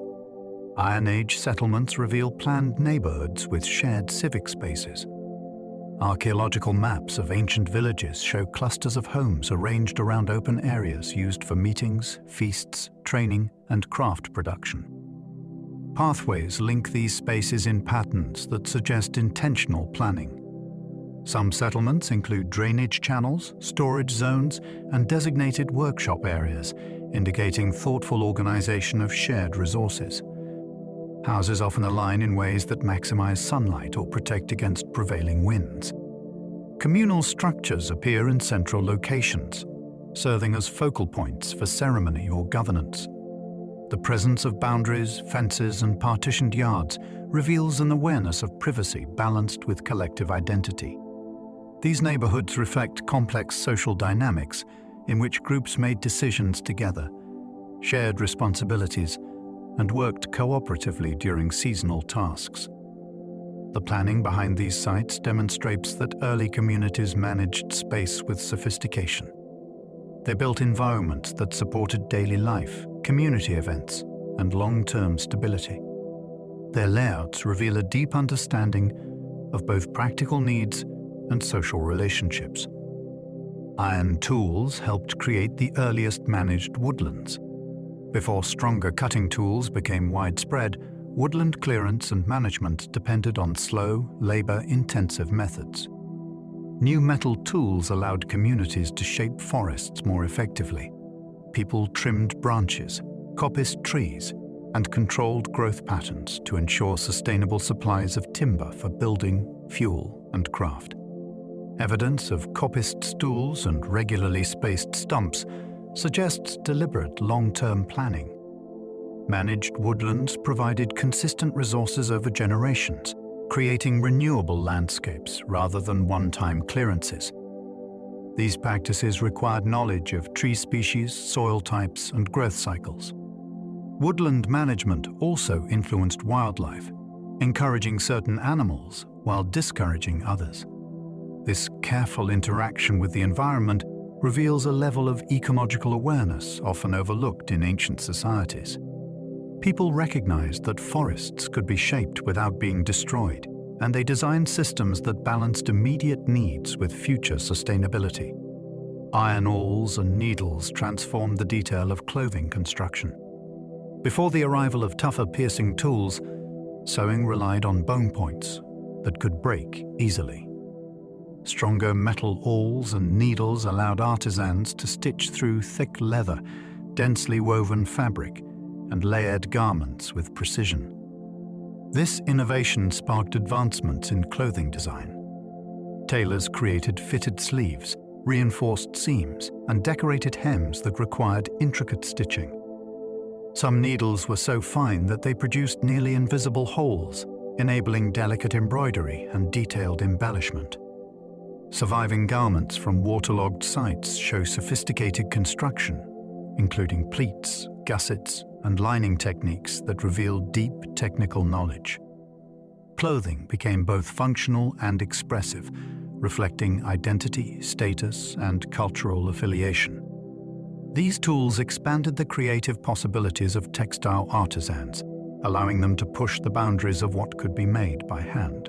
Iron Age settlements reveal planned neighborhoods with shared civic spaces. Archaeological maps of ancient villages show clusters of homes arranged around open areas used for meetings, feasts, training, and craft production. Pathways link these spaces in patterns that suggest intentional planning. Some settlements include drainage channels, storage zones, and designated workshop areas, indicating thoughtful organization of shared resources. Houses often align in ways that maximize sunlight or protect against prevailing winds. Communal structures appear in central locations, serving as focal points for ceremony or governance. The presence of boundaries, fences, and partitioned yards reveals an awareness of privacy balanced with collective identity. These neighborhoods reflect complex social dynamics in which groups made decisions together, shared responsibilities, and worked cooperatively during seasonal tasks. The planning behind these sites demonstrates that early communities managed space with sophistication. They built environments that supported daily life, community events, and long-term stability. Their layouts reveal a deep understanding of both practical needs and social relationships. Iron tools helped create the earliest managed woodlands. Before stronger cutting tools became widespread, woodland clearance and management depended on slow, labor-intensive methods. New metal tools allowed communities to shape forests more effectively. People trimmed branches, coppiced trees, and controlled growth patterns to ensure sustainable supplies of timber for building, fuel, and craft. Evidence of coppiced stools and regularly spaced stumps suggests deliberate long-term planning. Managed woodlands provided consistent resources over generations, creating renewable landscapes rather than one-time clearances. These practices required knowledge of tree species, soil types, and growth cycles. Woodland management also influenced wildlife, encouraging certain animals while discouraging others. This careful interaction with the environment reveals a level of ecological awareness often overlooked in ancient societies. People recognized that forests could be shaped without being destroyed, and they designed systems that balanced immediate needs with future sustainability. Iron awls and needles transformed the detail of clothing construction. Before the arrival of tougher piercing tools, sewing relied on bone points that could break easily. Stronger metal awls and needles allowed artisans to stitch through thick leather, densely woven fabric, and layered garments with precision. This innovation sparked advancements in clothing design. Tailors created fitted sleeves, reinforced seams, and decorated hems that required intricate stitching. Some needles were so fine that they produced nearly invisible holes, enabling delicate embroidery and detailed embellishment. Surviving garments from waterlogged sites show sophisticated construction, including pleats, gussets, and lining techniques that reveal deep technical knowledge. Clothing became both functional and expressive, reflecting identity, status, and cultural affiliation. These tools expanded the creative possibilities of textile artisans, allowing them to push the boundaries of what could be made by hand.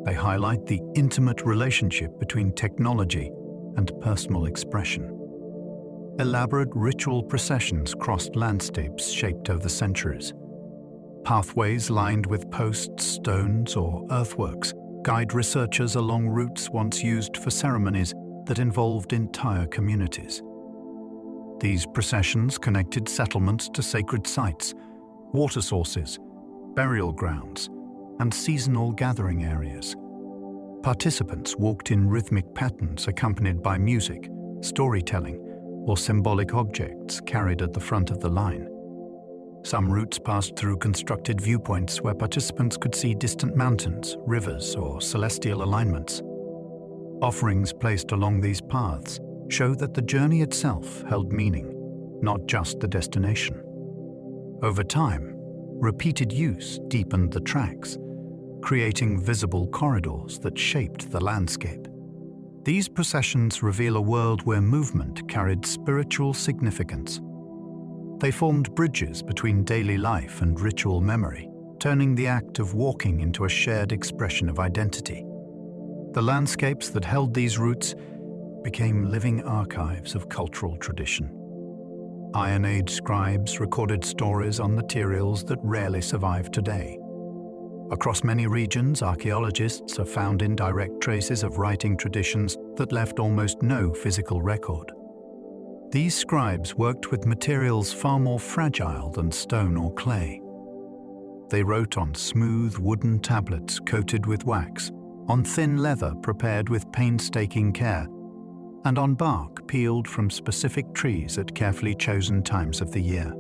They highlight the intimate relationship between technology and personal expression. Elaborate ritual processions crossed landscapes shaped over centuries. Pathways lined with posts, stones, or earthworks guide researchers along routes once used for ceremonies that involved entire communities. These processions connected settlements to sacred sites, water sources, burial grounds, and seasonal gathering areas. Participants walked in rhythmic patterns accompanied by music, storytelling, or symbolic objects carried at the front of the line. Some routes passed through constructed viewpoints where participants could see distant mountains, rivers, or celestial alignments. Offerings placed along these paths show that the journey itself held meaning, not just the destination. Over time, repeated use deepened the tracks, creating visible corridors that shaped the landscape. These processions reveal a world where movement carried spiritual significance. They formed bridges between daily life and ritual memory, turning the act of walking into a shared expression of identity. The landscapes that held these routes became living archives of cultural tradition. Iron Age scribes recorded stories on materials that rarely survive today. Across many regions, archaeologists have found indirect traces of writing traditions that left almost no physical record. These scribes worked with materials far more fragile than stone or clay. They wrote on smooth wooden tablets coated with wax, on thin leather prepared with painstaking care, and on bark peeled from specific trees at carefully chosen times of the year.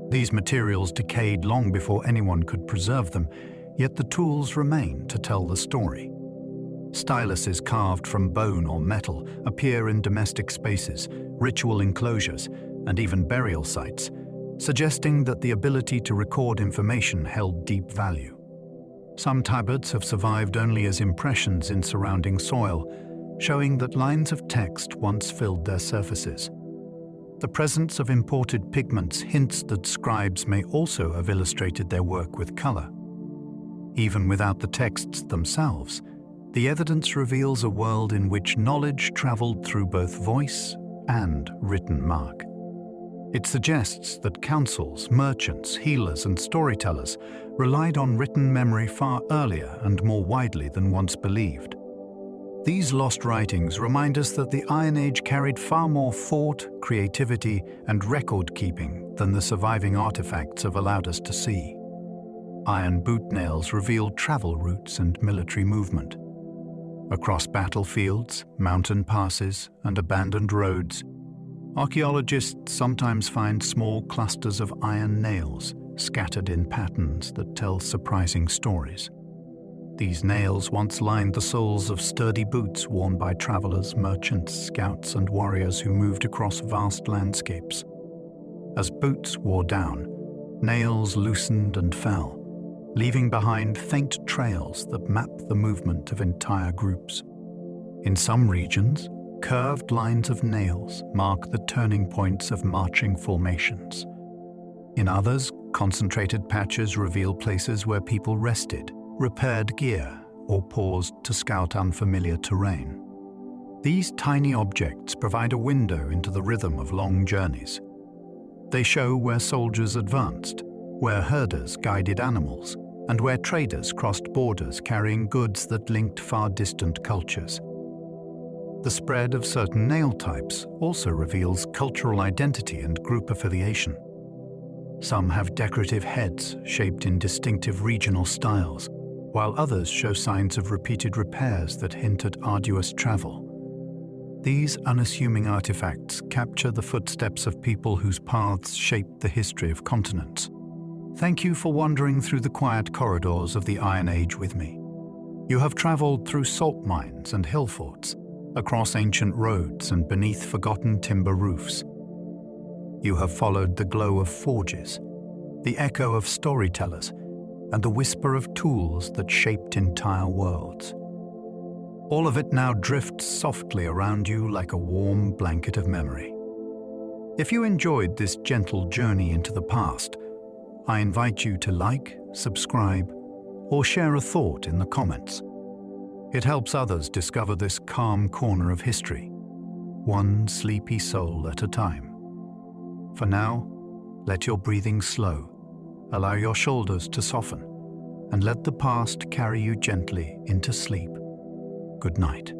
These materials decayed long before anyone could preserve them, yet the tools remain to tell the story. Styluses carved from bone or metal appear in domestic spaces, ritual enclosures, and even burial sites, suggesting that the ability to record information held deep value. Some tablets have survived only as impressions in surrounding soil, showing that lines of text once filled their surfaces. The presence of imported pigments hints that scribes may also have illustrated their work with color. Even without the texts themselves, the evidence reveals a world in which knowledge traveled through both voice and written mark. It suggests that councils, merchants, healers, and storytellers relied on written memory far earlier and more widely than once believed. These lost writings remind us that the Iron Age carried far more thought, creativity, and record-keeping than the surviving artifacts have allowed us to see. Iron boot nails reveal travel routes and military movement. Across battlefields, mountain passes, and abandoned roads, archaeologists sometimes find small clusters of iron nails scattered in patterns that tell surprising stories. These nails once lined the soles of sturdy boots worn by travelers, merchants, scouts, and warriors who moved across vast landscapes. As boots wore down, nails loosened and fell, leaving behind faint trails that map the movement of entire groups. In some regions, curved lines of nails mark the turning points of marching formations. In others, concentrated patches reveal places where people rested, repaired gear, or paused to scout unfamiliar terrain. These tiny objects provide a window into the rhythm of long journeys. They show where soldiers advanced, where herders guided animals, and where traders crossed borders carrying goods that linked far-distant cultures. The spread of certain nail types also reveals cultural identity and group affiliation. Some have decorative heads shaped in distinctive regional styles, while others show signs of repeated repairs that hint at arduous travel. These unassuming artifacts capture the footsteps of people whose paths shaped the history of continents. Thank you for wandering through the quiet corridors of the Iron Age with me. You have traveled through salt mines and hillforts, across ancient roads and beneath forgotten timber roofs. You have followed the glow of forges, the echo of storytellers, and the whisper of tools that shaped entire worlds. All of it now drifts softly around you like a warm blanket of memory. If you enjoyed this gentle journey into the past, I invite you to like, subscribe, or share a thought in the comments. It helps others discover this calm corner of history, one sleepy soul at a time. For now, let your breathing slow, allow your shoulders to soften, and let the past carry you gently into sleep. Good night.